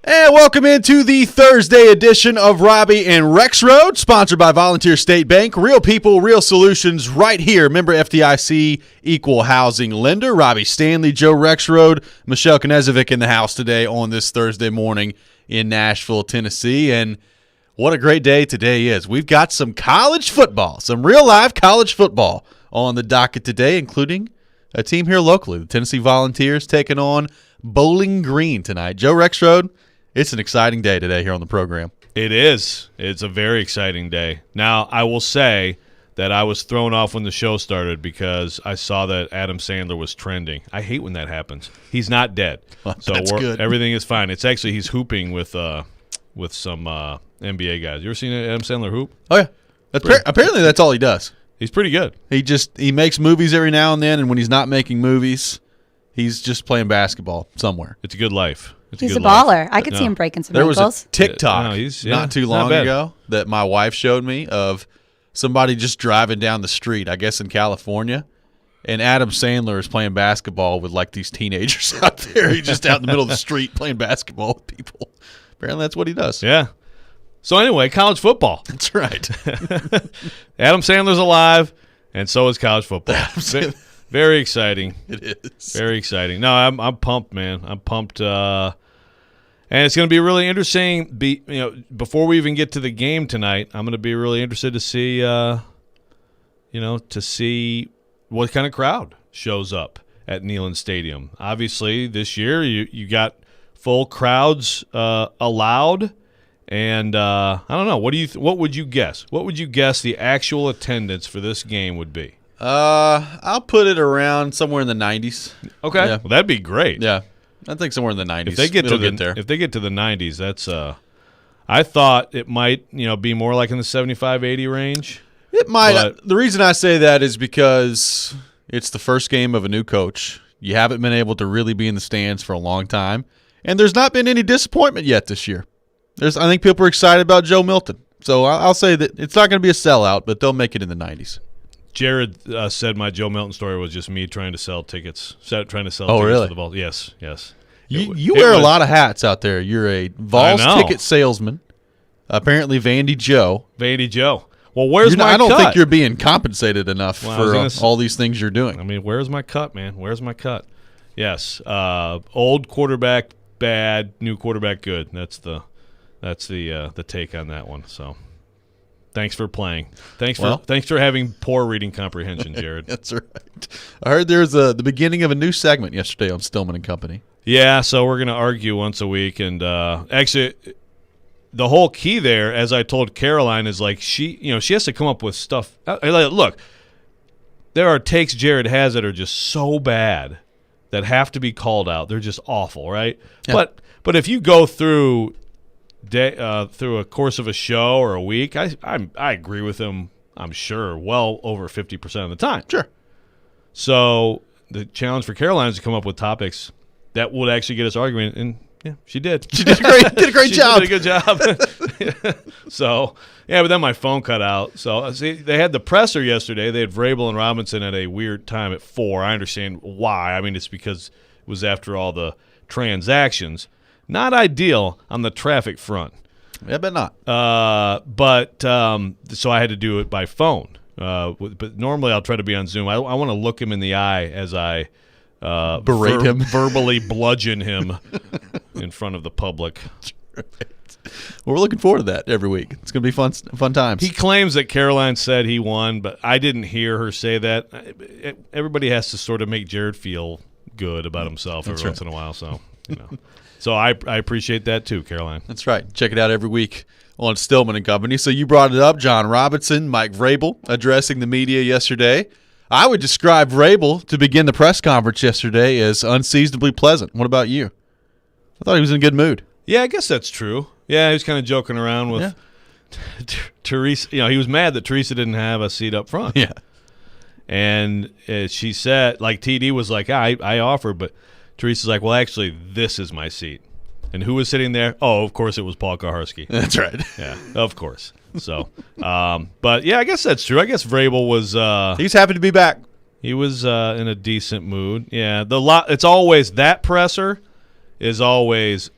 And welcome into the Thursday edition of Robby and Rexrode, sponsored by Volunteer State Bank. Real people, real solutions right here. Member FDIC, equal housing lender. Robby Stanley, Joe Rexrode, Michelle Knezovic in the house today on this Thursday morning in Nashville, Tennessee. And what a great day today is. We've got some college football, some real live college football on the docket today, including a team here locally, the Tennessee Volunteers, taking on Bowling Green tonight. Joe Rexrode, it's an exciting day today here on the program. It is. It's a very exciting day. Now, I will say that I was thrown off when the show started because I saw that Adam Sandler was trending. I hate when that happens. He's not dead. Well, so that's good. Everything is fine. It's actually he's hooping with some NBA guys. You ever seen Adam Sandler hoop? Oh, yeah. Apparently that's all he does. He's pretty good. He makes movies every now and then, and when he's not making movies, he's just playing basketball somewhere. It's a good life. He's a baller. I could see him breaking some ankles. There was a TikTok not too long ago that my wife showed me of somebody just driving down the street, I guess in California, and Adam Sandler is playing basketball with like these teenagers out there. He's just out in the middle of the street playing basketball with people. Apparently that's what he does. Yeah. So anyway, college football. That's right. Adam Sandler's alive, and so is college football. Very exciting. It is. Very exciting. No, I'm pumped, man. I'm pumped. And it's going to be really interesting. Before we even get to the game tonight, I'm going to be really interested to see, what kind of crowd shows up at Neyland Stadium. Obviously, this year you got full crowds allowed, and I don't know. What would you guess? What would you guess the actual attendance for this game would be? I'll put it around somewhere in the 90s. Okay, yeah. Well, that'd be great. Yeah. I think somewhere in the 90s. If they get to the 90s, that's I thought it might, be more like in the 75-80 range. It might. The reason I say that is because it's the first game of a new coach. You haven't been able to really be in the stands for a long time, and there's not been any disappointment yet this year. I think people are excited about Joe Milton. So I'll say that it's not going to be a sellout, but they'll make it in the 90s. Jared said my Joe Milton story was just me trying to sell tickets. Oh, tickets really? for the Vols. Yes. You wear a lot of hats out there. You're a Vols ticket salesman. Apparently, Vandy Joe. Well, where's my cut? I don't think you're being compensated enough for all these things you're doing. I mean, where's my cut, man? Where's my cut? Yes. Old quarterback bad, new quarterback good. That's the take on that one. So. Thanks for playing. Thanks for having poor reading comprehension, Jared. That's right. I heard there's the beginning of a new segment yesterday on Stillman and Company. Yeah, so we're going to argue once a week. And actually, the whole key there, as I told Caroline, is like she has to come up with stuff. Look, there are takes Jared has that are just so bad that have to be called out. They're just awful, right? Yeah. But if you go through a course of a show or a week, I agree with him, I'm sure, well over 50% of the time. Sure. So the challenge for Caroline is to come up with topics that would actually get us arguing, and yeah, she did. She did a great job. She did a good job. So, yeah, but then my phone cut out. So, see, they had the presser yesterday. They had Vrabel and Robinson at a weird time at 4. I understand why. I mean, it's because it was after all the transactions. Not ideal on the traffic front. Yeah, but not. So I had to do it by phone. But normally I'll try to be on Zoom. I want to look him in the eye as I berate him, verbally bludgeon him in front of the public. Right. Well, we're looking forward to that every week. It's going to be fun times. He claims that Caroline said he won, but I didn't hear her say that. Everybody has to sort of make Jared feel good about himself every once in a while, so So I appreciate that too, Caroline. That's right. Check it out every week on Stillman and Company. So you brought it up, John Robinson, Mike Vrabel addressing the media yesterday. I would describe Vrabel to begin the press conference yesterday as unseasonably pleasant. What about you? I thought he was in a good mood. Yeah, I guess that's true. Yeah, he was kind of joking around with Teresa. He was mad that Teresa didn't have a seat up front. Yeah. And she said, like TD was like, I offered, but Teresa's like, well, actually, this is my seat. And who was sitting there? Oh, of course, it was Paul Kaharski. That's right. Yeah, of course. So, but yeah, I guess that's true. I guess Vrabel was. He's happy to be back. He was in a decent mood. Yeah, it's always that presser is always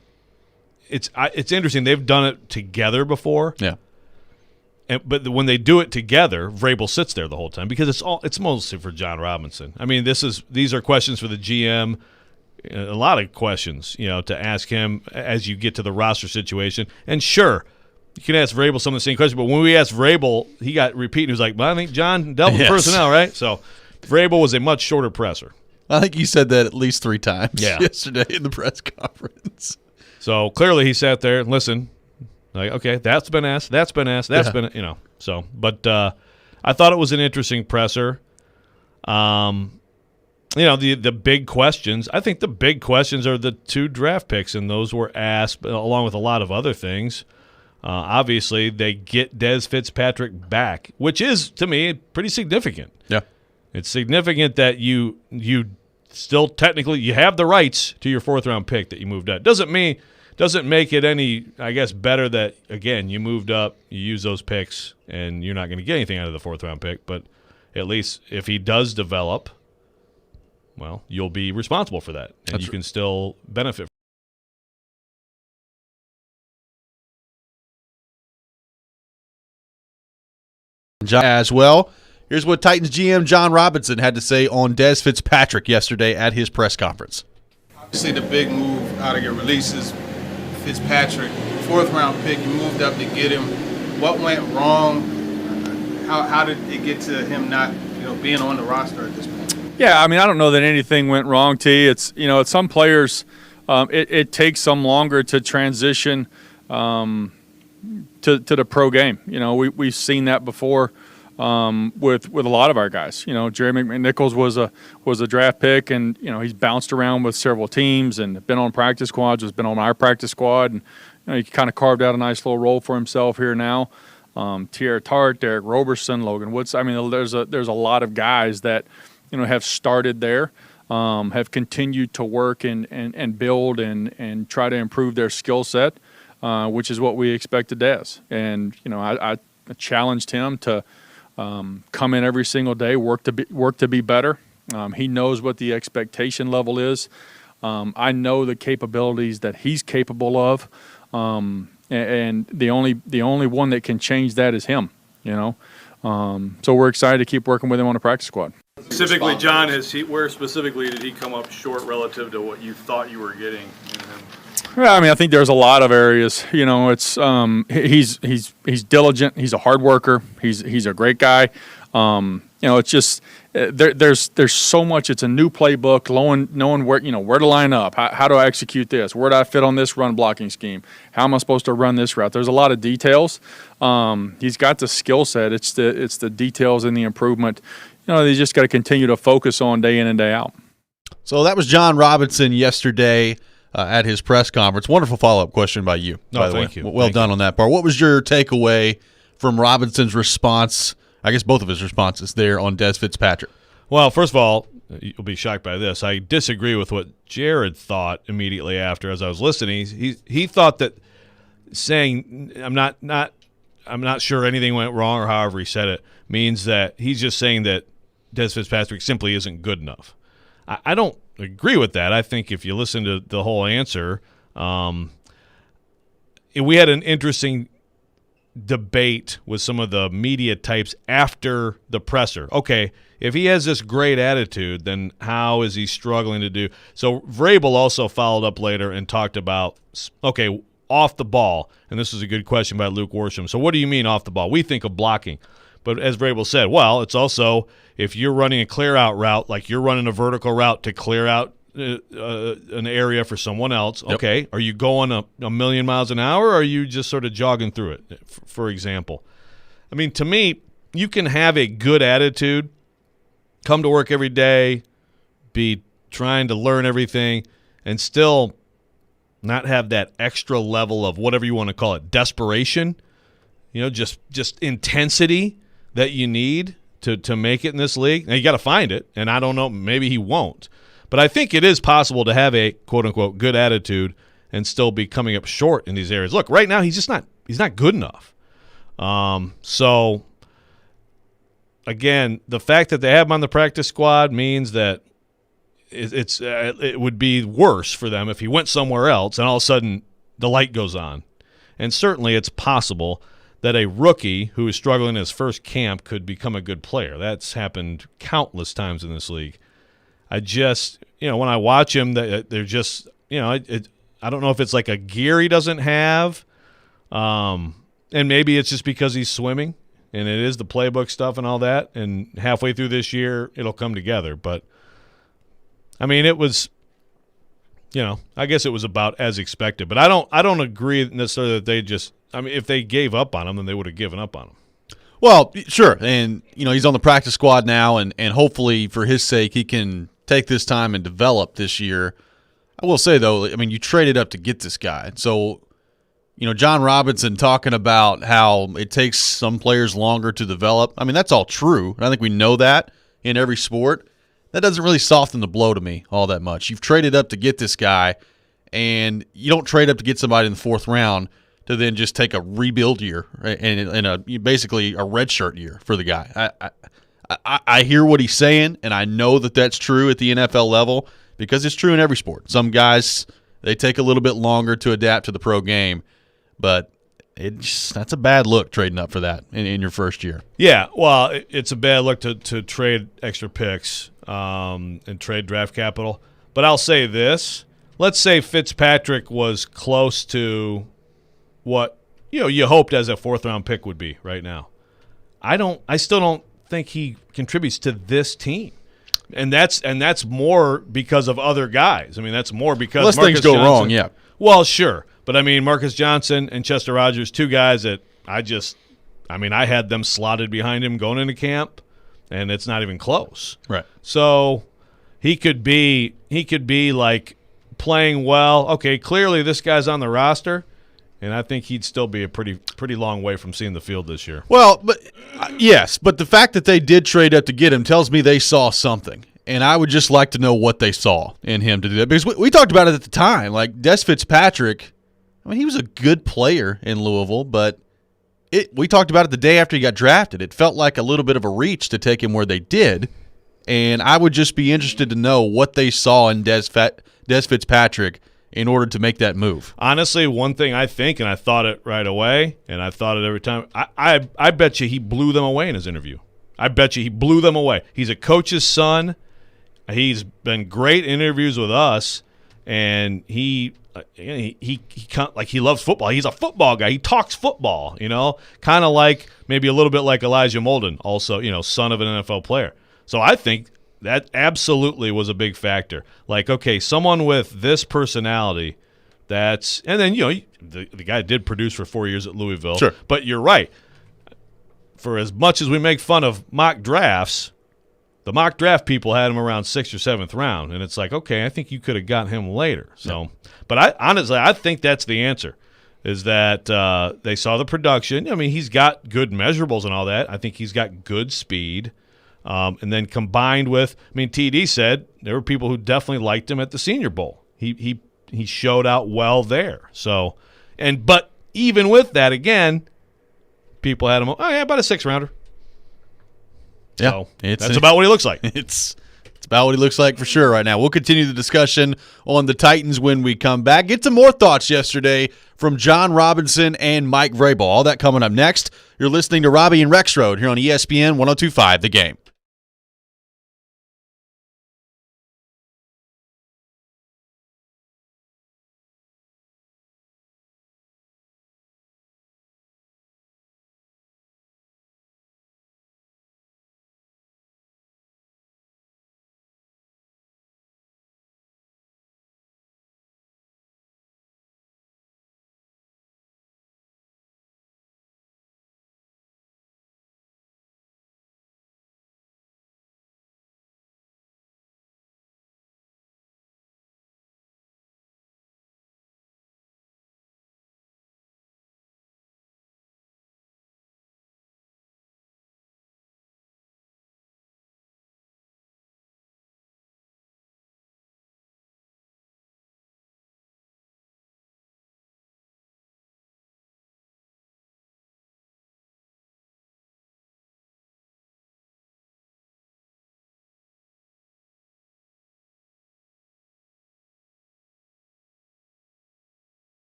it's interesting. They've done it together before. Yeah. But when they do it together, Vrabel sits there the whole time because it's mostly for John Robinson. I mean, these are questions for the GM. A lot of questions, to ask him as you get to the roster situation. And sure, you can ask Vrabel some of the same questions, but when we asked Vrabel, he got repeating. He was like, "Well, I think John dealt with personnel, right?" So Vrabel was a much shorter presser. I think you said that at least 3 times yesterday in the press conference. So clearly he sat there and listened. Like, okay, that's been asked, that's been asked, that's been, So, but I thought it was an interesting presser. The big questions, I think the big questions are the 2 draft picks, and those were asked along with a lot of other things. Obviously, they get Dez Fitzpatrick back, which is, to me, pretty significant. Yeah. It's significant that you still technically you have the rights to your 4th-round pick that you moved up. Doesn't make it any, I guess, better that, again, you moved up, you use those picks, and you're not going to get anything out of the 4th-round pick. But at least if he does develop, well, you'll be responsible for that, and you can still benefit. As well, here's what Titans GM John Robinson had to say on Dez Fitzpatrick yesterday at his press conference. Obviously, the big move out of your releases, Fitzpatrick, 4th-round pick, you moved up to get him. What went wrong? How did it get to him not, being on the roster at this point? Yeah, I mean, I don't know that anything went wrong, T. It's, at some players, it takes some longer to transition to the pro game. We've seen that before with a lot of our guys. Jerry McNichols was a draft pick, and he's bounced around with several teams and been on practice squads. Has been on our practice squad, and he kind of carved out a nice little role for himself here now. Tierra Tart, Derek Roberson, Logan Woods. I mean, there's a lot of guys that have started there, have continued to work and build and try to improve their skill set. Which is what we expected Dez. And, I challenged him to come in every single day, work to be better. He knows what the expectation level is. I know the capabilities that he's capable of. And the only one that can change that is him, So we're excited to keep working with him on the practice squad. Specifically, John, where specifically did he come up short relative to what you thought you were getting in him? Yeah, I mean, I think there's a lot of areas. It's he's diligent. He's a hard worker. He's a great guy. It's just there's so much. It's a new playbook. Knowing where to line up. How do I execute this? Where do I fit on this run blocking scheme? How am I supposed to run this route? There's a lot of details. He's got the skill set. It's the details and the improvement. They just got to continue to focus on day in and day out. So that was John Robinson yesterday. At his press conference. Wonderful follow-up question by you, by the way. Thank you. Well done on that part. What was your takeaway from Robinson's response, I guess both of his responses there on Dez Fitzpatrick? Well, first of all, you'll be shocked by this. I disagree with what Jared thought immediately after as I was listening. He thought that saying I'm not sure anything went wrong or however he said it means that he's just saying that Dez Fitzpatrick simply isn't good enough. I don't agree with that. I think if you listen to the whole answer, we had an interesting debate with some of the media types after the presser. Okay, if he has this great attitude, then how is he struggling to do? So Vrabel also followed up later and talked about, okay, off the ball, and this is a good question by Luke Worsham. So what do you mean off the ball? We think of blocking. But as Vrabel said, well, it's also if you're running a clear-out route, like you're running a vertical route to clear out an area for someone else, okay, are you going a million miles an hour, or are you just sort of jogging through it, for example? I mean, to me, you can have a good attitude, come to work every day, be trying to learn everything, and still not have that extra level of whatever you want to call it, desperation, just intensity that you need to make it in this league. Now, you got to find it, and I don't know, maybe he won't. But I think it is possible to have a quote-unquote good attitude and still be coming up short in these areas. Look, right now he's not good enough. So, again, the fact that they have him on the practice squad means that it would be worse for them if he went somewhere else and all of a sudden the light goes on. And certainly it's possible that a rookie who is struggling in his first camp could become a good player. That's happened countless times in this league. I just, when I watch him, they're just, I don't know if it's like a gear he doesn't have, and maybe it's just because he's swimming, and it is the playbook stuff and all that, and halfway through this year it'll come together. But, I mean, it was, I guess it was about as expected. But I don't agree necessarily that they just – I mean, if they gave up on him, then they would have given up on him. Well, sure, and, he's on the practice squad now, and hopefully for his sake he can take this time and develop this year. I will say, though, I mean, you traded up to get this guy. So, John Robinson talking about how it takes some players longer to develop. I mean, that's all true. I think we know that in every sport. That doesn't really soften the blow to me all that much. You've traded up to get this guy, and you don't trade up to get somebody in the fourth round to then just take a rebuild year and basically a redshirt year for the guy. I hear what he's saying, and I know that that's true at the NFL level because it's true in every sport. Some guys, they take a little bit longer to adapt to the pro game, but that's a bad look trading up for that in your first year. Yeah, well, it's a bad look to trade extra picks and trade draft capital. But I'll say this. Let's say Fitzpatrick was close to what you hoped as a fourth-round pick would be right now. I still don't think he contributes to this team. And that's more because of other guys. I mean, that's more because unless Marcus things go Johnson, wrong, yeah. Well, sure. But, I mean, Marcus Johnson and Chester Rogers, two guys that I had them slotted behind him going into camp, and it's not even close. Right. So he could be like playing well. Okay, clearly this guy's on the roster, and I think he'd still be a pretty long way from seeing the field this year. Well, but yes, but the fact that they did trade up to get him tells me they saw something. And I would just like to know what they saw in him to do that. Because we talked about it at the time. Like, Des Fitzpatrick, I mean, he was a good player in Louisville, but we talked about it the day after he got drafted. It felt like a little bit of a reach to take him where they did. And I would just be interested to know what they saw in Des Fitzpatrick in order to make that move. Honestly, one thing I think, and I thought it right away, and I thought it every time, I bet you he blew them away in his interview. I bet you he blew them away. He's a coach's son. He's been great in interviews with us, and he loves football. He's a football guy. He talks football, kind of like maybe a little bit like Elijah Molden, also, son of an NFL player. So I think that absolutely was a big factor. Like, okay, someone with this personality, and then, the guy did produce for 4 years at Louisville. Sure. But you're right. For as much as we make fun of mock drafts, the mock draft people had him around 6th or 7th round, and it's like, okay, I think you could have got him later. So, but I think that's the answer, is that they saw the production. I mean, he's got good measurables and all that. I think he's got good speed, and then combined with, TD said there were people who definitely liked him at the Senior Bowl. He showed out well there. So, but even with that, again, people had him. Oh yeah, about a 6th rounder. Yeah, so that's about what he looks like. It's about what he looks like for sure right now. We'll continue the discussion on the Titans when we come back. Get some more thoughts yesterday from John Robinson and Mike Vrabel. All that coming up next. You're listening to Robby and Rexrode here on ESPN 102.5 The Game.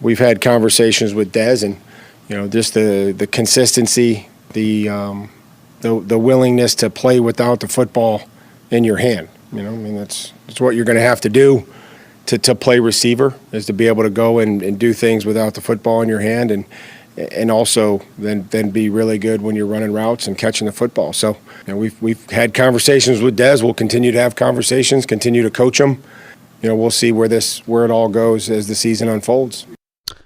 We've had conversations with Dez, and just the consistency, the willingness to play without the football in your hand. That's what you're going to have to do to play receiver, is to be able to go and do things without the football in your hand, and also then be really good when you're running routes and catching the football. So we've had conversations with Dez. We'll continue to have conversations, continue to coach him. We'll see where it all goes as the season unfolds.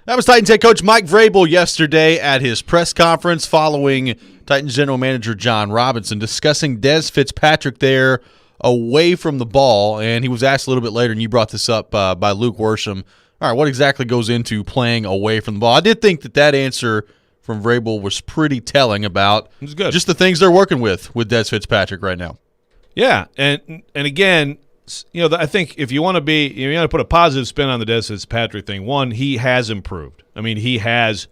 That was Titans head coach Mike Vrabel yesterday at his press conference following Titans general manager John Robinson discussing Dez Fitzpatrick there away from the ball. And he was asked a little bit later, and you brought this up by Luke Worsham. All right, what exactly goes into playing away from the ball? I did think that answer from Vrabel was pretty telling about just the things they're working with Dez Fitzpatrick right now. Yeah, and again, I think if you want to you want to put a positive spin on the Dez Fitzpatrick thing. One, he has improved. I mean, he has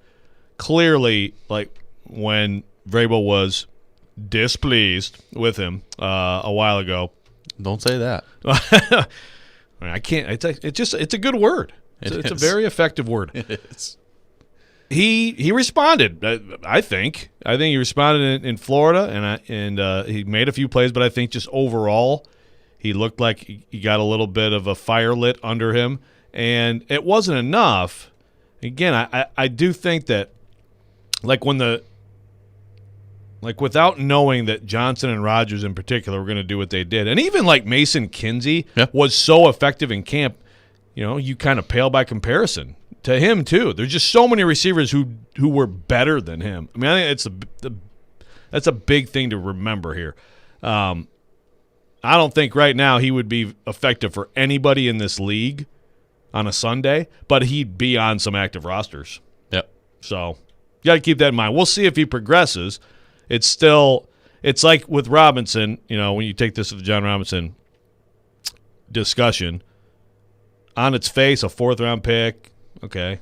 clearly, like when Vrabel was displeased with him a while ago. Don't say that. I can't. It's a good word. It's a very effective word. It is. He responded. I think he responded in Florida, and he made a few plays, but I think just overall, he looked like he got a little bit of a fire lit under him, and it wasn't enough. Again, I do think that, without knowing that Johnson and Rodgers in particular were going to do what they did, and even like Mason Kinsey was so effective in camp, you kind of pale by comparison to him too. There's just so many receivers who were better than him. I mean, I think that's a big thing to remember here. I don't think right now he would be effective for anybody in this league on a Sunday, but he'd be on some active rosters. Yep. So you got to keep that in mind. We'll see if he progresses. It's like with Robinson, when you take this to the John Robinson discussion, on its face, a fourth-round pick, okay,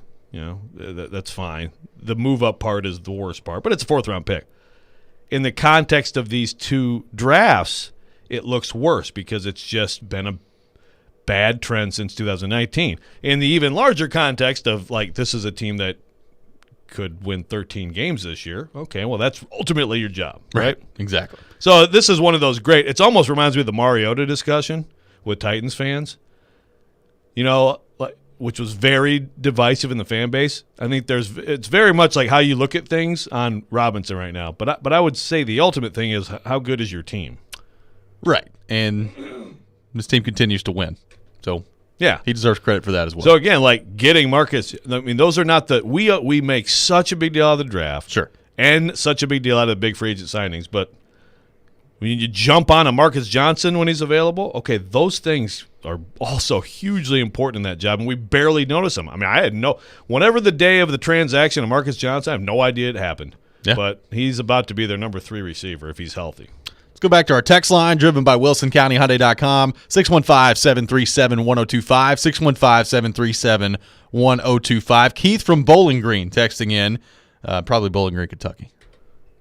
that's fine. The move-up part is the worst part, but it's a fourth-round pick. In the context of these two drafts, it looks worse because it's just been a bad trend since 2019. In the even larger context of, this is a team that could win 13 games this year, okay, well, that's ultimately your job, right? Exactly. So this is one of those great – it almost reminds me of the Mariota discussion with Titans fans. Which was very divisive in the fan base. I think it's very much like how you look at things on Robinson right now. But I would say the ultimate thing is how good is your team? Right. And this team continues to win. So yeah, he deserves credit for that as well. So again, getting Marcus, I mean, those are not we make such a big deal out of the draft. Sure. And such a big deal out of the big free agent signings, but when you jump on a Marcus Johnson when he's available, okay, those things are also hugely important in that job, and we barely notice them. I mean, whenever the day of the transaction of Marcus Johnson, I have no idea it happened. Yeah. But he's about to be their number 3 receiver if he's healthy. Let's go back to our text line, driven by WilsonCountyHyundai.com, 615-737-1025, 615-737-1025. Keith from Bowling Green texting in, probably Bowling Green, Kentucky.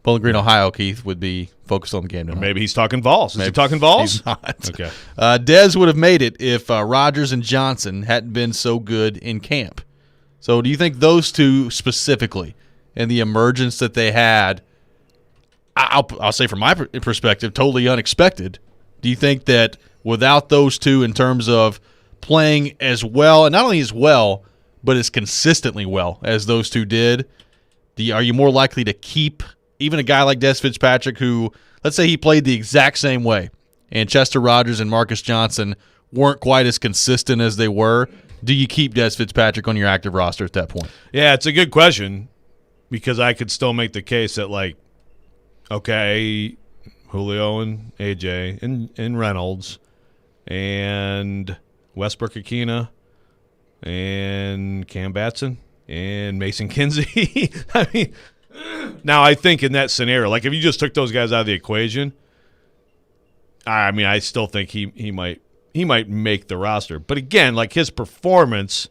Bowling Green, Ohio, Keith, would be focused on the game tonight. Maybe he's talking Vols. Is he talking Vols? He's not. Okay. Dez would have made it if Rodgers and Johnson hadn't been so good in camp. So do you think those two specifically and the emergence that they had, I'll say from my perspective, totally unexpected. Do you think that without those two in terms of playing as well, and not only as well, but as consistently well as those two did, are you more likely to keep even a guy like Dez Fitzpatrick who, let's say he played the exact same way, and Chester Rogers and Marcus Johnson weren't quite as consistent as they were, do you keep Dez Fitzpatrick on your active roster at that point? Yeah, it's a good question because I could still make the case that, okay, Julio and AJ and Reynolds and Westbrook-Akina and Cam Batson and Mason Kinsey. I mean, now I think in that scenario, if you just took those guys out of the equation, I mean, I still think he might make the roster. But again, his performance,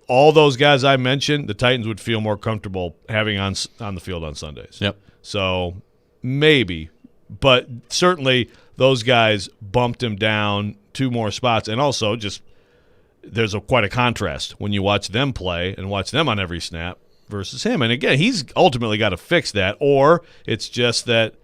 all those guys I mentioned, the Titans would feel more comfortable having on the field on Sundays. Yep. So maybe, but certainly those guys bumped him down 2 more spots, and also just there's quite a contrast when you watch them play and watch them on every snap versus him. And again, he's ultimately got to fix that, or it's just that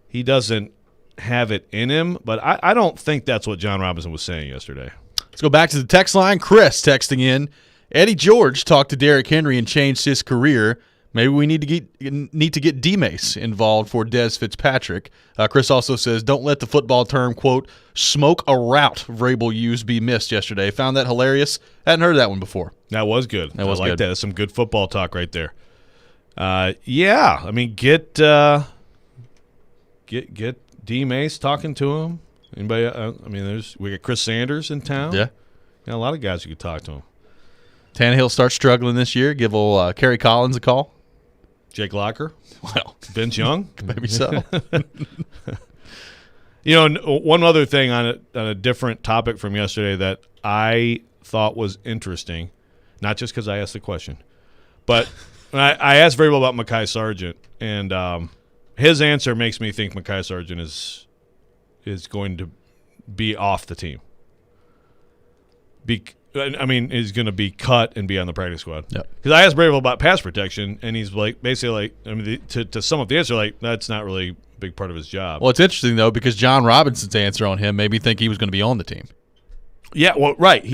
he doesn't have it in him. But I don't think that's what John Robinson was saying yesterday. Let's go back to the text line. Chris texting in. Eddie George talked to Derrick Henry and changed his career. Maybe we need to get D-Mace involved for Dez Fitzpatrick. Chris also says, don't let the football term, quote, smoke a route Vrabel used be missed yesterday. Found that hilarious. Hadn't heard that one before. That was good. That was I like good. that. That's some good football talk right there. Yeah, I mean, get D-Mace talking to him. Anybody? We got Chris Sanders in town. Yeah. A lot of guys you could talk to him. Tannehill starts struggling this year. Give old Kerry Collins a call. Jake Locker. Well, Vince Young. maybe so. One other thing on a different topic from yesterday that I thought was interesting, not just because I asked the question, but I asked Vrabel about Mekhi Sargent, and his answer makes me think Mekhi Sargent is going to be off the team. He's going to be cut and be on the practice squad. Because I asked Vrabel about pass protection, and he's basically to sum up the answer, that's not really a big part of his job. Well, it's interesting, though, because John Robinson's answer on him made me think he was going to be on the team. Yeah, well, right.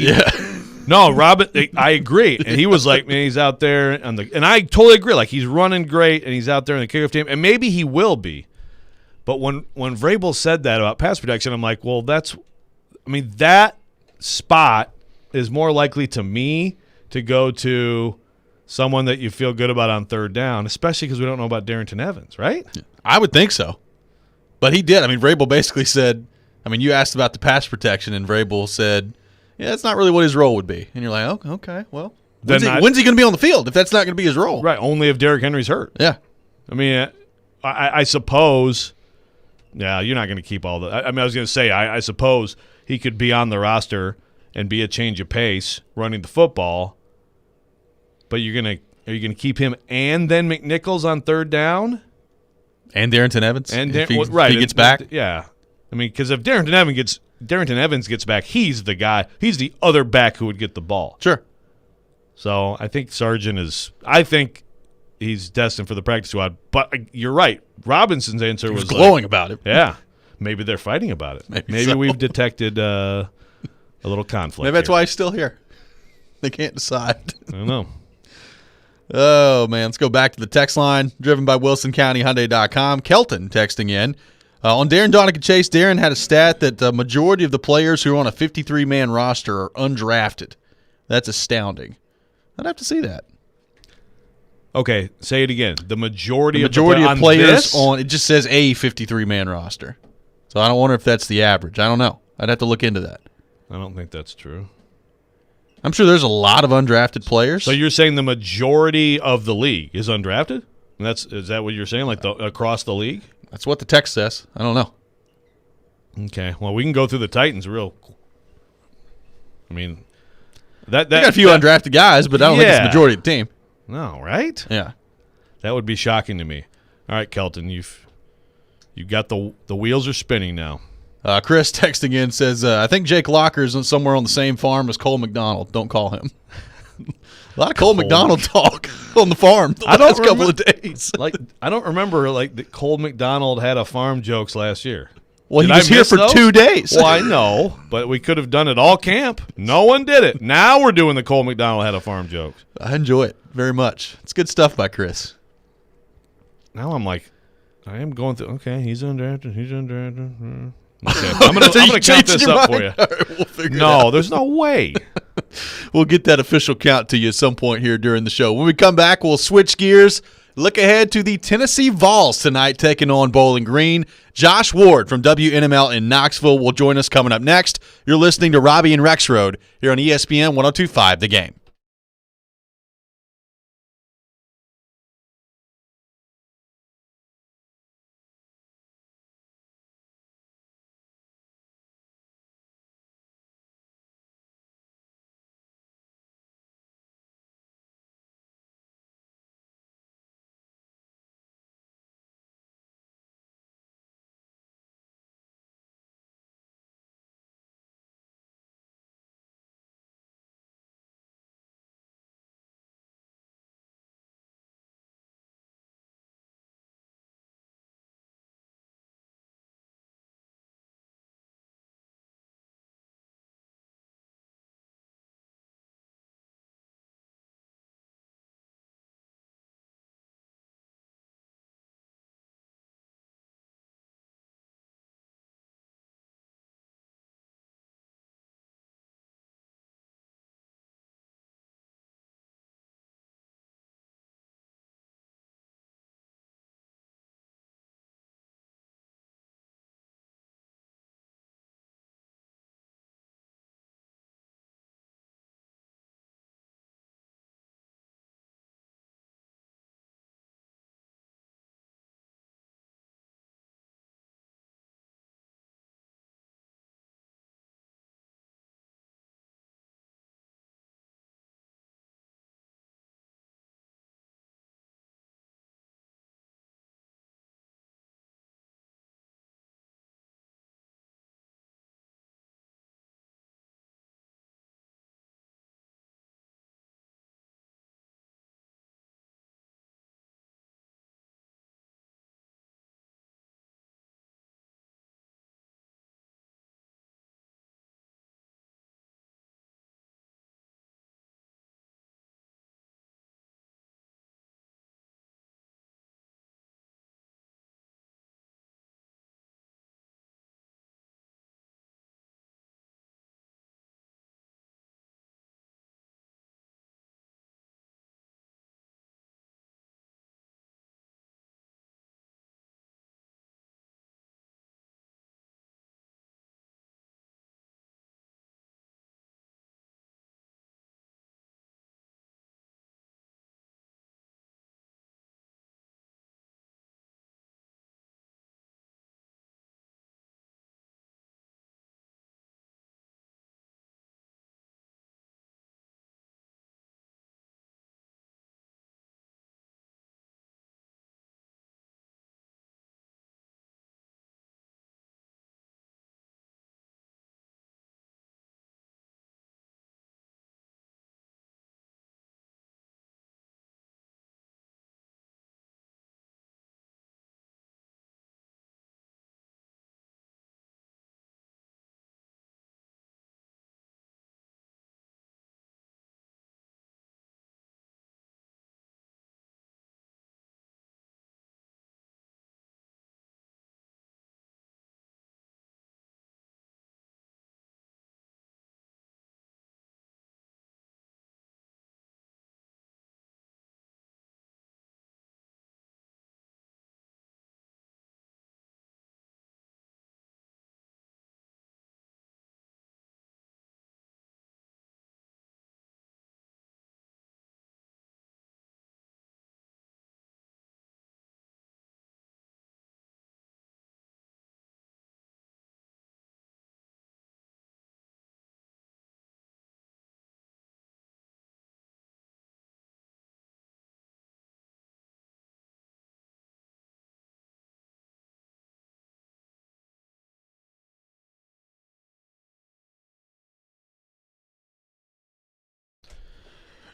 No, Robin, I agree. And he was like, man, he's out there. And I totally agree. Like, he's running great, and he's out there in the kickoff team, and maybe he will be. But when Vrabel said that about pass protection, I'm like, well, that spot is more likely to me to go to someone that you feel good about on third down, especially because we don't know about Darrington Evans, right? I would think so. But he did. Vrabel basically said, you asked about the pass protection, and Vrabel said, yeah, that's not really what his role would be. And you're like, oh, okay, well, when's he going to be on the field if that's not going to be his role? Right, only if Derrick Henry's hurt. Yeah. I suppose, yeah, you're not going to keep all the – I was going to say, I suppose he could be on the roster and be a change of pace running the football, but are you gonna keep him and then McNichols on third down? And Darrington Evans? And if he gets back? Yeah. Because if Darrington Evans gets back, he's the guy. He's the other back who would get the ball. Sure. So I think Sargent he's destined for the practice squad. But you're right. Robinson's answer was glowing about it. Yeah. Maybe they're fighting about it. Maybe so. We've detected a little conflict. Maybe that's why he's still here. They can't decide. I don't know. Oh, man. Let's go back to the text line, driven by WilsonCountyHyundai.com. Kelton texting in. On Darren Donica Chase, Darren had a stat that the majority of the players who are on a 53-man roster are undrafted. That's astounding. I'd have to see that. Okay, say it again. The majority of players on it just says a 53-man roster. So I don't wonder if that's the average. I don't know. I'd have to look into that. I don't think that's true. I'm sure there's a lot of undrafted players. So you're saying the majority of the league is undrafted? Is that what you're saying, across the league? That's what the text says. I don't know. Okay. Well, we can go through the Titans real. They got a few undrafted guys, but I don't think it's the majority of the team. No, right? Yeah. That would be shocking to me. All right, Kelton, you've got the wheels are spinning now. Chris texting in says, I think Jake Locker is somewhere on the same farm as Cole McDonald. Don't call him. A lot of Cole McDonald talk on the farm the last couple of days. I don't remember that Cole McDonald had a farm jokes last year. Well, he was here for 2 days. Well, I know, but we could have done it all camp. No one did it. Now we're doing the Cole McDonald had a farm jokes. I enjoy it very much. It's good stuff by Chris. Now I'm like, I am going through, okay, he's undrafted. Okay, I'm gonna count this up for you. Right, we'll figure it out. There's no way. We'll get that official count to you at some point here during the show. When we come back, we'll switch gears. Look ahead to the Tennessee Vols tonight taking on Bowling Green. Josh Ward from WNML in Knoxville will join us coming up next. You're listening to Robby and Rexrode here on ESPN 102.5 The Game.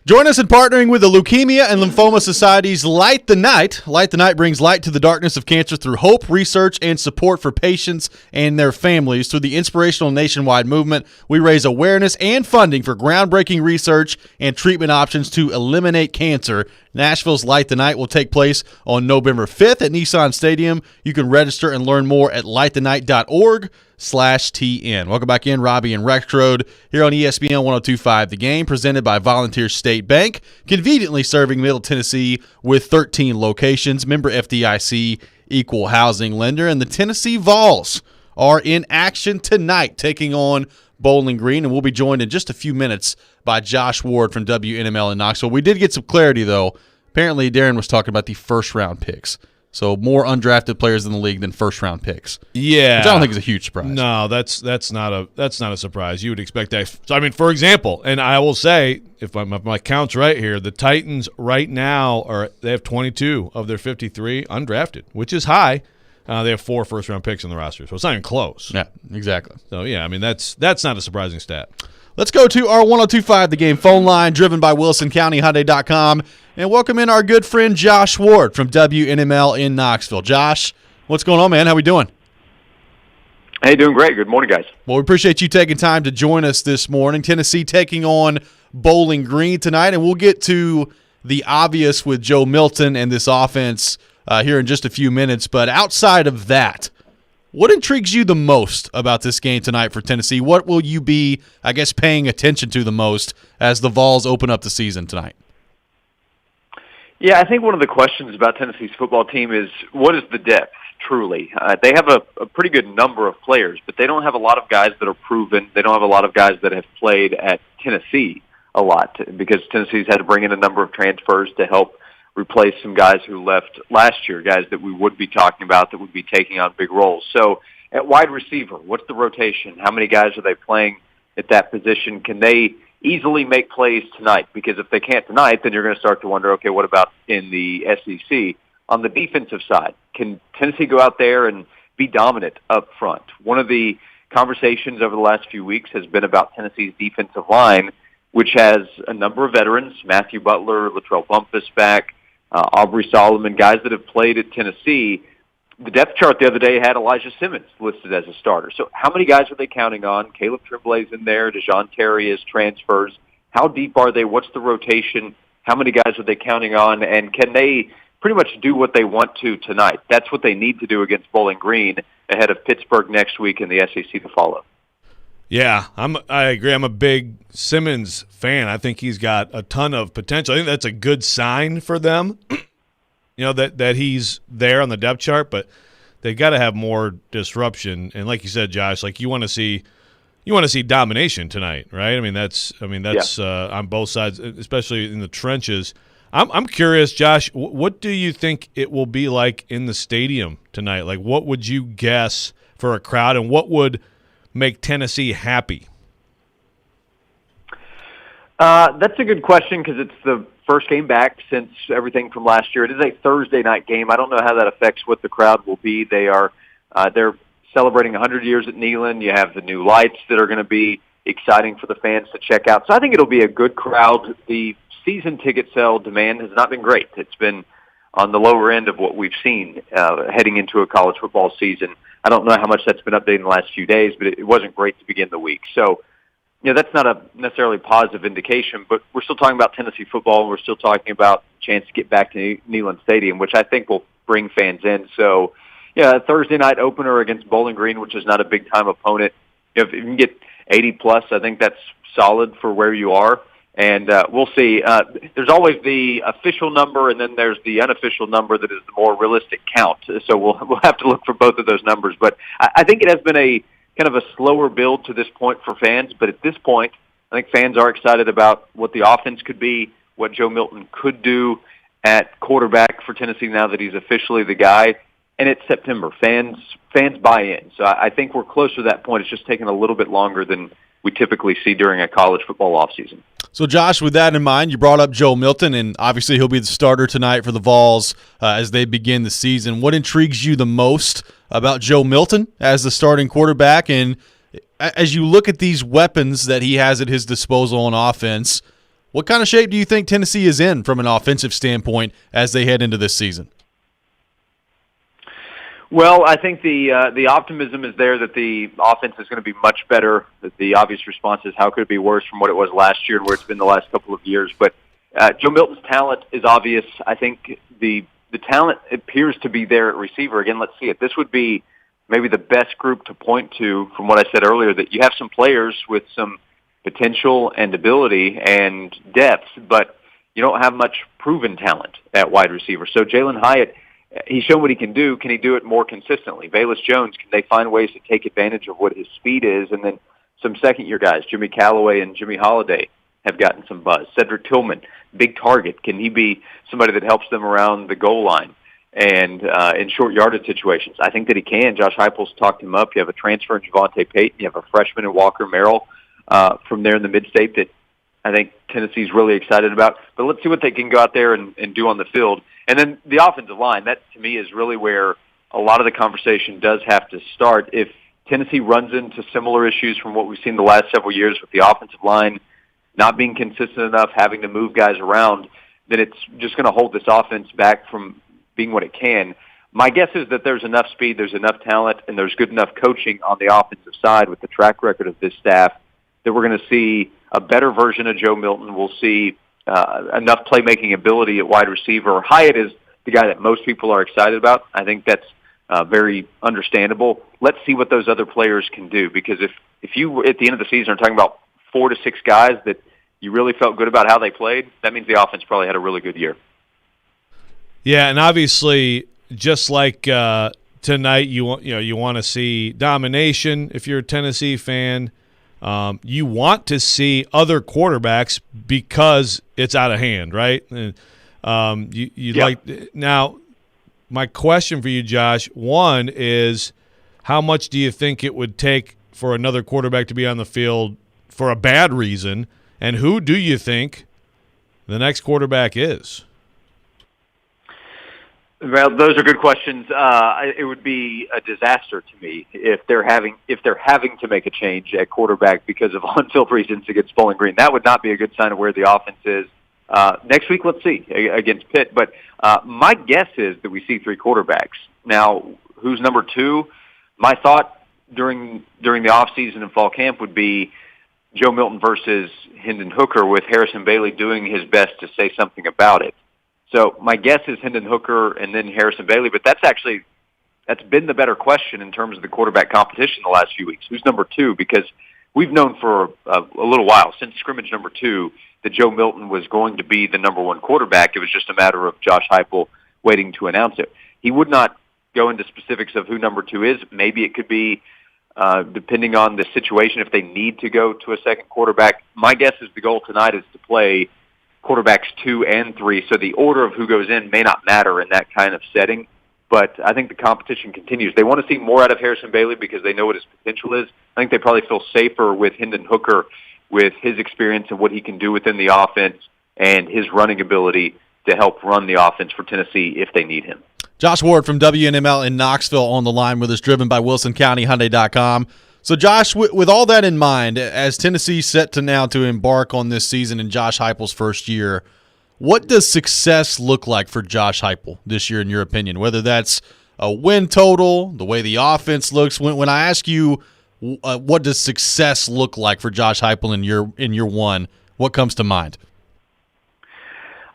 Join us in partnering with the Leukemia and Lymphoma Society's Light the Night. Light the Night brings light to the darkness of cancer through hope, research, and support for patients and their families. Through the inspirational nationwide movement, we raise awareness and funding for groundbreaking research and treatment options to eliminate cancer. Nashville's Light the Night will take place on November 5th at Nissan Stadium. You can register and learn more at lightthenight.org/TN. Welcome back in, Robby and Rexrode here on ESPN 102.5 The Game, presented by Volunteer State Bank, conveniently serving Middle Tennessee with 13 locations. Member FDIC, equal housing lender. And the Tennessee Vols are in action tonight, taking on Bowling Green, and we'll be joined in just a few minutes by Josh Ward from WNML in Knoxville. We did get some clarity, though. Apparently, Darren was talking about the first-round picks. So more undrafted players in the league than first-round picks. Yeah, which I don't think is a huge surprise. No, that's not a surprise. You would expect that. So, I mean, for example, and I will say, if my count's right here, the Titans right now they have 22 of their 53 undrafted, which is high. They have 4 first-round picks in the roster, so it's not even close. Yeah, exactly. So, yeah, I mean, that's not a surprising stat. Let's go to our 102.5 The Game phone line, driven by WilsonCountyHyundai.com, and welcome in our good friend Josh Ward from WNML in Knoxville. Josh, what's going on, man? How we doing? Hey, doing great. Good morning, guys. Well, we appreciate you taking time to join us this morning. Tennessee taking on Bowling Green tonight, and we'll get to the obvious with Joe Milton and this offense here in just a few minutes. But outside of that, what intrigues you the most about this game tonight for Tennessee? What will you be, I guess, paying attention to the most as the Vols open up the season tonight? Yeah, I think one of the questions about Tennessee's football team is, what is the depth, truly? They have a pretty good number of players, but they don't have a lot of guys that are proven. They don't have a lot of guys that have played at Tennessee a lot, because Tennessee's had to bring in a number of transfers to help replace some guys who left last year, guys that we would be talking about that would be taking on big roles. So at wide receiver, what's the rotation? How many guys are they playing at that position? Can they easily make plays tonight? Because if they can't tonight, then you're going to start to wonder, okay, what about in the SEC? On the defensive side, can Tennessee go out there and be dominant up front? One of the conversations over the last few weeks has been about Tennessee's defensive line, which has a number of veterans, Matthew Butler, Latrell Bumpus back, Aubrey Solomon, guys that have played at Tennessee. The depth chart the other day had Elijah Simmons listed as a starter. So how many guys are they counting on? Caleb Tremblay's in there. Dejon Terry is transfers. How deep are they? What's the rotation? How many guys are they counting on? And can they pretty much do what they want to tonight? That's what they need to do against Bowling Green ahead of Pittsburgh next week and the SEC to follow. Yeah, I agree. I'm a big Simmons fan. I think he's got a ton of potential. I think that's a good sign for them, that he's there on the depth chart, but they got to have more disruption. And like you said, Josh, like you want to see domination tonight, right? I mean that's on both sides, especially in the trenches. I'm curious, Josh, what do you think it will be like in the stadium tonight? Like, what would you guess for a crowd, and what would make Tennessee happy? That's a good question, because it's the first game back since everything from last year. It is a Thursday night game. I don't know how that affects what the crowd will be. They're celebrating 100 years at Neyland. You have the new lights that are going to be exciting for the fans to check out. So I think it'll be a good crowd. The season ticket sale demand has not been great. It's been on the lower end of what we've seen heading into a college football season. I don't know how much that's been updated in the last few days, but it wasn't great to begin the week. So, that's not a necessarily positive indication, but we're still talking about Tennessee football, and we're still talking about a chance to get back to Neyland Stadium, which I think will bring fans in. So, a Thursday night opener against Bowling Green, which is not a big-time opponent. If you can get 80-plus, I think that's solid for where you are. And we'll see. There's always the official number, and then there's the unofficial number that is the more realistic count. So we'll have to look for both of those numbers. But I think it has been a kind of a slower build to this point for fans. But at this point, I think fans are excited about what the offense could be, what Joe Milton could do at quarterback for Tennessee now that he's officially the guy. And it's September. Fans buy in. So I think we're close to that point. It's just taking a little bit longer than we typically see during a college football offseason. So, Josh, with that in mind, you brought up Joe Milton, and obviously he'll be the starter tonight for the Vols as they begin the season. What intrigues you the most about Joe Milton as the starting quarterback? And as you look at these weapons that he has at his disposal on offense, What kind of shape do you think Tennessee is in from an offensive standpoint as they head into this season? Well, I think the optimism is there that the offense is going to be much better. That the obvious response is how could it be worse from what it was last year and where it's been the last couple of years. But Joe Milton's talent is obvious. I think the talent appears to be there at receiver. Again, let's see it. This would be maybe the best group to point to from what I said earlier, that you have some players with some potential and ability and depth, but you don't have much proven talent at wide receiver. So Jalen Hyatt, he's shown what he can do. Can he do it more consistently? Velus Jones, can they find ways to take advantage of what his speed is? And then some second-year guys, Jimmy Callaway and Jimmy Holiday, have gotten some buzz. Cedric Tillman, big target. Can he be somebody that helps them around the goal line and in short yardage situations? I think that he can. Josh Heupel's talked him up. You have a transfer in Javonte Payton. You have a freshman in Walker Merrill from there in the mid-state that I think Tennessee's really excited about. But let's see what they can go out there and do on the field. And then the offensive line, that to me is really where a lot of the conversation does have to start. If Tennessee runs into similar issues from what we've seen the last several years with the offensive line not being consistent enough, having to move guys around, then it's just going to hold this offense back from being what it can. My guess is that there's enough speed, there's enough talent, and there's good enough coaching on the offensive side with the track record of this staff that we're going to see a better version of Joe Milton. We'll see enough playmaking ability at wide receiver. Hyatt is the guy that most people are excited about. I think that's very understandable. Let's see what those other players can do, because if you, at the end of the season, are talking about 4 to 6 guys that you really felt good about how they played, that means the offense probably had a really good year. Yeah, and obviously, just like tonight, you want to see domination if you're a Tennessee fan. You want to see other quarterbacks because it's out of hand, right? And now. My question for you, Josh, one is, how much do you think it would take for another quarterback to be on the field for a bad reason, and who do you think the next quarterback is? Well, those are good questions. It would be a disaster to me if they're having to make a change at quarterback because of on-field reasons against Bowling Green. That would not be a good sign of where the offense is. Next week, let's see, against Pitt. But my guess is that we see 3 quarterbacks. Now, who's number 2? My thought during the offseason and fall camp would be Joe Milton versus Hendon Hooker, with Harrison Bailey doing his best to say something about it. So my guess is Hendon Hooker and then Harrison Bailey, but that's been the better question in terms of the quarterback competition the last few weeks. Who's number 2? Because we've known for a little while, since scrimmage number 2, that Joe Milton was going to be the number 1 quarterback. It was just a matter of Josh Heupel waiting to announce it. He would not go into specifics of who number 2 is. Maybe it could be, depending on the situation, if they need to go to a second quarterback. My guess is the goal tonight is to play quarterbacks 2 and 3, so the order of who goes in may not matter in that kind of setting. But I think the competition continues. They want to see more out of Harrison Bailey because they know what his potential is. I think they probably feel safer with Hendon Hooker, with his experience and what he can do within the offense and his running ability to help run the offense for Tennessee if they need him. Josh Ward from WNML in Knoxville on the line with us, driven by WilsonCountyHyundai.com. So, Josh, with all that in mind, as Tennessee set to now to embark on this season in Josh Heupel's first year, what does success look like for Josh Heupel this year, in your opinion? Whether that's a win total, the way the offense looks. When I ask you, what does success look like for Josh Heupel in year one, what comes to mind?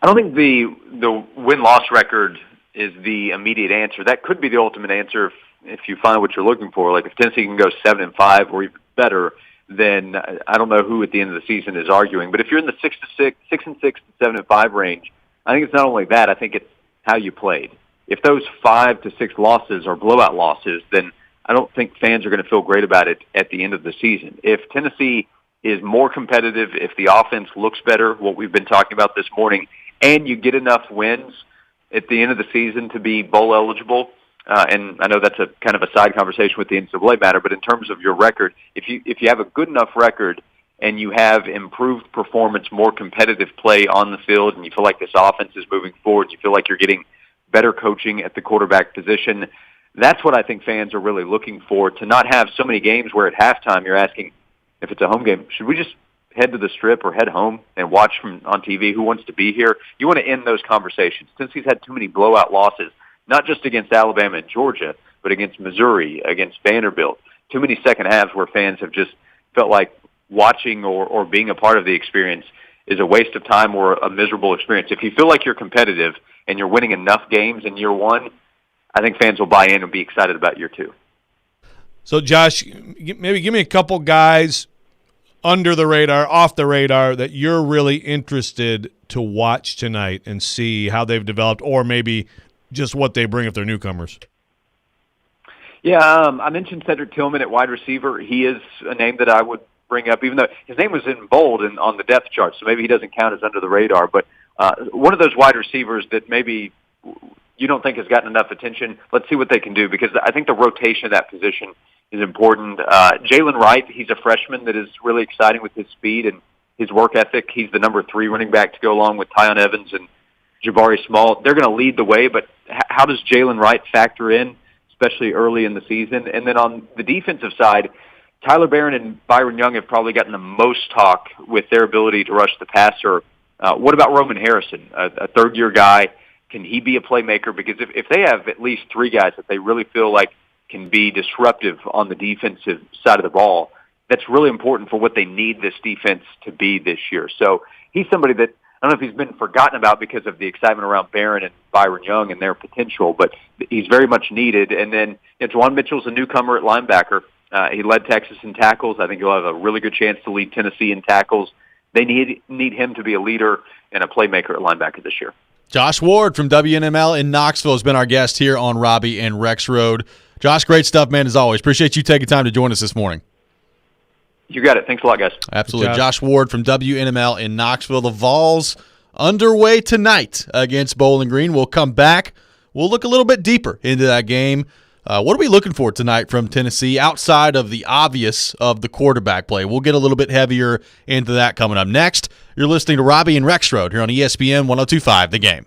I don't think the win-loss record is the immediate answer. That could be the ultimate answer if you find what you're looking for. Like if Tennessee can go 7-5 or even better, then I don't know who at the end of the season is arguing. But if you're in the 6-6, 6-6 to 7-5 range, I think it's not only that. I think it's how you played. If those 5 to 6 losses are blowout losses, then I don't think fans are going to feel great about it at the end of the season. If Tennessee is more competitive, if the offense looks better, what we've been talking about this morning, and you get enough wins at the end of the season to be bowl eligible, and I know that's a kind of a side conversation with the NCAA matter, but in terms of your record, if you have a good enough record and you have improved performance, more competitive play on the field, and you feel like this offense is moving forward, you feel like you're getting better coaching at the quarterback position, that's what I think fans are really looking for, to not have so many games where at halftime you're asking, if it's a home game, should we just head to the Strip or head home and watch on TV who wants to be here. You want to end those conversations. Tennessee's had too many blowout losses, not just against Alabama and Georgia, but against Missouri, against Vanderbilt. Too many second halves where fans have just felt like watching or being a part of the experience is a waste of time or a miserable experience. If you feel like you're competitive and you're winning enough games in year one, I think fans will buy in and be excited about year two. So, Josh, maybe give me a couple guys under the radar, off the radar, that you're really interested to watch tonight and see how they've developed, or maybe just what they bring if they're newcomers. Yeah, I mentioned Cedric Tillman at wide receiver. He is a name that I would bring up, even though his name was in bold on the depth chart, so maybe he doesn't count as under the radar. But one of those wide receivers that maybe you don't think has gotten enough attention, let's see what they can do, because I think the rotation of that position is important. Jalen Wright, he's a freshman that is really exciting with his speed and his work ethic. He's the number 3 running back to go along with Tyon Evans and Jabari Small. They're going to lead the way, but how does Jalen Wright factor in, especially early in the season? And then on the defensive side, Tyler Barron and Byron Young have probably gotten the most talk with their ability to rush the passer. What about Roman Harrison, a third-year guy? Can he be a playmaker? Because if they have at least 3 guys that they really feel like can be disruptive on the defensive side of the ball, that's really important for what they need this defense to be this year. So he's somebody that I don't know if he's been forgotten about because of the excitement around Barron and Byron Young and their potential, but he's very much needed. And then Antoine Mitchell's a newcomer at linebacker. He led Texas in tackles. I think he'll have a really good chance to lead Tennessee in tackles. They need him to be a leader and a playmaker at linebacker this year. Josh Ward from WNML in Knoxville has been our guest here on Robby and Rexrode. Josh, great stuff, man, as always. Appreciate you taking time to join us this morning. You got it. Thanks a lot, guys. Absolutely. Josh Ward from WNML in Knoxville. The Vols underway tonight against Bowling Green. We'll come back. We'll look a little bit deeper into that game. What are we looking for tonight from Tennessee outside of the obvious of the quarterback play? We'll get a little bit heavier into that coming up next. You're listening to Robby and Rexrode here on ESPN 102.5 The Game.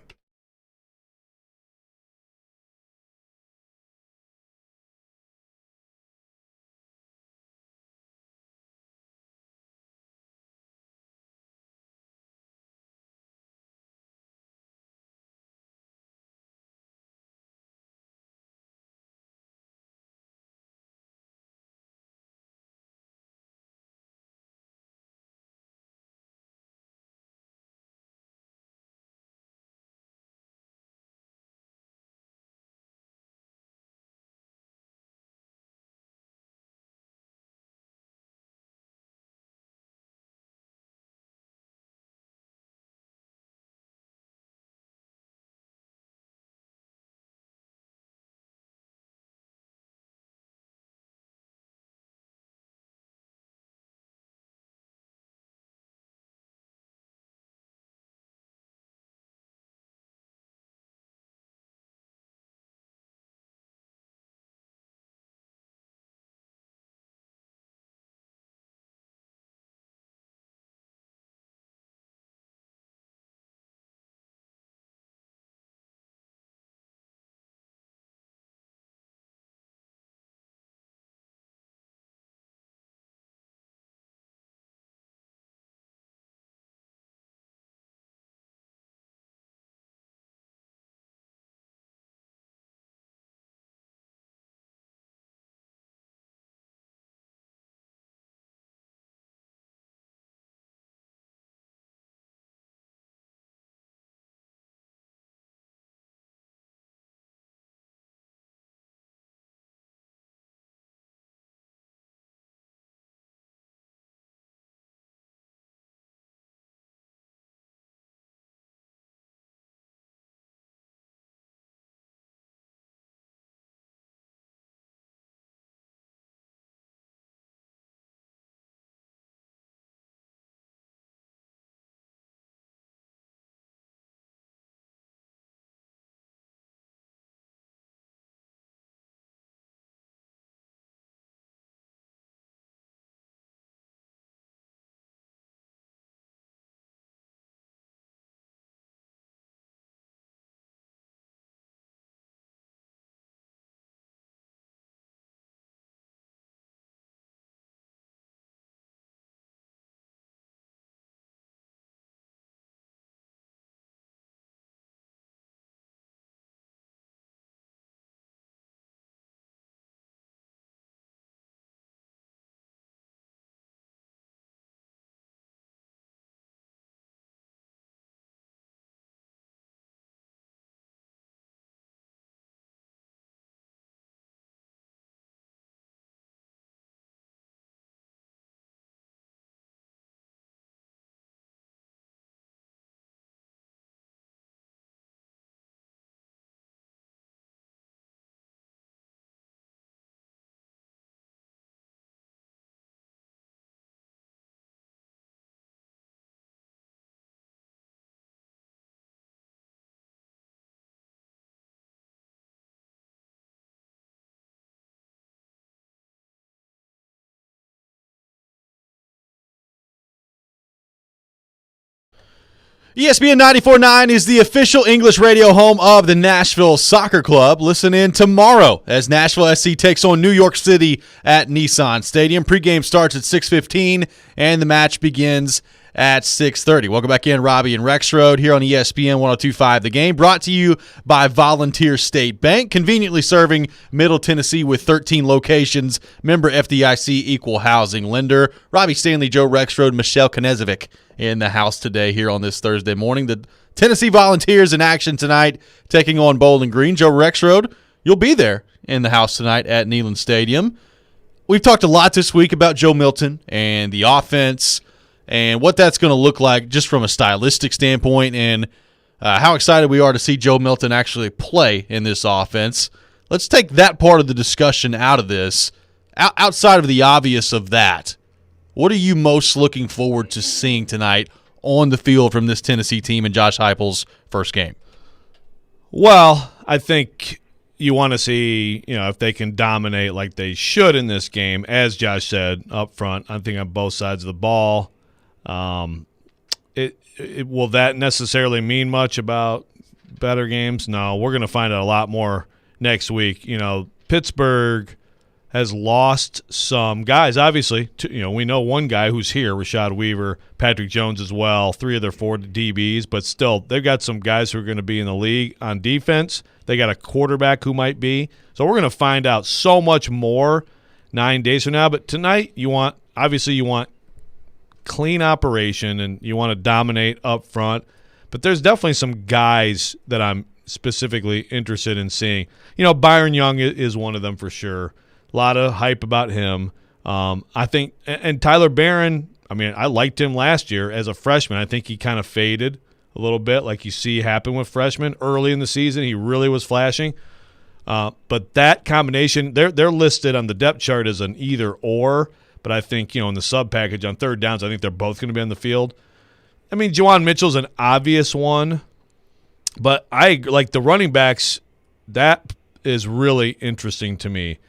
ESPN 94.9 is the official English radio home of the Nashville Soccer Club. Listen in tomorrow as Nashville SC takes on New York City at Nissan Stadium. Pregame starts at 6:15, and the match begins at 6:30. Welcome back in, Robby and Rexrode here on ESPN 102.5 The Game, brought to you by Volunteer State Bank, conveniently serving Middle Tennessee with 13 locations. Member FDIC, equal housing lender. Robby Stanley, Joe Rexrode, Michelle Knezovic in the house today here on this Thursday morning. The Tennessee Volunteers in action tonight, taking on Bowling Green. Joe Rexrode, you'll be there in the house tonight at Neyland Stadium. We've talked a lot this week about Joe Milton and the offense and what that's going to look like just from a stylistic standpoint, and how excited we are to see Joe Milton actually play in this offense. Let's take that part of the discussion out of this. Outside of the obvious of that, what are you most looking forward to seeing tonight on the field from this Tennessee team in Josh Heupel's first game? Well, I think you want to see, if they can dominate like they should in this game, as Josh said up front. I think on both sides of the ball. Will that necessarily mean much about better games? No, we're going to find out a lot more next week. Pittsburgh has lost some guys. Obviously, we know one guy who's here, Rashad Weaver, Patrick Jones as well, 3 of their 4 DBs, but still they've got some guys who are going to be in the league on defense. They got a quarterback who might be. So we're going to find out so much more 9 days from now. But tonight you want clean operation and you want to dominate up front. But there's definitely some guys that I'm specifically interested in seeing. Byron Young is one of them for sure. A lot of hype about him. I think, and Tyler Barron, I liked him last year as a freshman. I think he kind of faded a little bit, like you see happen with freshmen. Early in the season, he really was flashing. But that combination, they're listed on the depth chart as an either or. But I think, in the sub package on third downs, I think they're both going to be on the field. Juwan Mitchell's an obvious one. But I like the running backs. That is really interesting to me.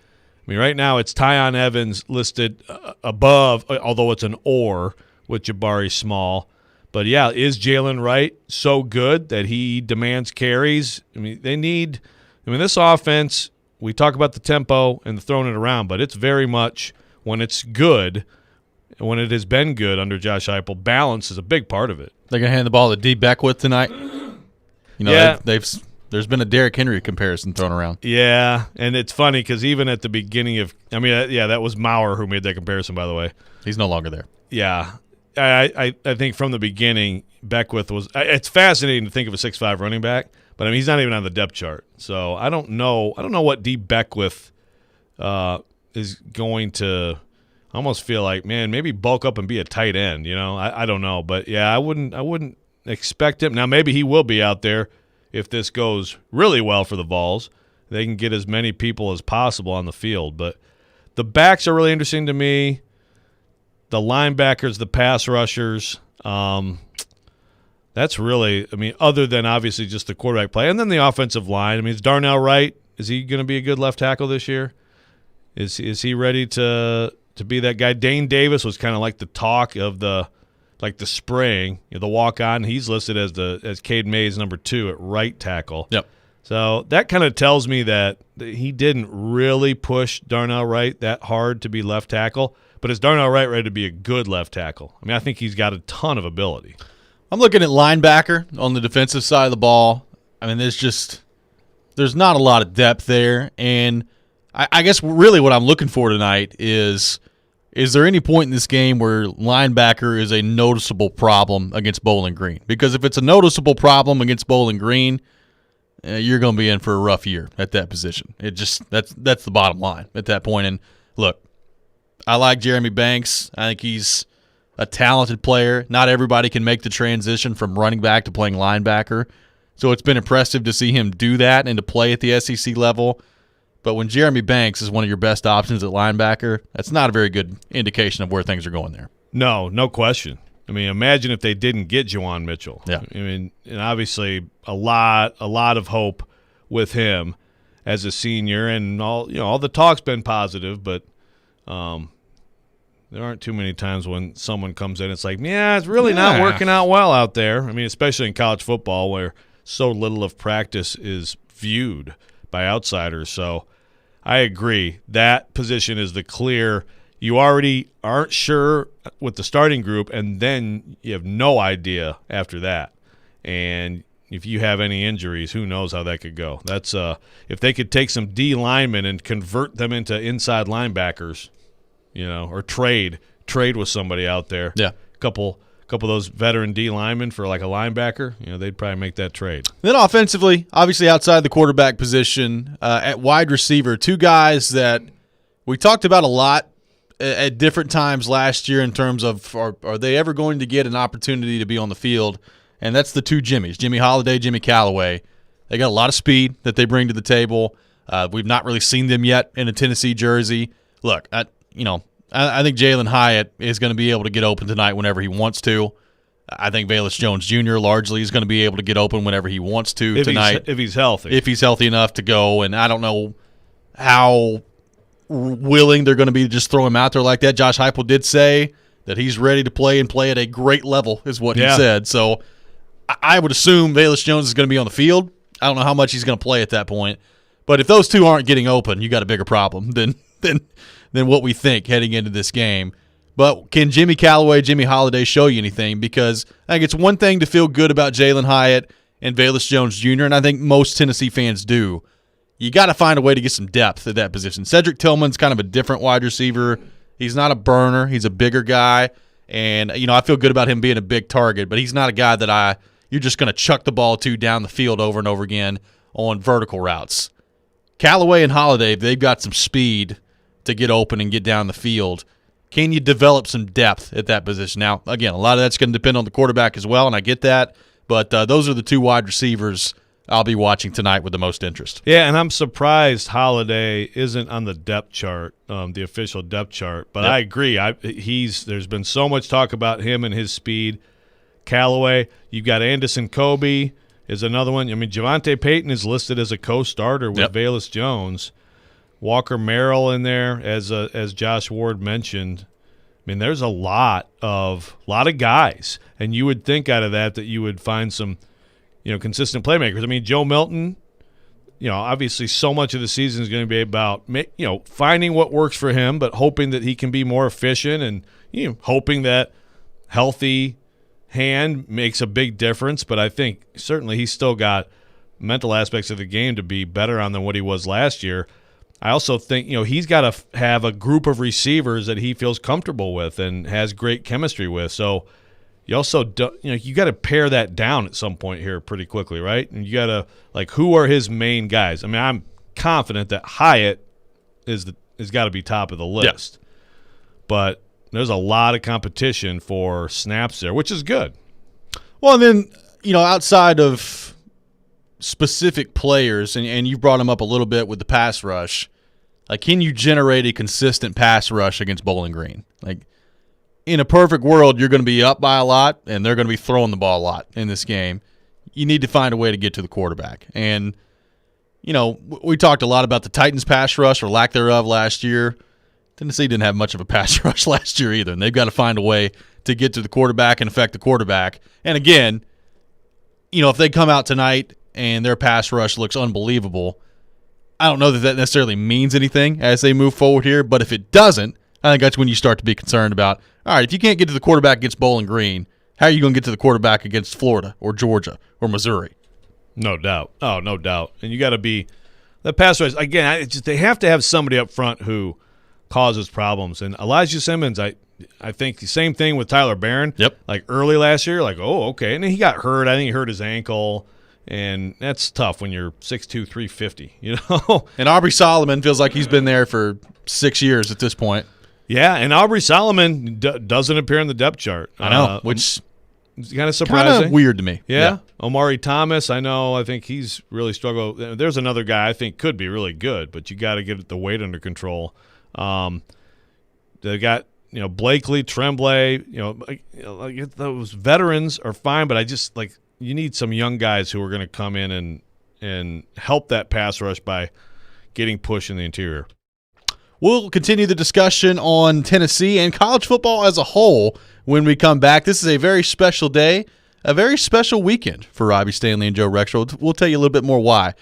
Right now it's Tyon Evans listed above, although it's an or with Jabari Small. But, yeah, is Jalen Wright so good that he demands carries? They need – this offense, we talk about the tempo and the throwing it around, but it's very much when it's good, when it has been good under Josh Heupel, balance is a big part of it. They're going to hand the ball to D. Beckwith tonight? Yeah. There's been a Derrick Henry comparison thrown around. Yeah, and it's funny because even at the beginning of – that was Maurer who made that comparison, by the way. He's no longer there. Yeah. I think from the beginning, Beckwith was – it's fascinating to think of a 6'5" running back, but he's not even on the depth chart. So I don't know what D. Beckwith is going to – I almost feel like, man, maybe bulk up and be a tight end, I don't know. But, yeah, I wouldn't expect him. Now, maybe he will be out there. If this goes really well for the Vols, they can get as many people as possible on the field. But the backs are really interesting to me. The linebackers, the pass rushers, that's really, other than obviously just the quarterback play. And then the offensive line. Is Darnell Wright, is he going to be a good left tackle this year? Is he ready to be that guy? Dane Davis was kind of like the talk of the spring, the walk-on. He's listed as Cade Mays number 2 at right tackle. Yep. So that kind of tells me that he didn't really push Darnell Wright that hard to be left tackle. But is Darnell Wright ready to be a good left tackle? I think he's got a ton of ability. I'm looking at linebacker on the defensive side of the ball. There's not a lot of depth there. And I guess really what I'm looking for tonight is there any point in this game where linebacker is a noticeable problem against Bowling Green? Because if it's a noticeable problem against Bowling Green, you're going to be in for a rough year at that position. That's the bottom line at that point. And look, I like Jeremy Banks. I think he's a talented player. Not everybody can make the transition from running back to playing linebacker. So it's been impressive to see him do that and to play at the SEC level. But when Jeremy Banks is one of your best options at linebacker, that's not a very good indication of where things are going there. No question. Imagine if they didn't get Juwan Mitchell. Yeah. And obviously a lot of hope with him as a senior, and all the talk's been positive, but There aren't too many times when someone comes in, it's like, yeah, it's really not working out well out there. I mean, especially in college football where so little of practice is viewed by outsiders. So I agree. That position is the clear. You already aren't sure with the starting group, and then you have no idea after that. And if you have any injuries, who knows how that could go. That's if they could take some D linemen and convert them into inside linebackers, or trade with somebody out there. Yeah. Couple of those veteran D linemen for like a linebacker, they'd probably make that trade. Then offensively, obviously outside the quarterback position, at wide receiver, two guys that we talked about a lot at different times last year in terms of are they ever going to get an opportunity to be on the field, and that's the two Jimmys, Jimmy Holiday, Jimmy Callaway. They got a lot of speed that they bring to the table. We've not really seen them yet in a Tennessee jersey. Look, I think Jalen Hyatt is going to be able to get open tonight whenever he wants to. I think Velus Jones Jr. largely is going to be able to get open whenever he wants to tonight. If he's healthy. If he's healthy enough to go, and I don't know how willing they're going to be to just throw him out there like that. Josh Heupel did say that he's ready to play and play at a great level is what he said. So I would assume Velus Jones is going to be on the field. I don't know how much he's going to play at that point. But if those two aren't getting open, you got a bigger problem than what we think heading into this game. But can Jimmy Callaway, Jimmy Holiday show you anything? Because I think it's one thing to feel good about Jalen Hyatt and Velus Jones Jr., and I think most Tennessee fans do. You got to find a way to get some depth at that position. Cedric Tillman's kind of a different wide receiver. He's not a burner. He's a bigger guy. And, I feel good about him being a big target, but he's not a guy that you're just going to chuck the ball to down the field over and over again on vertical routes. Callaway and Holiday, they've got some speed to get open and get down the field. Can you develop some depth at that position? Now, again, a lot of that's going to depend on the quarterback as well, and I get that. But those are the two wide receivers I'll be watching tonight with the most interest. Yeah, and I'm surprised Holiday isn't on the depth chart, the official depth chart. But I agree. There's been so much talk about him and his speed. Callaway, you've got Anderson Kobe is another one. I mean, Javonte Payton is listed as a co-starter with Velus Jones. Walker Merrill in there, as Josh Ward mentioned. I mean, there's a lot of guys, and you would think out of that you would find some consistent playmakers. I mean, Joe Milton, obviously so much of the season is going to be about, finding what works for him, but hoping that he can be more efficient and, hoping that healthy hand makes a big difference. But I think certainly he's still got mental aspects of the game to be better on than what he was last year. I also think, he's got to have a group of receivers that he feels comfortable with and has great chemistry with. So, you also you got to pare that down at some point here pretty quickly, right? And you got to who are his main guys? I mean, I'm confident that Hyatt is got to be top of the list, but there's a lot of competition for snaps there, which is good. Well, and then outside of specific players, and you brought them up a little bit with the pass rush, can you generate a consistent pass rush against Bowling Green? In a perfect world, you're going to be up by a lot, and they're going to be throwing the ball a lot in this game. You need to find a way to get to the quarterback. And, we talked a lot about the Titans' pass rush or lack thereof last year. Tennessee didn't have much of a pass rush last year either, and they've got to find a way to get to the quarterback and affect the quarterback. And, again, if they come out tonight and their pass rush looks unbelievable, I don't know that necessarily means anything as they move forward here. But if it doesn't, I think that's when you start to be concerned about, all right, if you can't get to the quarterback against Bowling Green, how are you going to get to the quarterback against Florida or Georgia or Missouri? No doubt. Oh, no doubt. And you got to be – the pass rush, again, they have to have somebody up front who causes problems. And Elijah Simmons, I think the same thing with Tyler Barron. Yep. Early last year, oh, okay. And then he got hurt. I think he hurt his ankle. And that's tough when you're 6'2", 350, And Aubrey Solomon feels like he's been there for 6 years at this point. Yeah, and Aubrey Solomon doesn't appear in the depth chart. I know, which is kind of surprising. Kind of weird to me. Yeah. Omari Thomas, I think he's really struggled. There's another guy I think could be really good, but you got to get the weight under control. They got Blakely, Tremblay. Those veterans are fine, but I just you need some young guys who are going to come in and help that pass rush by getting push in the interior. We'll continue the discussion on Tennessee and college football as a whole when we come back. This is a very special day, a very special weekend for Robby Stanley and Joe Rexrode. We'll tell you a little bit more why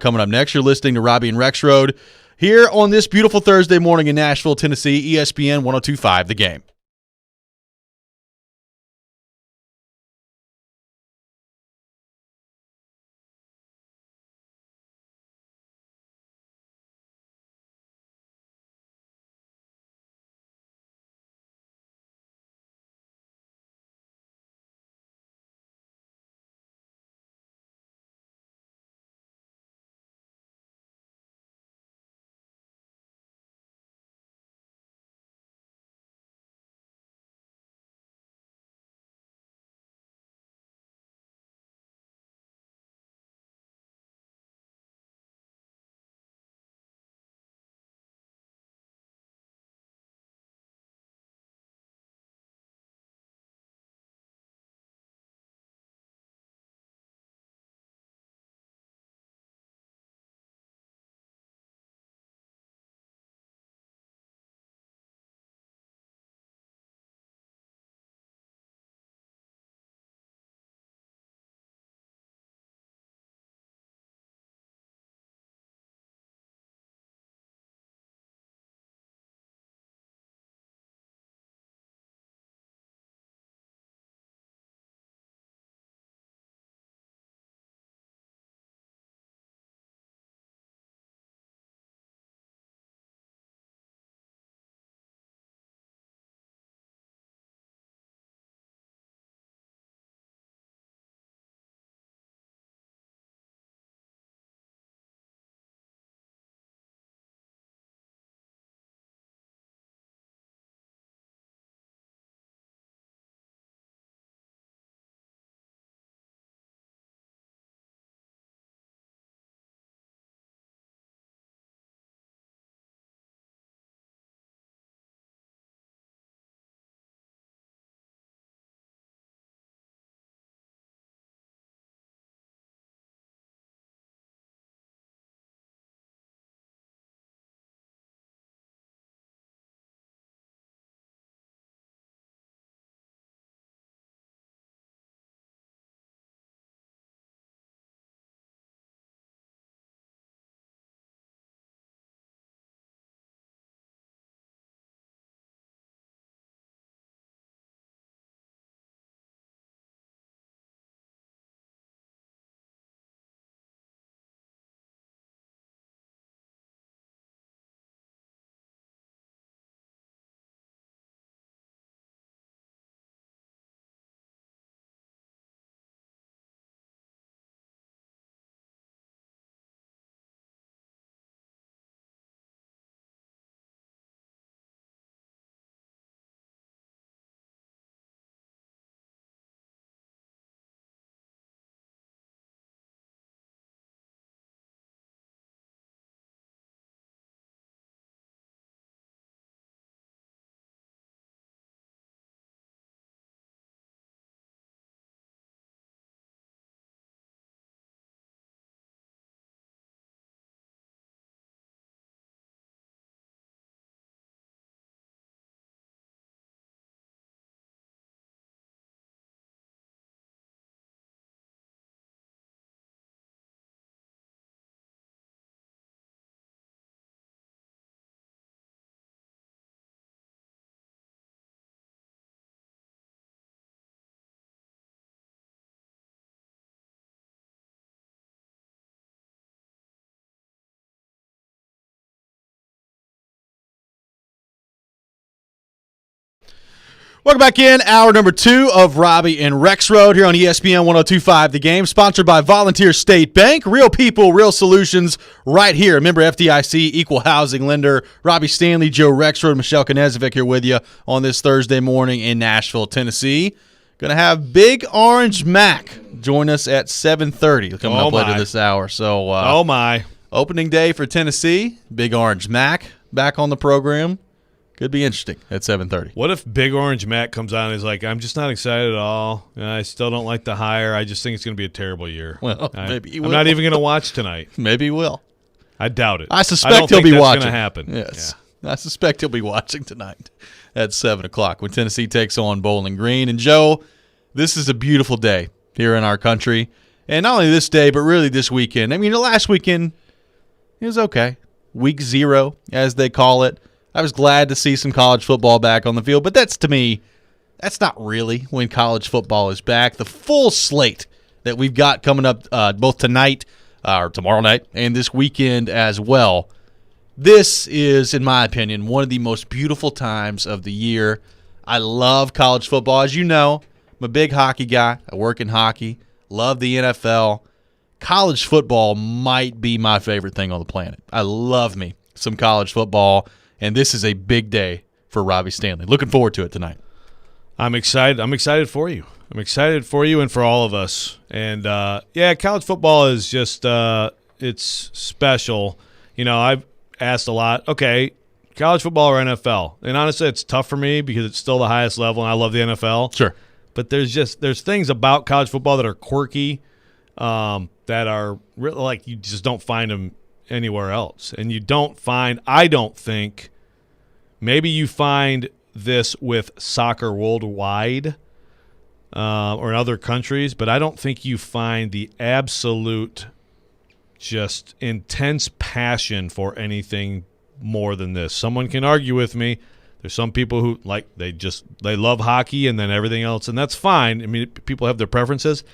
coming up next. You're listening to Robby and Rexrode here on this beautiful Thursday morning in Nashville, Tennessee, ESPN 102.5 The Game. Welcome back in. Hour number 2 of Robby and Rexrode here on ESPN 102.5 The Game, sponsored by Volunteer State Bank. Real people, real solutions right here. Member FDIC, equal housing lender. Robby Stanley, Joe Rexrode, Michelle Knezovic here with you on this Thursday morning in Nashville, Tennessee. Going to have Big Orange Mac join us at 7:30 coming up later this hour. So, opening day for Tennessee. Big Orange Mac back on the program. Could be interesting at 7:30. What if Big Orange Matt comes on and is like, I'm just not excited at all. I still don't like the hire. I just think it's going to be a terrible year. Well, maybe he will. I'm not even going to watch tonight. Maybe he will. I doubt it. I suspect he'll be watching. That's going to happen. Yes. I suspect he'll be watching tonight at 7 o'clock when Tennessee takes on Bowling Green. And, Joe, this is a beautiful day here in our country. And not only this day, but really this weekend. I mean, the last weekend, it was okay. Week 0, as they call it. I was glad to see some college football back on the field. But that's, to me, that's not really when college football is back. The full slate that we've got coming up both tonight or tomorrow night and this weekend as well. This is, in my opinion, one of the most beautiful times of the year. I love college football. As you know, I'm a big hockey guy. I work in hockey. Love the NFL. College football might be my favorite thing on the planet. I love me some college football, and this is a big day for Robby Stanley. Looking forward to it tonight. I'm excited. I'm excited for you. I'm excited for you and for all of us. And, college football is just it's special. You know, I've asked a lot, okay, college football or NFL? And honestly, it's tough for me because it's still the highest level, and I love the NFL. Sure. But there's things about college football that are quirky, that are really like you just don't find them anywhere else. And you don't find, I don't think, maybe you find this with soccer worldwide or in other countries, but I don't think you find the absolute just intense passion for anything more than this. Someone can argue with me. There's some people who they love hockey and then everything else, and that's fine. I mean, people have their preferences.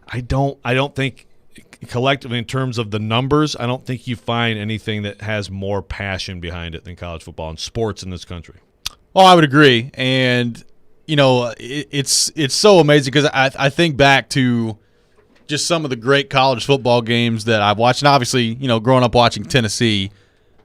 I don't think collectively in terms of the numbers, I don't think you find anything that has more passion behind it than college football and sports in this country. Well, I would agree, and you know, it's so amazing because I think back to just some of the great college football games that I've watched, and obviously, you know, growing up watching Tennessee.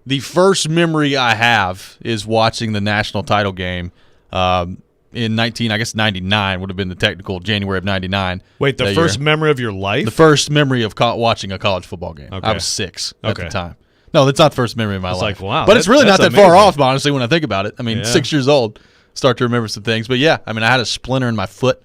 The first memory I have is watching the national title game in 99 would have been the technical January of 99. Wait, the first memory of your life? The first memory of watching a college football game. Okay. I was 6 at the time. No, that's not the first memory of my life. Like, wow. But it's really not that amazing. far off, honestly, when I think about it. I mean, Yeah. 6 years old, start to remember some things. But, yeah, I mean, I had a splinter in my foot.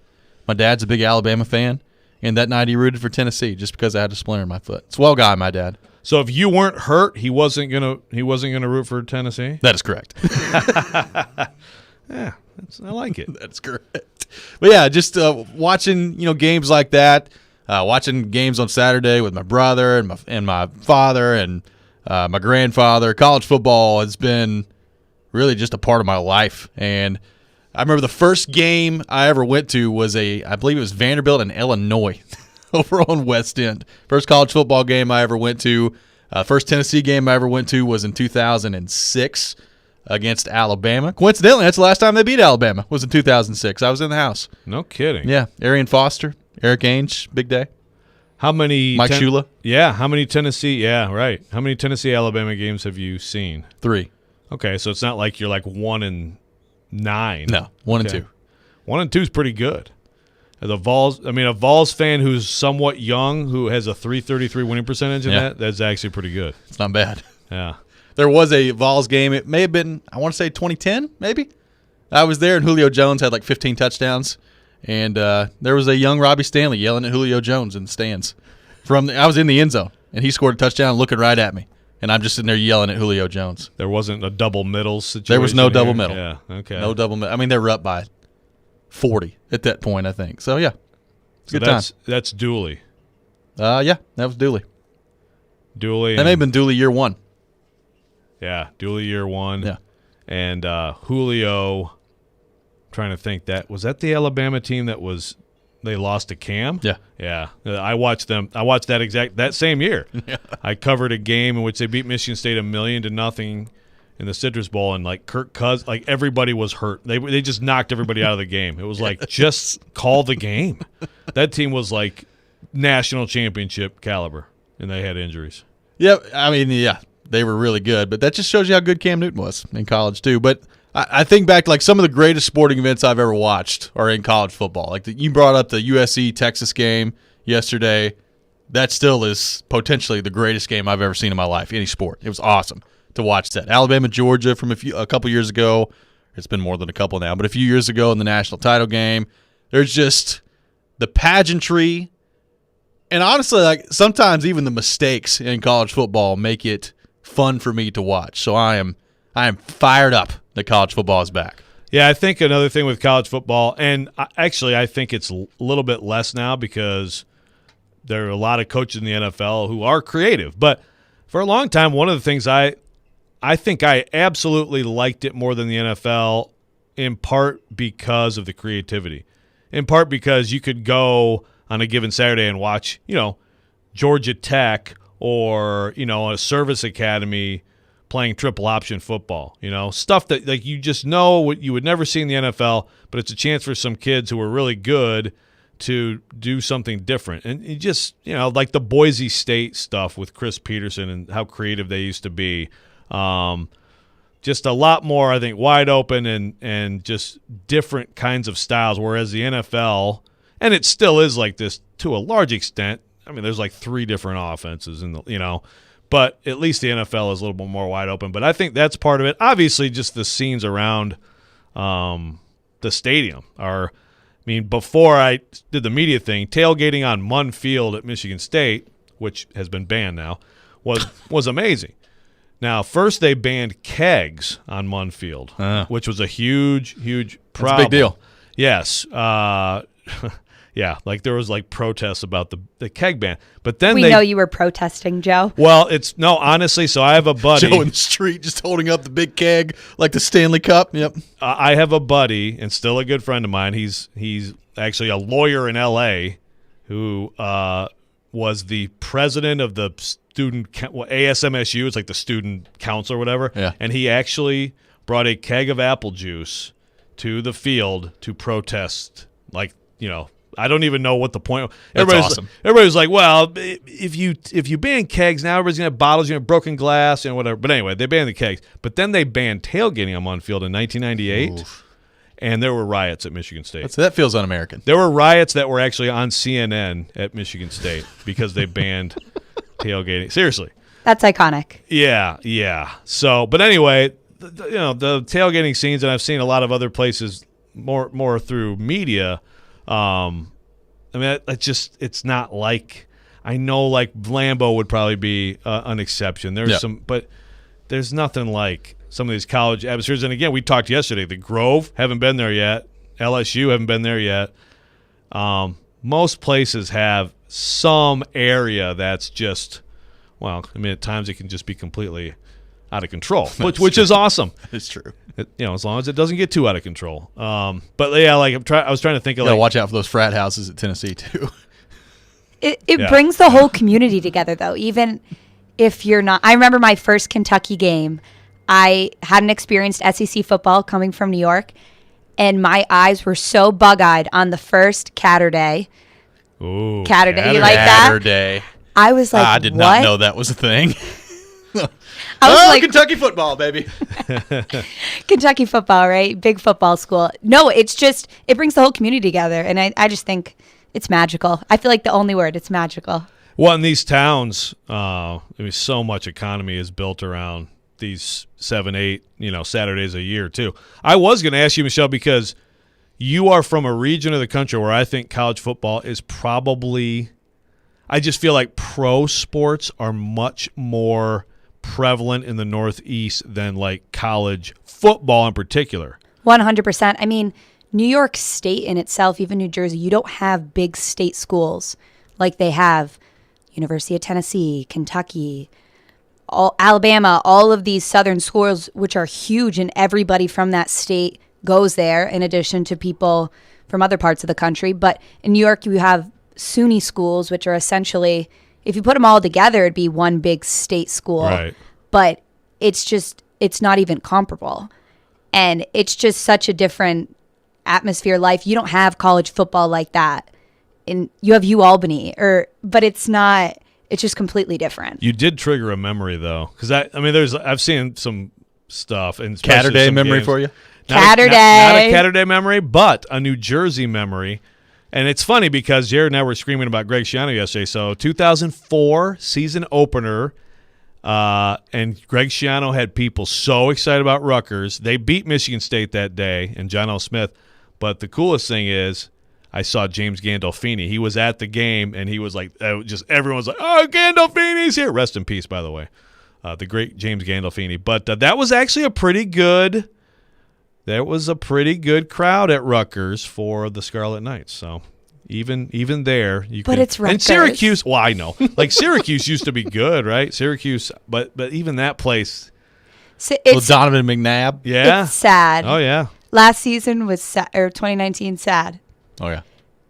My dad's a big Alabama fan, and that night he rooted for Tennessee just because I had a splinter in my foot. Swell guy, my dad. So if you weren't hurt, he wasn't gonna root for Tennessee? That is correct. Yeah, I like it. That's correct. But yeah, just watching games like that, watching games on Saturday with my brother and my father and my grandfather. College football has been really just a part of my life. And I remember the first game I ever went to was I believe it was Vanderbilt in Illinois. Over on West End. First college football game I ever went to. First Tennessee game I ever went to was in 2006 against Alabama. Coincidentally, that's the last time they beat Alabama, was in 2006. I was in the house. No kidding. Yeah. Arian Foster, Eric Ainge, big day. How many? Mike Shula. Yeah. How many Tennessee? Yeah, right. How many Tennessee-Alabama games have you seen? 3. Okay, so it's not like you're like 1-9. No, 1 and 2. 1 and 2 is pretty good. A Vols fan who's somewhat young, who has a .333 winning percentage in that's actually pretty good. It's not bad. Yeah. There was a Vols game. It may have been, I want to say 2010, maybe. I was there, and Julio Jones had like 15 touchdowns. And there was a young Robby Stanley yelling at Julio Jones in the stands. I was in the end zone, and he scored a touchdown looking right at me. And I'm just sitting there yelling at Julio Jones. There wasn't a double middle situation. There was no double here? middle. Yeah, okay. No double middle. I mean, they were up by 40 at that point, I think. So, yeah, it's a good time. That's Dooley. Yeah, that was Dooley. Dooley. That may have been Dooley year 1. Yeah, Dooley year 1. Yeah. And Julio, trying to think, was that the Alabama team they lost to Cam? Yeah. Yeah. I watched them. I watched that same year. Yeah. I covered a game in which they beat Michigan State 1-0 in the Citrus Bowl, and like Kirk Cousins, like everybody was hurt. They just knocked everybody out of the game. It was like, just call the game. That team was like national championship caliber, and they had injuries. Yeah, I mean, yeah, they were really good, but that just shows you how good Cam Newton was in college too. But I think back to like some of the greatest sporting events I've ever watched are in college football. Like you brought up the USC Texas game yesterday. That still is potentially the greatest game I've ever seen in my life, any sport. It was awesome to watch that. Alabama, Georgia from a couple years ago. It's been more than a couple now, but a few years ago in the national title game. There's just the pageantry, and honestly, like sometimes even the mistakes in college football make it fun for me to watch. So I'm I am fired up that college football is back. Yeah, I think another thing with college football, and actually I think it's a little bit less now because there are a lot of coaches in the NFL who are creative. But for a long time, one of the things I think I absolutely liked it more than the NFL, in part because of the creativity. In part because you could go on a given Saturday and watch, Georgia Tech or, a service academy playing triple option football, stuff that like you just know what you would never see in the NFL, but it's a chance for some kids who are really good to do something different. And you just, like the Boise State stuff with Chris Peterson and how creative they used to be. Just a lot more, I think, wide open and just different kinds of styles, whereas the NFL, and it still is like this to a large extent. I mean, there's like 3 different offenses in the, but at least the NFL is a little bit more wide open. But I think that's part of it. Obviously, just the scenes around the stadium are, before I did the media thing, tailgating on Munn Field at Michigan State, which has been banned now, was amazing. Now, first they banned kegs on Munn Field, which was a huge problem. That's a big deal. Yes. Yeah, like there was like protests about the keg ban. But then we know you were protesting, Joe. Well, honestly, so I have a buddy. Joe in the street just holding up the big keg like the Stanley Cup. Yep. I have a buddy and still a good friend of mine. He's actually a lawyer in L.A. who was the president of the ASMSU. It's like the student council or whatever. Yeah. And he actually brought a keg of apple juice to the field to protest, I don't even know what the point. That's awesome. Everybody's like, well, if you ban kegs, now everybody's gonna have bottles, broken glass, and whatever. But anyway, they banned the kegs. But then they banned tailgating on Munn Field in 1998, and there were riots at Michigan State. That feels un-American. There were riots that were actually on CNN at Michigan State because they banned tailgating. Seriously, that's iconic. Yeah. So, but anyway, the tailgating scenes, and I've seen a lot of other places more through media. It's not like, I know like Lambeau would probably be an exception. There's but there's nothing like some of these college atmospheres. And again, we talked yesterday, the Grove, haven't been there yet. LSU, haven't been there yet. Most places have some area that's just, at times it can just be completely out of control, which is awesome. It's true. As long as it doesn't get too out of control. But yeah, I was trying to think of watch out for those frat houses at Tennessee too. It brings the whole community together, though. Even if you're not, I remember my first Kentucky game. I hadn't experienced SEC football coming from New York, and my eyes were so bug-eyed on the first Catterday. Ooh, Catterday, you like that? Catterday. I was like, I did not know that was a thing. I was like, Kentucky football, baby. Kentucky football, right? Big football school. No, it's just, it brings the whole community together. And I just think it's magical. I feel like the only word, it's magical. Well, in these towns, so much economy is built around these 7-8, Saturdays a year too. I was going to ask you, Michelle, because you are from a region of the country where I think college football is probably, I just feel like pro sports are much more prevalent in the Northeast than like college football in particular. 100%. New York State in itself, even New Jersey, you don't have big state schools like they have University of Tennessee, Kentucky, Alabama, all of these southern schools, which are huge, and everybody from that state goes there in addition to people from other parts of the country. But in New York, you have SUNY schools, which are essentially, if you put them all together, it'd be one big state school. Right. But it's not even comparable. And it's just such a different atmosphere life. You don't have college football like that. And you have UAlbany, but it's not, it's just completely different. You did trigger a memory though. Because I've seen some stuff. And Catterday memory for you? Catterday. Not a Catterday memory, but a New Jersey memory. And it's funny because Jared and I were screaming about Greg Schiano yesterday. So 2004 season opener, and Greg Schiano had people so excited about Rutgers. They beat Michigan State that day and John L. Smith. But the coolest thing is I saw James Gandolfini. He was at the game, and he was like, everyone was like, oh, Gandolfini's here. Rest in peace, by the way. the great James Gandolfini. But that was actually a pretty good. There was a pretty good crowd at Rutgers for the Scarlet Knights. So even there, you But can. it's Rutgers. And Syracuse. Well, I know, like Syracuse used to be good, right? Syracuse, but even that place. So Well, it's, Donovan McNabb. Yeah. it's sad. Oh yeah. Last season was sad, or 2019 sad. Oh yeah.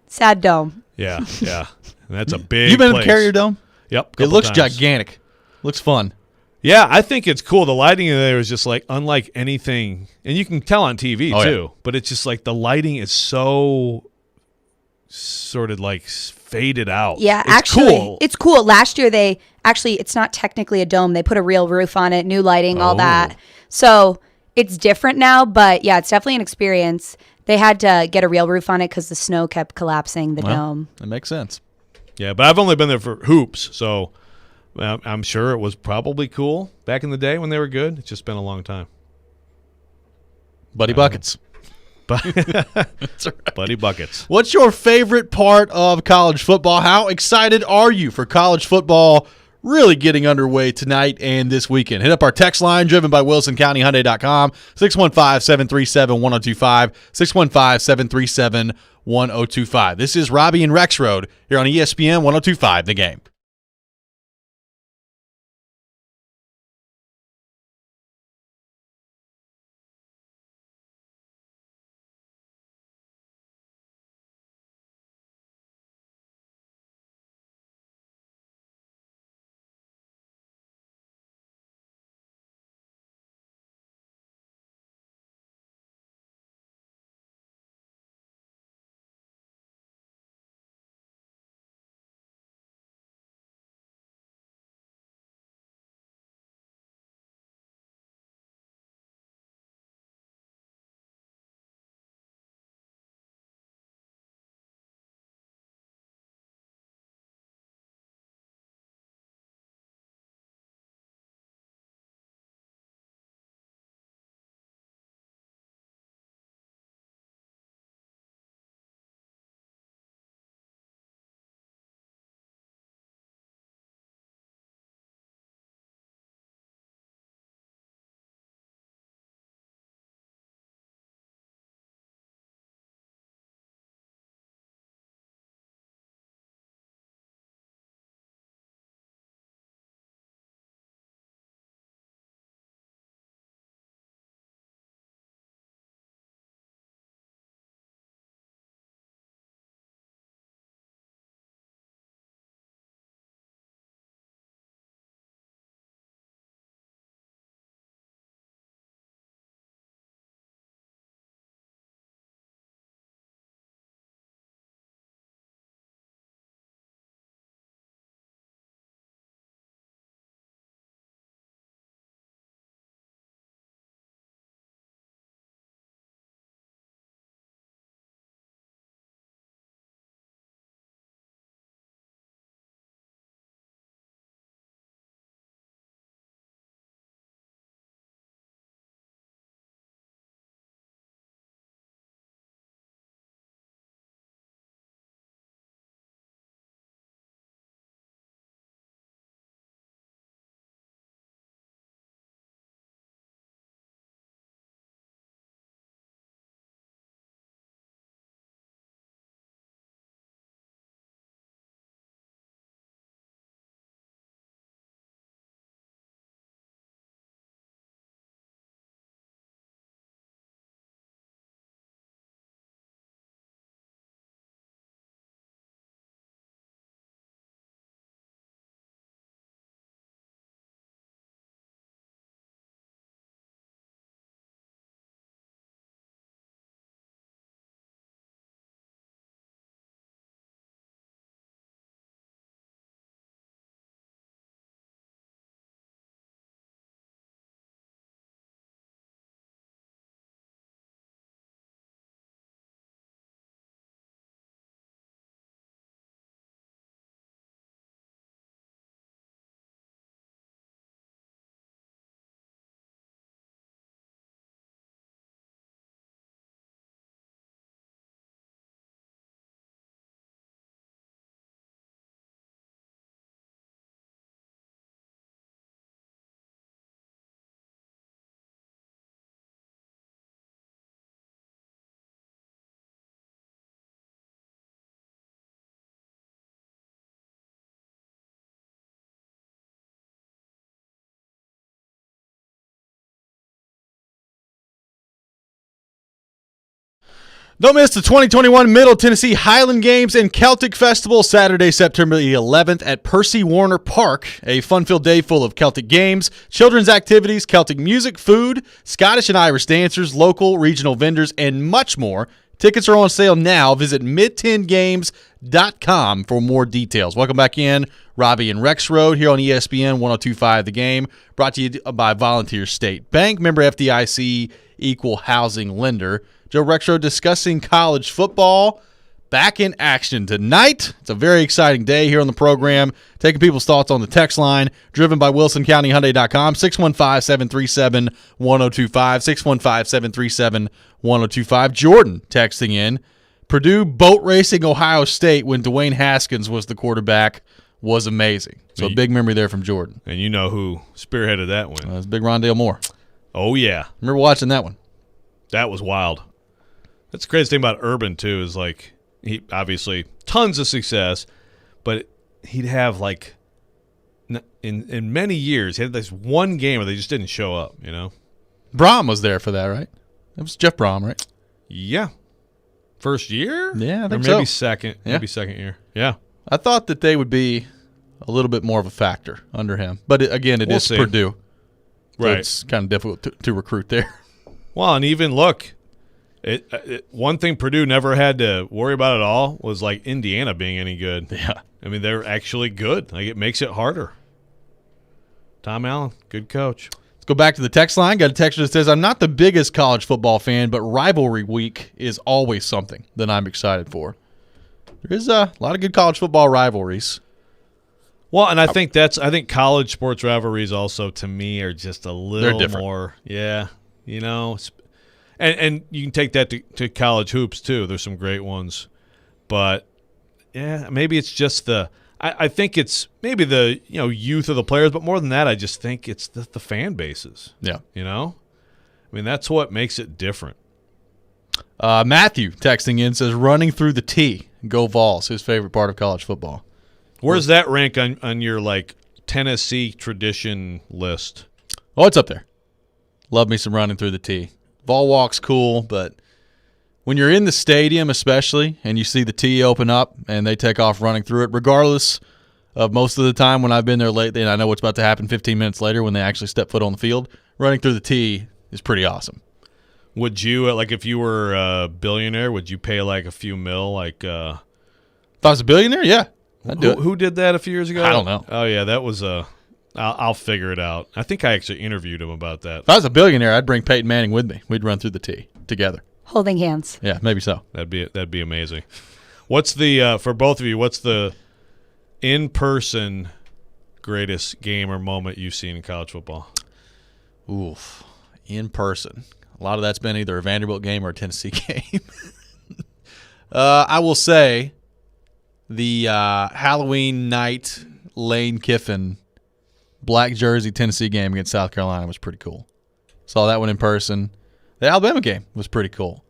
Sad dome. Yeah. Yeah. And that's a big. You been in place. the Carrier Dome? Yep. It couple looks times. gigantic. Looks fun. Yeah, I think it's cool. The lighting in there is just like unlike anything, and you can tell on TV Oh, too. Yeah. But it's just like the lighting is so sort of like faded out. Yeah, it's actually, cool. it's cool. Last year it's not technically a dome. They put a real roof on it, new lighting, all that. So it's different now, but yeah, it's definitely an experience. They had to get a real roof on it because the snow kept collapsing the dome. That makes sense. Yeah, but I've only been there for hoops, so I'm sure it was probably cool back in the day when they were good. It's just been a long time. Buddy Buckets. Buddy Buckets. What's your favorite part of college football? How excited are you for college football really getting underway tonight and this weekend? Hit up our text line driven by WilsonCountyHyundai.com, 615-737-1025, 615-737-1025. This is Robby and Rexrode here on ESPN 1025 The Game. Don't miss the 2021 Middle Tennessee Highland Games and Celtic Festival Saturday, September the 11th at Percy Warner Park. A fun-filled day full of Celtic games, children's activities, Celtic music, food, Scottish and Irish dancers, local, regional vendors, and much more. Tickets are on sale now. Visit mid10games.com for more details. Welcome back in. Robby and Rexrode here on ESPN 102.5 The Game. Brought to you by Volunteer State Bank. Member FDIC, equal housing lender. Joe Rexrode discussing college football. Back in action tonight. It's a very exciting day here on the program. Taking people's thoughts on the text line. Driven by WilsonCountyHyundai.com. 615-737-1025. 615-737-1025. Jordan texting in. Purdue boat racing Ohio State when Dwayne Haskins was the quarterback was amazing. So a big memory there from Jordan. And you know who spearheaded that win. That's Big Rondale Moore. Oh, yeah. Remember watching that one. That was wild. That's the crazy thing about Urban, too, is like he obviously tons of success, but he'd have like in many years, he had this one game where they just didn't show up, you know? Brom was there for that, right? That was Jeff Brom, right? Yeah. First year? Yeah, I think or maybe so. second. Yeah. Maybe second year. Yeah. I thought that they would be a little bit more of a factor under him. But again, it We'll is see. Purdue. So Right. it's kind of difficult to recruit there. Well, and even look, one thing Purdue never had to worry about at all was like Indiana being any good. Yeah. I mean, they're actually good. Like, it makes it harder. Tom Allen, good coach. Let's go back to the text line. Got a texter that says, I'm not the biggest college football fan, but rivalry week is always something that I'm excited for. There is a lot of good college football rivalries. Well, and I think college sports rivalries also, to me, are just a little different. more, yeah, you know. And you can take that to college hoops, too. There's some great ones. But, yeah, maybe it's just I think it's maybe the youth of the players, but more than that, I just think it's the fan bases. Yeah. You know? I mean, that's what makes it different. Matthew texting in says, running through the T. Go Vols, his favorite part of college football. Where's that rank on your, like, Tennessee tradition list? Oh, it's up there. Love me some running through the T. Vol walk's cool, but when you're in the stadium especially and you see the T open up and they take off running through it, regardless of most of the time when I've been there lately and I know what's about to happen 15 minutes later when they actually step foot on the field, running through the T is pretty awesome. Would you, like, if you were a billionaire, would you pay, like, a few mil? Like, if I was a billionaire, yeah. I'd do it. Who did that a few years ago? I don't know. Oh, yeah, that was I'll figure it out. I think I actually interviewed him about that. If I was a billionaire, I'd bring Peyton Manning with me. We'd run through the T together. Holding hands. Yeah, maybe so. That'd be amazing. What's the for both of you? What's the in-person greatest game or moment you've seen in college football? Oof, in person. A lot of that's been either a Vanderbilt game or a Tennessee game. I will say the Halloween night Lane Kiffin black jersey Tennessee game against South Carolina was pretty cool. Saw that one in person. The Alabama game was pretty cool.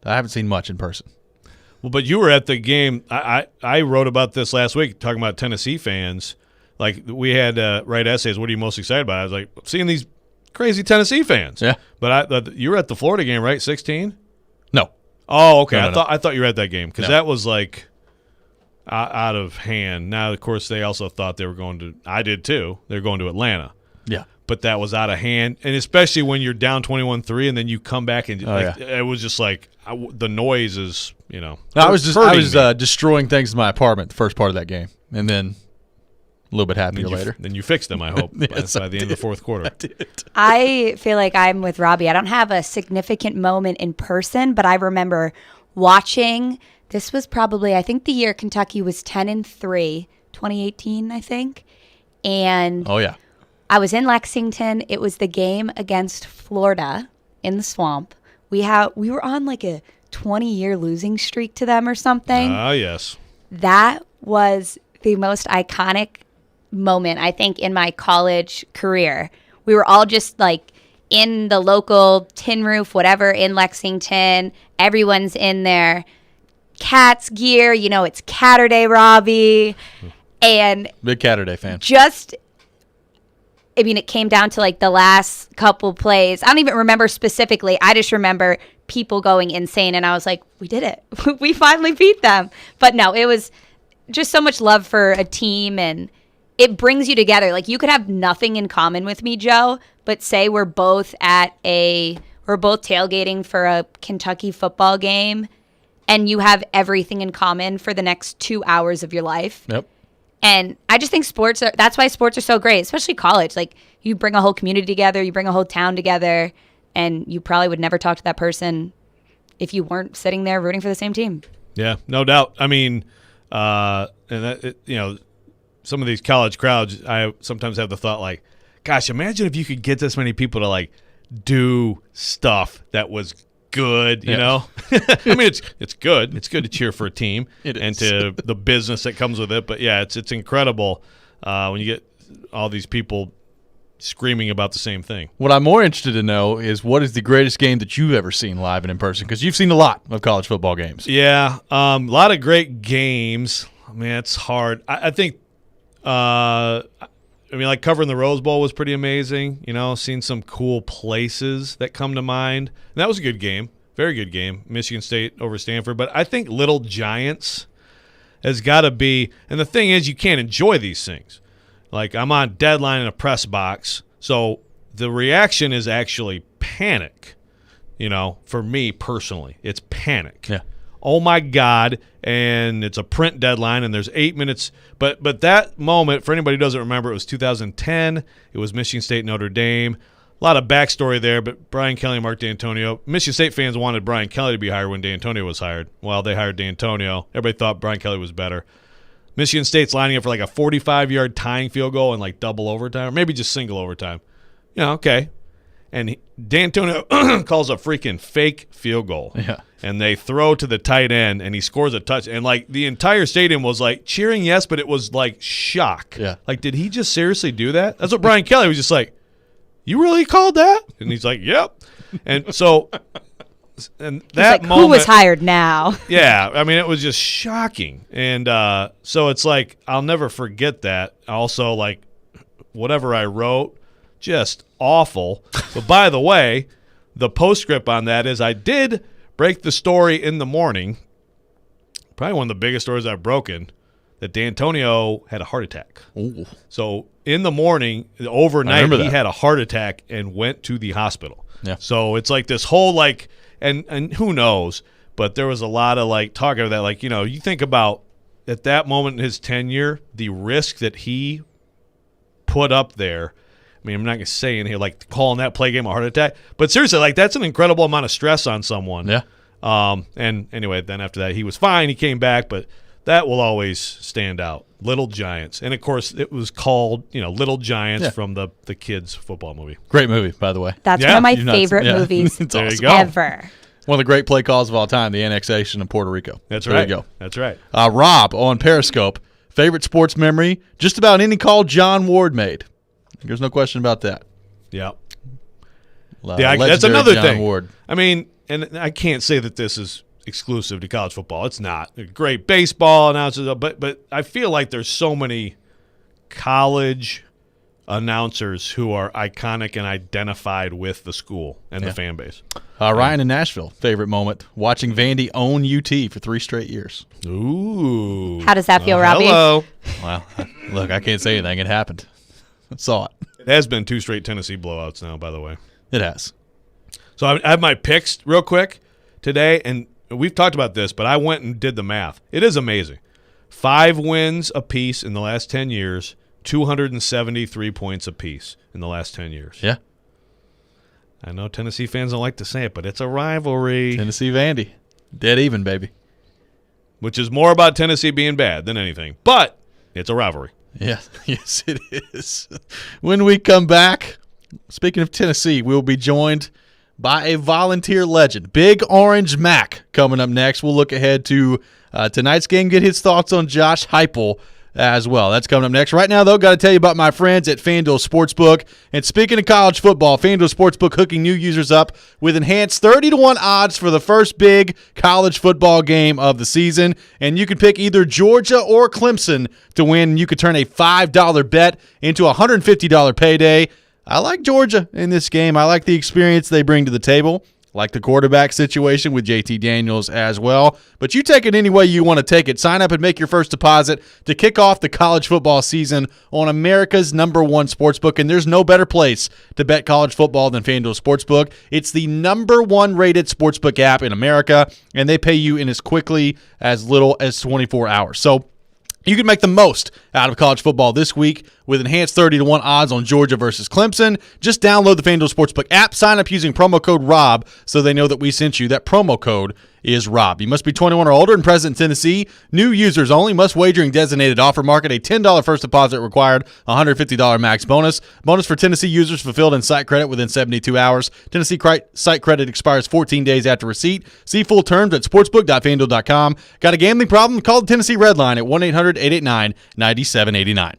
I haven't seen much in person. Well, but you were at the game. I wrote about this last week, talking about Tennessee fans. Like, we had write essays. What are you most excited about? I was like, seeing these crazy Tennessee fans. Yeah. But you were at the Florida game, right? 16? No. Oh, okay. No. I thought you were at that game because that was like out of hand. Now, of course, they also thought they were going to. I did too. They were going to Atlanta. Yeah. But that was out of hand, and especially when you're down 21-3, and then you come back and it was just like the noise is, I was destroying things in my apartment the first part of that game, and then a little bit happier later. Then you fixed them, I hope, Yes, by the end of the fourth quarter. I feel like I'm with Robby. I don't have a significant moment in person, but I remember watching. This was probably, I think, the year Kentucky was 10-3, 2018, I think. And oh yeah, I was in Lexington. It was the game against Florida in the Swamp. We were on like a 20-year losing streak to them or something. Ah, yes. That was the most iconic moment, I think, in my college career. We were all just like in the local tin roof, whatever, in Lexington. Everyone's in their Cats gear. It's Catterday, Robby. And big Catterday fan. It came down to like the last couple plays. I don't even remember specifically. I just remember people going insane. And I was like, we did it. We finally beat them. But no, it was just so much love for a team, and it brings you together. Like, you could have nothing in common with me, Joe, but say we're both tailgating for a Kentucky football game, and you have everything in common for the next 2 hours of your life. Yep. And I just think that's why sports are so great, especially college. Like, you bring a whole community together, you bring a whole town together, and you probably would never talk to that person if you weren't sitting there rooting for the same team. Yeah, no doubt. I mean, some of these college crowds, I sometimes have the thought, like, gosh, imagine if you could get this many people to, like, do stuff that was good, you know? I mean, it's good. It's good to cheer for a team and to the business that comes with it. But, yeah, it's incredible when you get all these people screaming about the same thing. What I'm more interested to know is, what is the greatest game that you've ever seen live and in person? Because you've seen a lot of college football games. Yeah, a lot of great games. I mean, it's hard. I think like covering the Rose Bowl was pretty amazing. You know, seeing some cool places that come to mind. And that was a good game. Very good game. Michigan State over Stanford. But I think Little Giants has got to be – and the thing is, you can't enjoy these things. Like, I'm on deadline in a press box, so the reaction is actually panic, you know, for me personally. It's panic. Yeah. Oh, my God, and it's a print deadline, and there's 8 minutes. But that moment, for anybody who doesn't remember, it was 2010. It was Michigan State, Notre Dame. A lot of backstory there, but Brian Kelly and Mark D'Antonio. Michigan State fans wanted Brian Kelly to be hired when D'Antonio was hired. Well, they hired D'Antonio. Everybody thought Brian Kelly was better. Michigan State's lining up for like a 45-yard tying field goal and like double overtime, or maybe just single overtime. You know, okay. And D'Antonio calls a freaking fake field goal. Yeah. And they throw to the tight end, and he scores a touch. And, like, the entire stadium was, like, cheering yes, but it was, like, shock. Yeah. Like, did he just seriously do that? That's what Brian Kelly was just like, you really called that? And he's like, yep. And so – and that like, moment, who was hired now? Yeah, I mean, it was just shocking. And so it's like, I'll never forget that. Also, like, whatever I wrote, just awful. But by the way, the postscript on that is I did break the story in the morning, probably one of the biggest stories I've broken, that D'Antonio had a heart attack. Ooh. So in the morning, overnight, he had a heart attack and went to the hospital. Yeah. So it's like this whole, like, and who knows, but there was a lot of, like, talk of that. Like, you know, you think about at that moment in his tenure, the risk that he put up there. I mean, I'm not going to say in here, like, calling that play game a heart attack. But seriously, like, that's an incredible amount of stress on someone. Yeah. And anyway, then after that, he was fine. He came back, but that will always stand out. Little Giants. And, of course, it was called, you know, Little Giants from the kids' football movie. Great movie, by the way. That's one of my favorite movies There you go. ever. One of the great play calls of all time, the annexation of Puerto Rico. That's there right. You go. That's right. Rob on Periscope, favorite sports memory, just about any call John Ward made. There's no question about that. Yeah. That's another thing. Ward. I mean, and I can't say that this is exclusive to college football. It's not. Great baseball announcers, but I feel like there's so many college announcers who are iconic and identified with the school and the fan base. Ryan in Nashville, favorite moment, watching Vandy own UT for 3 straight years. Ooh. How does that feel, Robby? Hello. Well, look, I can't say anything. It happened. I saw it. It has been 2 straight Tennessee blowouts now, by the way. It has. So I have my picks real quick today, and we've talked about this, but I went and did the math. It is amazing. 5 wins apiece in the last 10 years, 273 points apiece in the last 10 years. Yeah. I know Tennessee fans don't like to say it, but it's a rivalry. Tennessee Vandy. Dead even, baby. Which is more about Tennessee being bad than anything. But it's a rivalry. Yeah, yes, it is. When we come back, speaking of Tennessee, we'll be joined by a volunteer legend, Big Orange Mac, coming up next. We'll look ahead to tonight's game, get his thoughts on Josh Heupel as well. That's coming up next. Right now, though, got to tell you about my friends at FanDuel Sportsbook. And speaking of college football, FanDuel Sportsbook hooking new users up with enhanced 30-1 odds for the first big college football game of the season. And you can pick either Georgia or Clemson to win. You could turn a $5 bet into a $150 payday. I like Georgia in this game. I like the experience they bring to the table. like the quarterback situation with JT Daniels as well. But you take it any way you want to take it. Sign up and make your first deposit to kick off the college football season on America's #1 sportsbook. And there's no better place to bet college football than FanDuel Sportsbook. It's the #1 rated sportsbook app in America, and they pay you in as quickly as little as 24 hours. So you can make the most out of college football this week with enhanced 30-1 odds on Georgia versus Clemson. Just download the FanDuel Sportsbook app, sign up using promo code ROB so they know that we sent you. That promo code is ROB. You must be 21 or older and present in Tennessee. New users only. Must wager in designated offer market. A $10 first deposit required. $150 max bonus. Bonus for Tennessee users fulfilled in site credit within 72 hours. Tennessee site credit expires 14 days after receipt. See full terms at sportsbook.fanduel.com. Got a gambling problem? Call the Tennessee Red Line at 1-800-889-9789.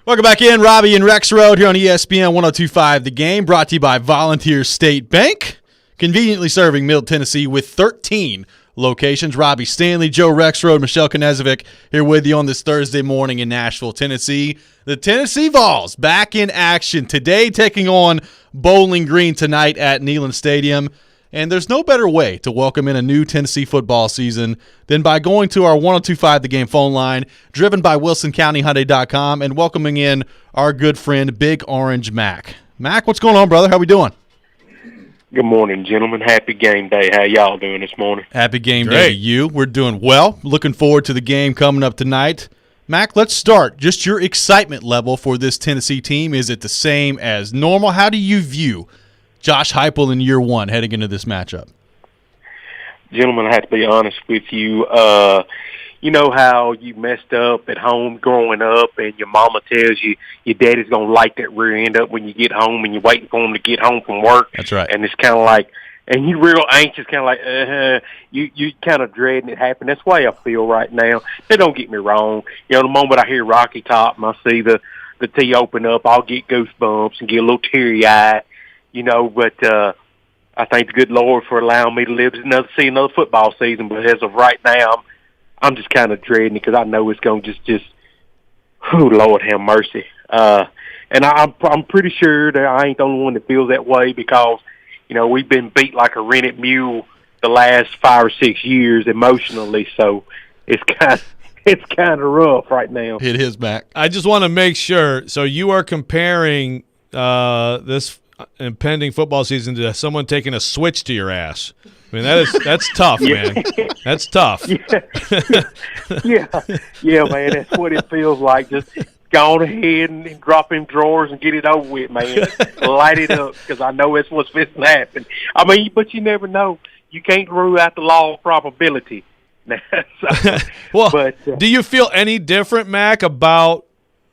Welcome back in. Robby and Rexrode here on ESPN 102.5 The Game, brought to you by Volunteer State Bank, conveniently serving Middle Tennessee with 13 locations. Robby Stanley, Joe Rexrode, Michelle Knezovic here with you on this Thursday morning in Nashville, Tennessee. The Tennessee Vols back in action today, taking on Bowling Green tonight at Neyland Stadium. And there's no better way to welcome in a new Tennessee football season than by going to our 102.5 The Game phone line, driven by WilsonCountyHyundai.com, and welcoming in our good friend, Big Orange Mac. Mac, what's going on, brother? How we doing? Good morning, gentlemen. Happy game day. How y'all doing this morning? Happy game day to you. We're doing well. Looking forward to the game coming up tonight. Mac, let's start. Just your excitement level for this Tennessee team. Is it the same as normal? How do you view Josh Heupel in year one heading into this matchup? Gentlemen, I have to be honest with you. You know how you messed up at home growing up, and your mama tells you your daddy's going to light that rear end up when you get home, and you're waiting for him to get home from work. That's right. And it's kind of like, and you're real anxious, kind of like, you kind of dreading it happen. That's the way I feel right now. Now, don't get me wrong. You know, the moment I hear Rocky Top and I see the tee open up, I'll get goosebumps and get a little teary-eyed, you know, but I thank the good Lord for allowing me to live to see another football season. But as of right now, I'm just kind of dreading it because I know it's going to just, oh, Lord have mercy. And I'm pretty sure that I ain't the only one that feels that way because, you know, we've been beat like a rented mule the last 5 or 6 years emotionally. So it's kind of rough right now. It is, Mac. I just want to make sure. So you are comparing this impending football season to someone taking a switch to your ass. I mean, that's tough, man. That's tough. Yeah, man. That's what it feels like. Just go on ahead and drop in drawers and get it over with, man. Light it up because I know that's what's fixing to happen. I mean, but you never know. You can't rule out the law of probability. Do you feel any different, Mac, about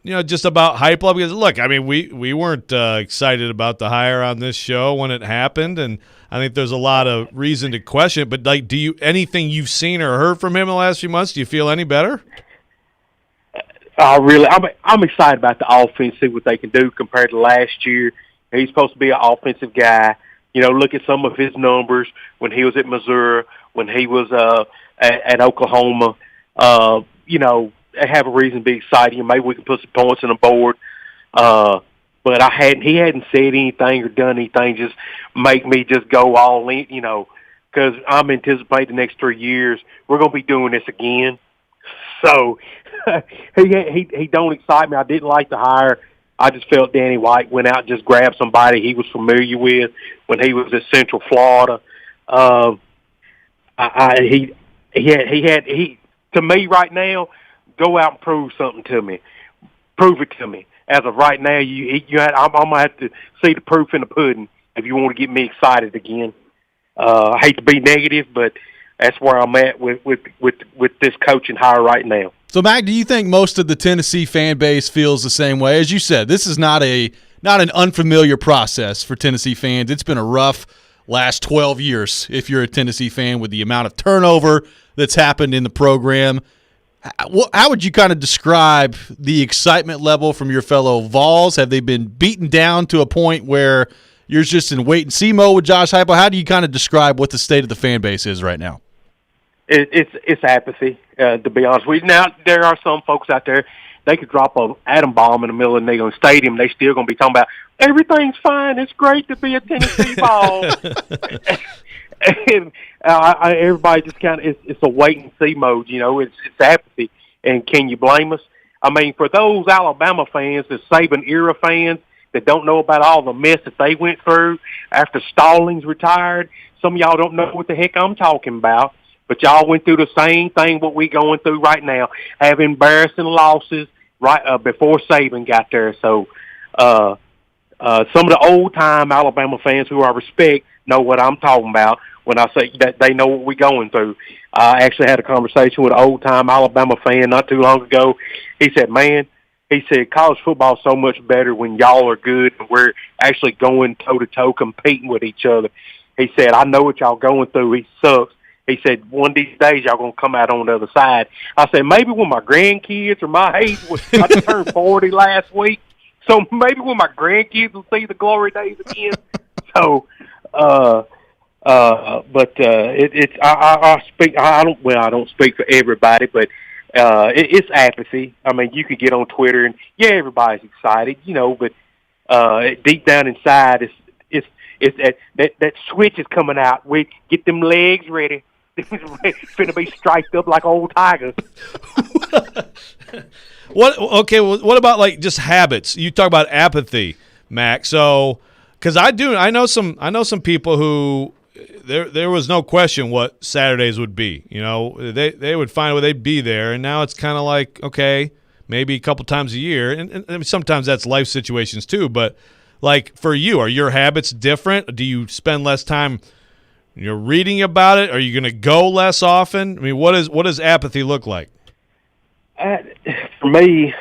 just about hype level? Because look, I mean, we weren't excited about the hire on this show when it happened, and I think there's a lot of reason to question it. But like, do you anything you've seen or heard from him in the last few months? Do you feel any better? I'm excited about the offense, see what they can do compared to last year. He's supposed to be an offensive guy. You know, look at some of his numbers when he was at Missouri, when he was at Oklahoma. You know, they have a reason to be excited. Maybe we can put some points on the board. But he hadn't said anything or done anything just make me just go all in, you know, because I'm anticipating the next 3 years we're going to be doing this again. So he don't excite me. I didn't like the hire. I just felt Danny White went out and just grabbed somebody he was familiar with when he was at Central Florida. He to me right now, go out and prove something to me. Prove it to me. As of right now, I'm gonna have to see the proof in the pudding if you want to get me excited again. I hate to be negative, but that's where I'm at with this coaching hire right now. So, Mac, do you think most of the Tennessee fan base feels the same way? As you said, this is not an unfamiliar process for Tennessee fans. It's been a rough last 12 years if you're a Tennessee fan with the amount of turnover that's happened in the program. How would you kind of describe the excitement level from your fellow Vols? Have they been beaten down to a point where you're just in wait-and-see mode with Josh Heupel? How do you kind of describe what the state of the fan base is right now? It's apathy, to be honest with you. Now, there are some folks out there, they could drop an atom bomb in the middle of the Neyland Stadium, they still going to be talking about, everything's fine, it's great to be a Tennessee Vol. And everybody just kind of, it's a wait-and-see mode, you know, it's apathy. And can you blame us? I mean, for those Alabama fans, the Saban-era fans that don't know about all the mess that they went through after Stallings retired, some of y'all don't know what the heck I'm talking about. But y'all went through the same thing what we going through right now, have embarrassing losses right before Saban got there. So some of the old-time Alabama fans who I respect know what I'm talking about when I say that they know what we're going through. I actually had a conversation with an old-time Alabama fan not too long ago. He said, man, college football is so much better when y'all are good and we're actually going toe-to-toe competing with each other. He said, I know what y'all going through. He sucks. He said, one of these days, y'all going to come out on the other side. I said, maybe when my grandkids are my age, I just turned 40 last week, so maybe when my grandkids will see the glory days again. So, I don't speak for everybody, but it's apathy. I mean, you could get on Twitter and, yeah, everybody's excited, you know, but deep down inside, it's that switch is coming out. We get them legs ready. Finna be striped up like old tigers. What about like just habits? You talk about apathy, Mac. So, because I know some people who there was no question what Saturdays would be. You know, they would find a way they'd be there, and now it's kind of like, okay, maybe a couple times a year, and sometimes that's life situations too. But like for you, are your habits different? Do you spend less time You're reading about it. Are you going to go less often? I mean, what does apathy look like? For me,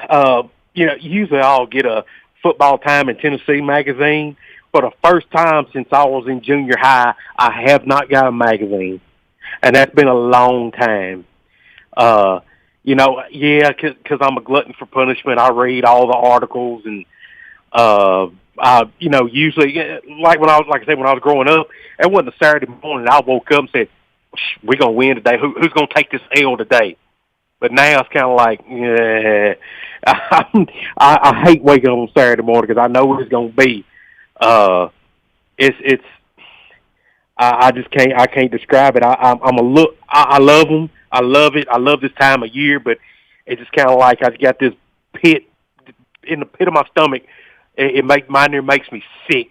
usually I'll get a Football Time in Tennessee magazine. For the first time since I was in junior high, I have not got a magazine, and that's been a long time. Because I'm a glutton for punishment. I read all the articles, and usually, like when I was growing up, it wasn't a Saturday morning. I woke up and said, "We're gonna win today. Who's gonna take this L today?" But now it's kind of like, yeah, I hate waking up on Saturday morning because I know what it's gonna be. I just can't describe it. I love them. I love it. I love this time of year, but it's just kind of like I got this pit in the pit of my stomach. It makes me sick.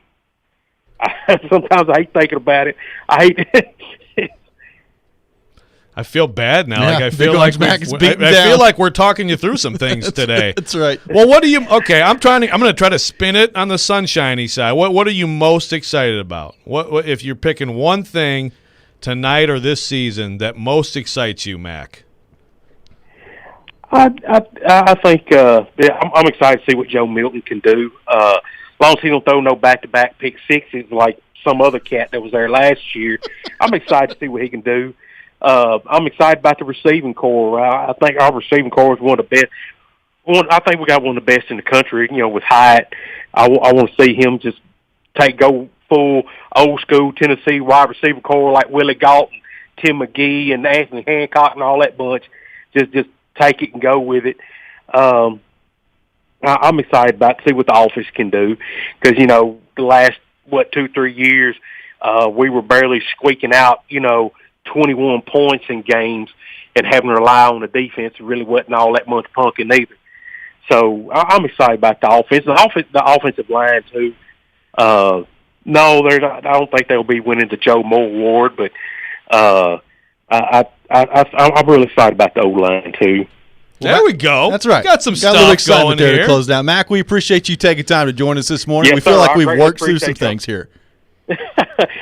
Sometimes I hate thinking about it. I hate. I feel bad now. Yeah, like I feel Big like Orange Mac is I beaten feel down. like we're talking you through some things today. That's right. Well, what do you? Okay, I'm going to try to spin it on the sunshiny side. What are you most excited about? What if you're picking one thing tonight or this season that most excites you, Mac? I think I'm excited to see what Joe Milton can do. As long as he don't throw no back-to-back pick sixes like some other cat that was there last year, I'm excited to see what he can do. I'm excited about the receiving core. I think our receiving core is one of the best. I think we got one of the best in the country. With Hyatt, I want to see him just go full old school Tennessee wide receiver core like Willie Galton, Tim McGee, and Anthony Hancock, and all that bunch. Just take it and go with it. I'm excited about to see what the offense can do because the last 2-3 years we were barely squeaking out 21 points in games and having to rely on the defense. It really wasn't all that much punking either. So I'm excited about the offense. The offensive line too. No, I don't think they'll be winning the Joe Moore Award, but I'm really excited about the O-line too. There we go. That's right. Got some a stuff little excitement going there here. to close down. Mac, we appreciate you taking time to join us this morning. Yes, we feel sir. like I we've greatly worked through some appreciate y'all. things here.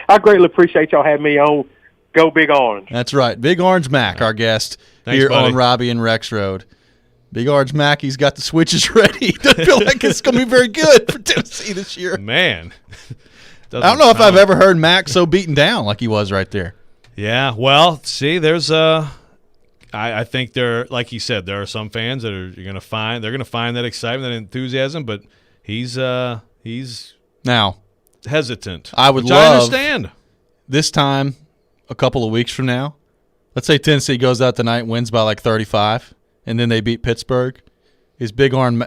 I greatly appreciate y'all having me on. Go Big Orange. That's right. Big Orange Mac, our guest Thanks, here buddy. on Robby and Rexrode. Big Orange Mac, he's got the switches ready. Doesn't feel like it's going to be very good for Tennessee this year. Man. I don't know if I've ever heard Mac so beaten down like he was right there. Yeah, well, see, there's I think like he said, there are some fans that they're going to find that excitement, that enthusiasm, but he's Now, hesitant. I would which love I understand. this time a couple of weeks from now, let's say Tennessee goes out tonight and wins by like 35, and then they beat Pittsburgh. Is Big Orange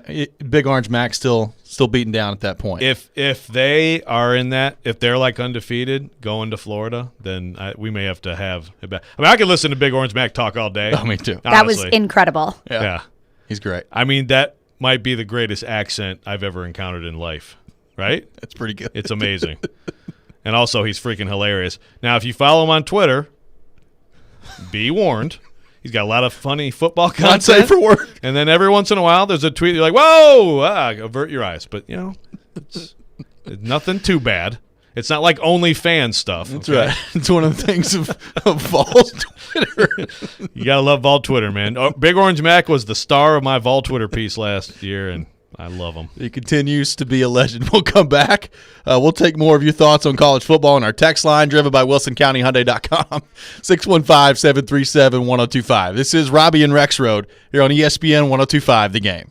Mac still beaten down at that point? If they are in that, if they're like undefeated going to Florida, then we may have to have it back. I mean, I could listen to Big Orange Mac talk all day. Oh, me too. That was honestly. incredible. Yeah. He's great. I mean, that might be the greatest accent I've ever encountered in life, right? That's pretty good. It's amazing. And also, he's freaking hilarious. Now, if you follow him on Twitter, be warned. He's got a lot of funny football content. Not safe for work. And then every once in a while, there's a tweet. You're like, whoa, avert your eyes. But, it's nothing too bad. It's not like OnlyFans stuff. That's right. It's one of the things of Vol's Twitter. You got to love Vol Twitter, man. Big Orange Mac was the star of my Vol Twitter piece last year, and I love him. He continues to be a legend. We'll come back. We'll take more of your thoughts on college football on our text line, driven by WilsonCountyHyundai.com, 615-737-1025. This is Robby and Rexrode here on ESPN 1025, The Game.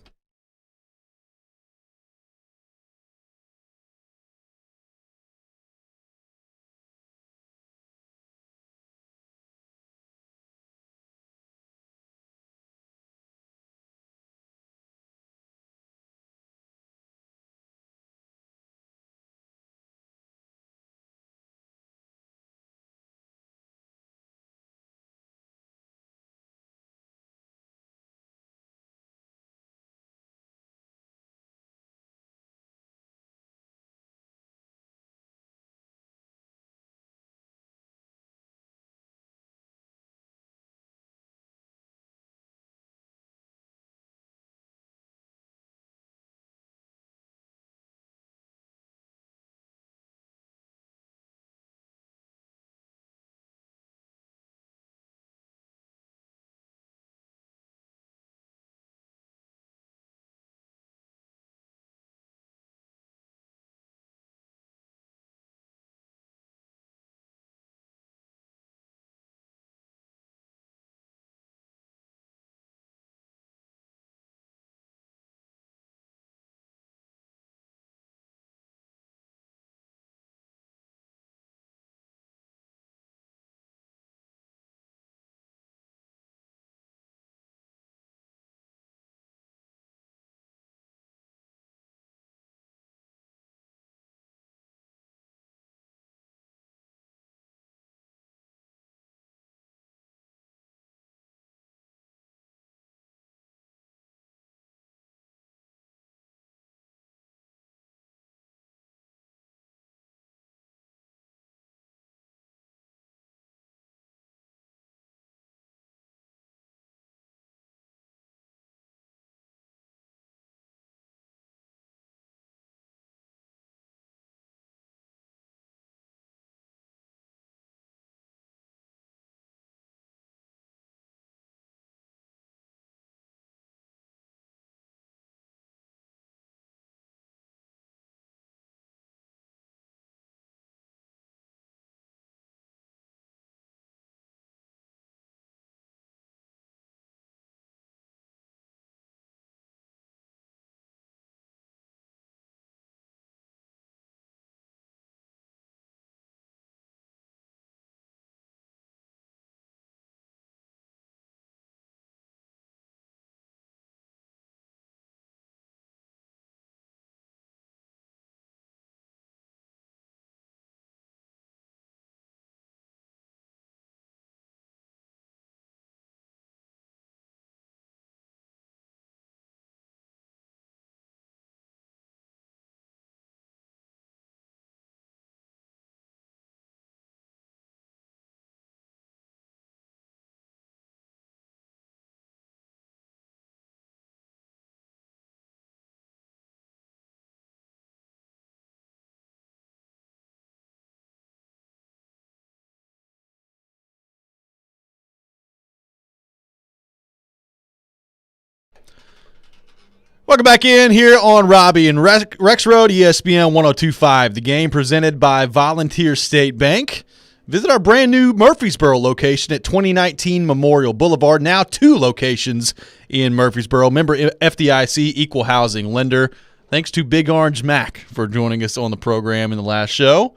Welcome back in here on Robby and Rexrode, ESPN 102.5. The Game presented by Volunteer State Bank. Visit our brand new Murfreesboro location at 2019 Memorial Boulevard. Now 2 locations in Murfreesboro. Member FDIC, equal housing lender. Thanks to Big Orange Mac for joining us on the program in the last show.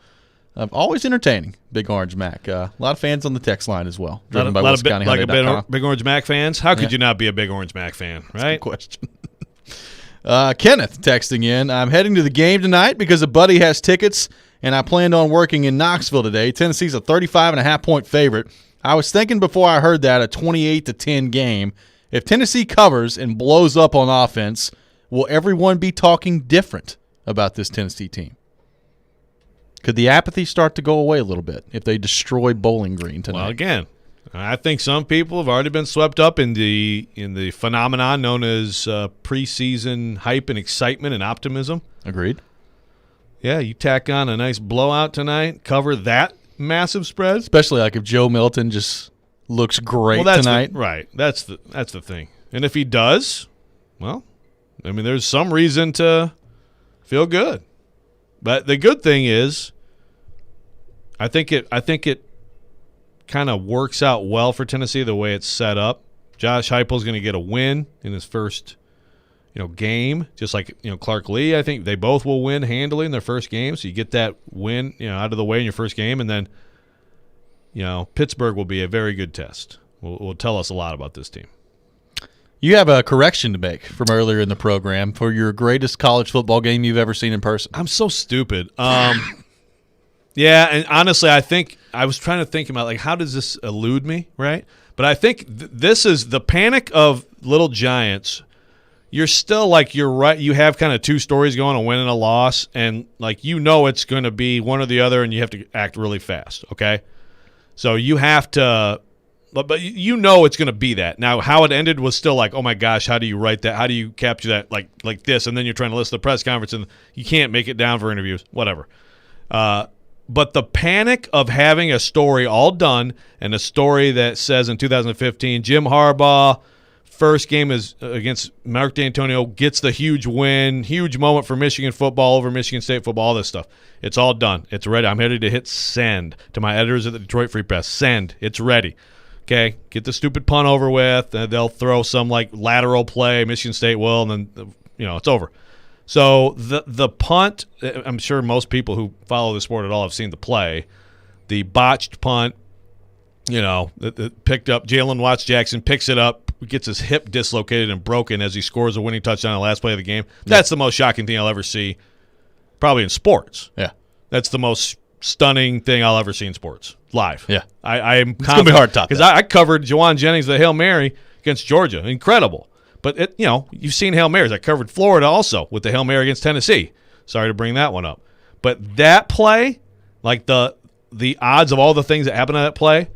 Always entertaining, Big Orange Mac. A lot of fans on the text line as well. Driven by WilsonCountyHyundai.com. Big Orange Mac fans? How could you not be a Big Orange Mac fan, right? Good question. Kenneth texting in, I'm heading to the game tonight because a buddy has tickets, and I planned on working in Knoxville today. Tennessee's a 35.5-point favorite. I was thinking before I heard that a 28-10 game. If Tennessee covers and blows up on offense, will everyone be talking different about this Tennessee team? Could the apathy start to go away a little bit if they destroy Bowling Green tonight? Well, again, I think some people have already been swept up in the phenomenon known as preseason hype and excitement and optimism. Agreed. Yeah, you tack on a nice blowout tonight, cover that massive spread. Especially like if Joe Milton just looks great tonight. Right. That's the thing. And if he does, well, I mean, there's some reason to feel good. But the good thing is, I think it kind of works out well for Tennessee the way it's set up. Josh Heupel's going to get a win in his first, game, just like Clark Lee. I think they both will win handily in their first game. So you get that win, out of the way in your first game, and then, Pittsburgh will be a very good test. Will tell us a lot about this team. You have a correction to make from earlier in the program for your greatest college football game you've ever seen in person. I'm so stupid. Yeah, and honestly, I think I was trying to think about, how does this elude me, right? But I think this is the panic of Little Giants. You're still, you're right. You have kind of 2 stories going, a win and a loss, and, it's going to be one or the other, and you have to act really fast, okay? So you have to – but it's going to be that. Now, how it ended was still oh, my gosh, how do you write that? How do you capture that like this? And then you're trying to listen to the press conference, and you can't make it down for interviews, whatever. But the panic of having a story all done and a story that says in 2015, Jim Harbaugh, first game is against Mark D'Antonio, gets the huge win, huge moment for Michigan football over Michigan State football, all this stuff. It's all done. It's ready. I'm ready to hit send to my editors at the Detroit Free Press. Send. It's ready. Okay, get the stupid punt over with. They'll throw some lateral play, Michigan State will, and then it's over. So the punt, I'm sure most people who follow the sport at all have seen the play. The botched punt, picked up. Jalen Watts Jackson picks it up, gets his hip dislocated and broken as he scores a winning touchdown on the last play of the game. That's the most shocking thing I'll ever see, probably in sports. Yeah, that's the most stunning thing I'll ever see in sports live. Yeah, I'm it's gonna be hard to top because I covered Jawan Jennings the Hail Mary against Georgia, incredible. But you've seen Hail Marys. I covered Florida also with the Hail Mary against Tennessee. Sorry to bring that one up, but that play, the odds of all the things that happened on that play,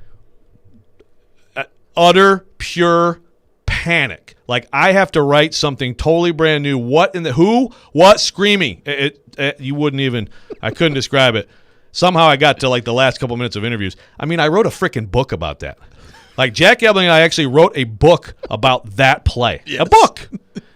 utter pure panic. I have to write something totally brand new. What in the who? What screaming? You wouldn't even. I couldn't describe it. Somehow I got to the last couple minutes of interviews. I mean, I wrote a freaking book about that. Jack Ebling and I actually wrote a book about that play. Yes. A book.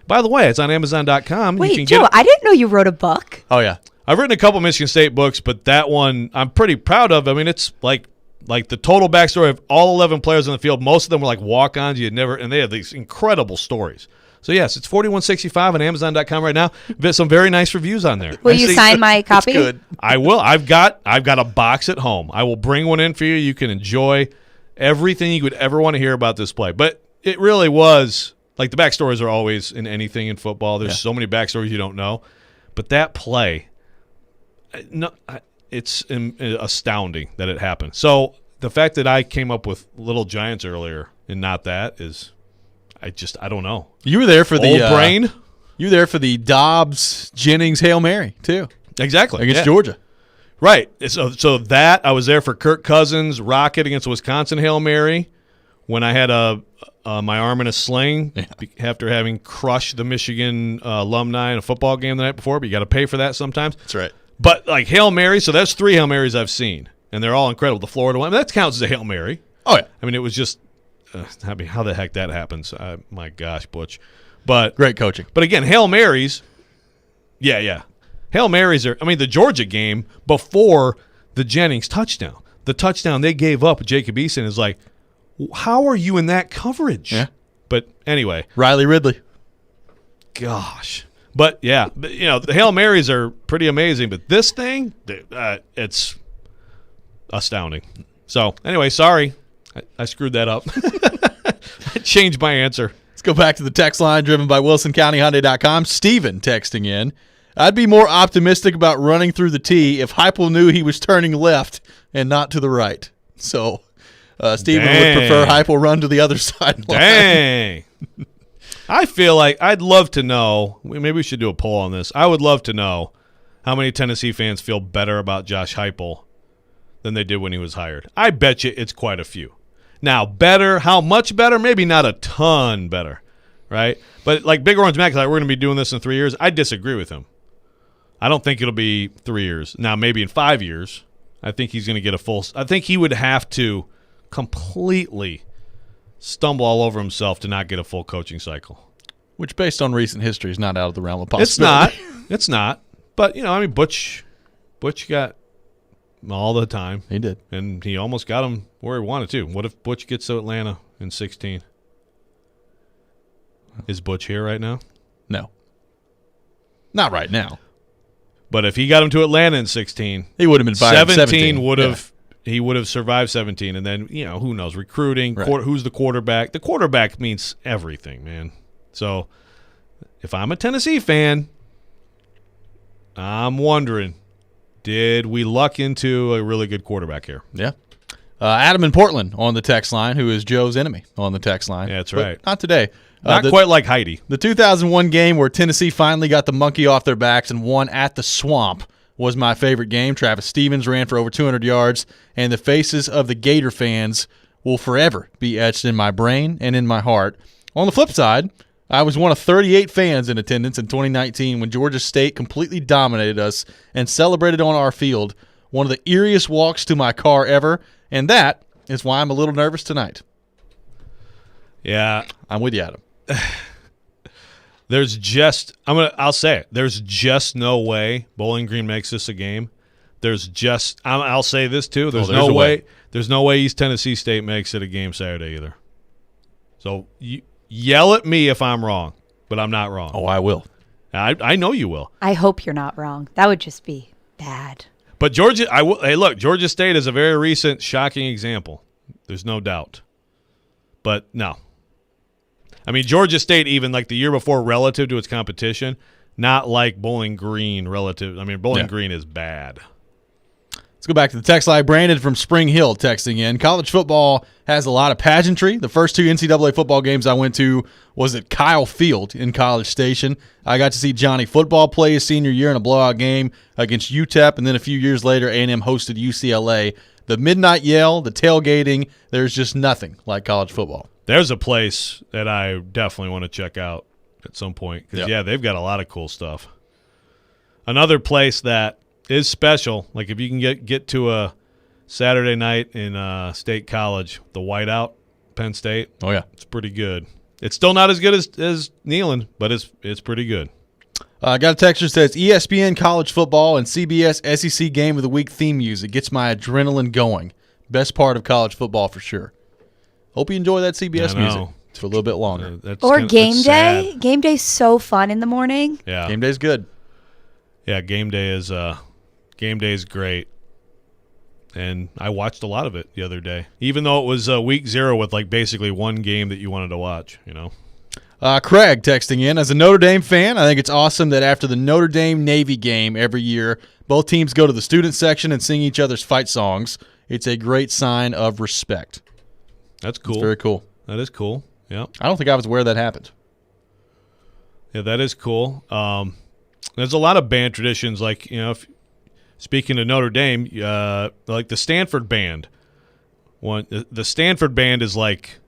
By the way, it's on Amazon.com. Wait, Joe, I didn't know you wrote a book. Oh, yeah. I've written a couple Michigan State books, but that one I'm pretty proud of. I mean, it's like the total backstory of all 11 players on the field. Most of them were walk-ons. And they have these incredible stories. So, yes, it's $41.65 on Amazon.com right now. There's some very nice reviews on there. Will you sign my copy? It's good. I will. I've got a box at home. I will bring one in for you. You can enjoy everything you would ever want to hear about this play. But it really was the backstories are always in anything in football. There's so many backstories you don't know. But that play, it's astounding that it happened. So the fact that I came up with Little Giants earlier and not that is, I don't know. You were there for the old brain. You were there for the Dobbs Jennings Hail Mary too. Exactly against Georgia. Right. So that I was there for Kirk Cousins' rocket against Wisconsin Hail Mary when I had my arm in a sling after having crushed the Michigan alumni in a football game the night before. But you got to pay for that sometimes. That's right. But Hail Mary, so that's 3 Hail Marys I've seen, and they're all incredible. The Florida one, that counts as a Hail Mary. Oh yeah. I mean, it was just how the heck that happens. My gosh, Butch. But Great coaching. But again, Hail Marys, yeah. Hail Marys are, the Georgia game before the Jennings touchdown. The touchdown they gave up with Jacob Eason is like, how are you in that coverage? Yeah. But anyway. Riley Ridley. Gosh. But, yeah, the Hail Marys are pretty amazing. But this thing, it's astounding. So, anyway, sorry. I screwed that up. I changed my answer. Let's go back to the text line driven by WilsonCountyHyundai.com. Steven texting in. I'd be more optimistic about running through the tee if Heupel knew he was turning left and not to the right. So, Steven would prefer Heupel run to the other sideline. Dang. I feel like I'd love to know. Maybe we should do a poll on this. I would love to know how many Tennessee fans feel better about Josh Heupel than they did when he was hired. I bet you it's quite a few. Now, better, how much better? Maybe not a ton better, right? But like Big Orange Mac, like, we're going to be doing this in 3 years. I disagree with him. I don't think it'll be 3 years. Now, maybe in 5 years, I think he's going to get a full – I think he would have to completely stumble all over himself to not get a full coaching cycle. Which, based on recent history, is not out of the realm of possibility. It's not. But, Butch got all the time. He did. And he almost got him where he wanted to. What if Butch gets to Atlanta in 16? Is Butch here right now? No. Not right now. But if he got him to Atlanta in 16, he would have been fired. 17 would have he would have survived 17, and then who knows, recruiting, right. Who's the quarterback? The quarterback means everything, man. So if I'm a Tennessee fan, I'm wondering, did we luck into a really good quarterback here? Yeah. Adam in Portland on the text line, who is Joe's enemy on the text line. Yeah, that's but right. Not today. Not quite like Heidi. The 2001 game where Tennessee finally got the monkey off their backs and won at the Swamp was my favorite game. Travis Stevens ran for over 200 yards, and the faces of the Gator fans will forever be etched in my brain and in my heart. On the flip side, I was one of 38 fans in attendance in 2019 when Georgia State completely dominated us and celebrated on our field. One of the eeriest walks to my car ever, and that is why I'm a little nervous tonight. Yeah. I'm with you, Adam. I'll say it. There's just no way Bowling Green makes this a game. I'll say this too. There's no way East Tennessee State makes it a game Saturday either. So yell at me if I'm wrong, but I'm not wrong. Oh, I will. I know you will. I hope you're not wrong. That would just be bad. But Georgia, Georgia State is a very recent shocking example. There's no doubt. But no. Georgia State, even like the year before relative to its competition, not like Bowling Green relative. Bowling Green is bad. Let's go back to the text line. Brandon from Spring Hill texting in. College football has a lot of pageantry. The first 2 NCAA football games I went to was at Kyle Field in College Station. I got to see Johnny Football play his senior year in a blowout game against UTEP, and then a few years later, A&M hosted UCLA. The midnight yell, the tailgating, there's just nothing like college football. There's a place that I definitely want to check out at some point because, they've got a lot of cool stuff. Another place that is special, like if you can get to a Saturday night in State College, the Whiteout, Penn State. Oh, yeah. It's pretty good. It's still not as good as Neyland, but it's pretty good. Got a text that says ESPN college football and CBS SEC Game of the Week theme music gets my adrenaline going. Best part of college football for sure. Hope you enjoy that CBS music for a little bit longer. Game day. Sad. Game day's so fun in the morning. Yeah. Game day's good. Yeah, game day is great. And I watched a lot of it the other day, even though it was week 0 with like basically one game that you wanted to watch, Craig texting in. As a Notre Dame fan, I think it's awesome that after the Notre Dame-Navy game every year, both teams go to the student section and sing each other's fight songs. It's a great sign of respect. That's cool. It's very cool. That is cool. Yeah. I don't think I was aware that happened. Yeah, that is cool. There's a lot of band traditions, like, speaking of Notre Dame, like the Stanford band. The Stanford band is like,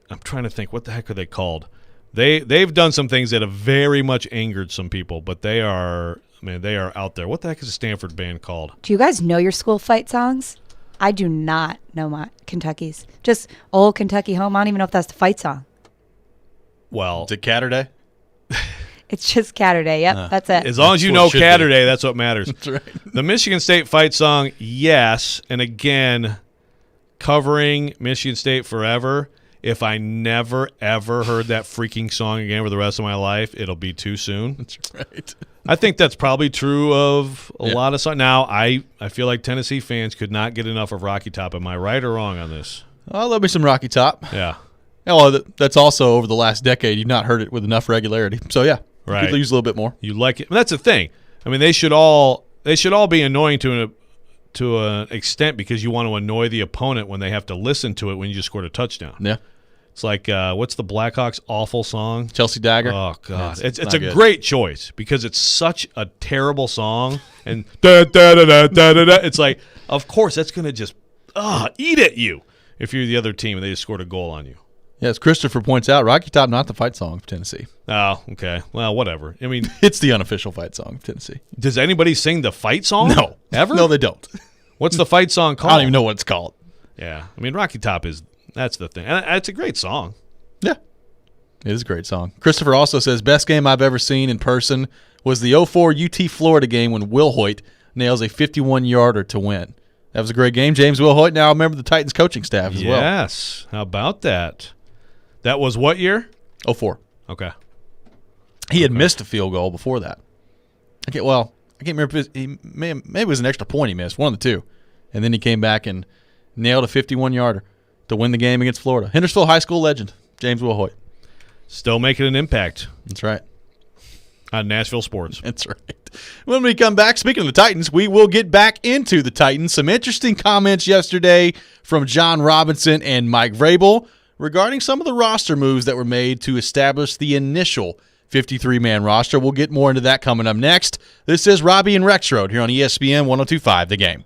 I'm trying to think, what the heck are they called? They've done some things that have very much angered some people, but they are out there. What the heck is a Stanford band called? Do you guys know your school fight songs? I do not know my Kentucky's. Just Old Kentucky Home. I don't even know if that's the fight song. Well, Is it Catterday? It's just Catterday. Yep, that's it. as long as you what know it should be. Catterday, that's what matters. That's right. The Michigan State fight song, yes. And again, covering Michigan State forever. If I never, ever heard that freaking song again for the rest of my life, it'll be too soon. That's right. I think that's probably true of a lot of songs. Now, I feel like Tennessee fans could not get enough of Rocky Top. Am I right or wrong on this? Oh, there'll be some Rocky Top. Yeah. Well, that's also over the last decade. You've not heard it with enough regularity. So, yeah. Right. Could use a little bit more. You like it. That's the thing. I mean, they should all be annoying to an extent because you want to annoy the opponent when they have to listen to it when you just scored a touchdown. Yeah. It's like, what's the Blackhawks' awful song? Chelsea Dagger. Oh, God. Yeah, it's not a good. great choice because it's such a terrible song. And da-da-da-da-da-da-da. It's like, of course, that's going to just eat at you if you're the other team and they just scored a goal on you. Yeah, as Christopher points out, Rocky Top not the fight song of Tennessee. Oh, okay. Well, whatever. I mean, It's the unofficial fight song of Tennessee. does anybody sing the fight song? No. Ever? No, they don't. What's the fight song I called? don't even know what it's called. Yeah. I mean, Rocky Top that's the thing. And it's a great song. Yeah. It is a great song. Christopher also says, best game I've ever seen in person was the 04 UT Florida game when Will Hoyt nails a 51-yarder to win. That was a great game. James Will Hoyt now a member of the Titans coaching staff as well. Yes. How about that? That was what year? 04. Okay. He had missed a field goal before that. I can't remember if maybe it was an extra point he missed, one of the two. And then he came back and nailed a 51-yarder to win the game against Florida. Hendersonville High School legend, James Will Hoyt. Still making an impact That's right. on Nashville sports. That's right. When we come back, speaking of the Titans, we will get back into the Titans. Some interesting comments yesterday from John Robinson and Mike Vrabel regarding some of the roster moves that were made to establish the initial 53-man roster. We'll get more into that coming up next. This is Robby and Rexrode here on ESPN 102.5 The Game.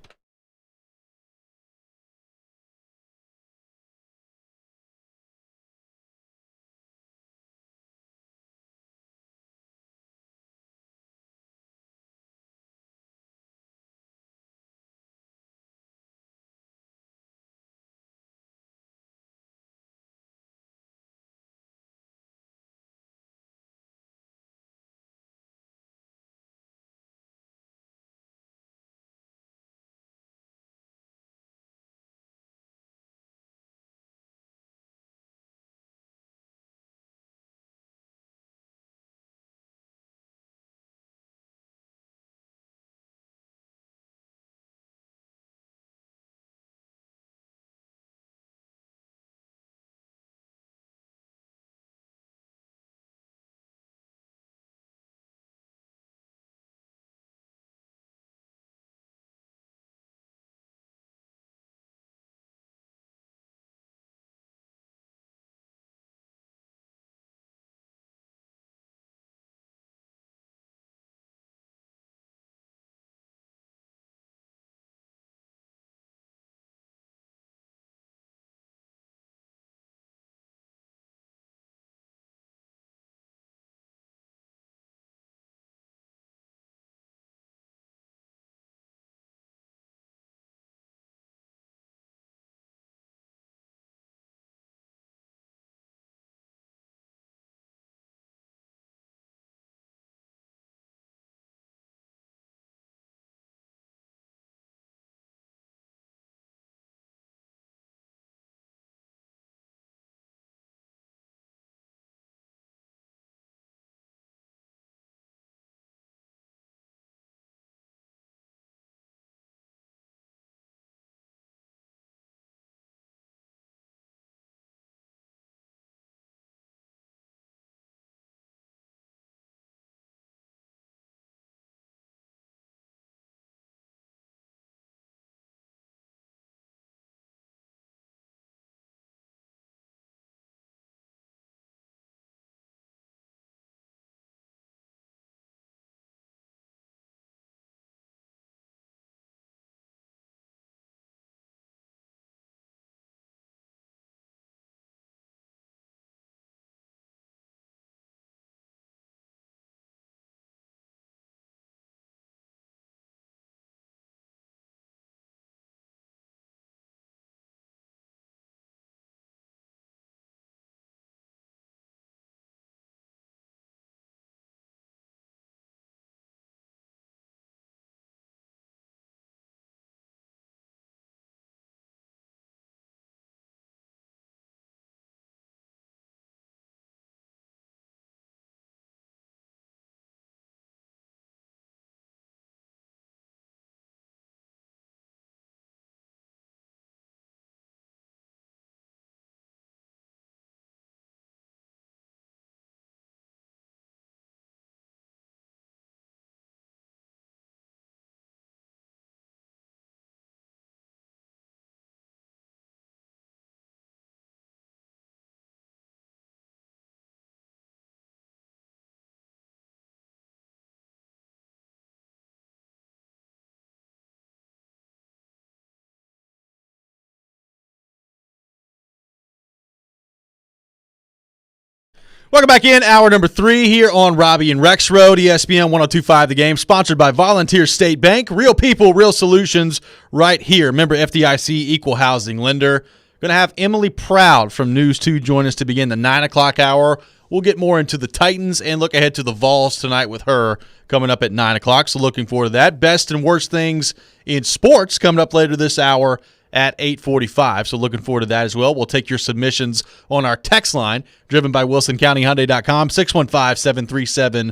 Welcome back in. Hour number 3 here on Robby and Rexrode, ESPN 102.5 The Game, sponsored by Volunteer State Bank. Real people, real solutions right here. Member FDIC, equal housing lender. Going to have Emily Proud from News 2 join us to begin the 9 o'clock hour. We'll get more into the Titans and look ahead to the Vols tonight with her coming up at 9 o'clock. So looking forward to that. Best and worst things in sports coming up later this hour at 8:45. So looking forward to that as well. We'll take your submissions on our text line, driven by WilsonCountyHyundai.com, 615-737-1025,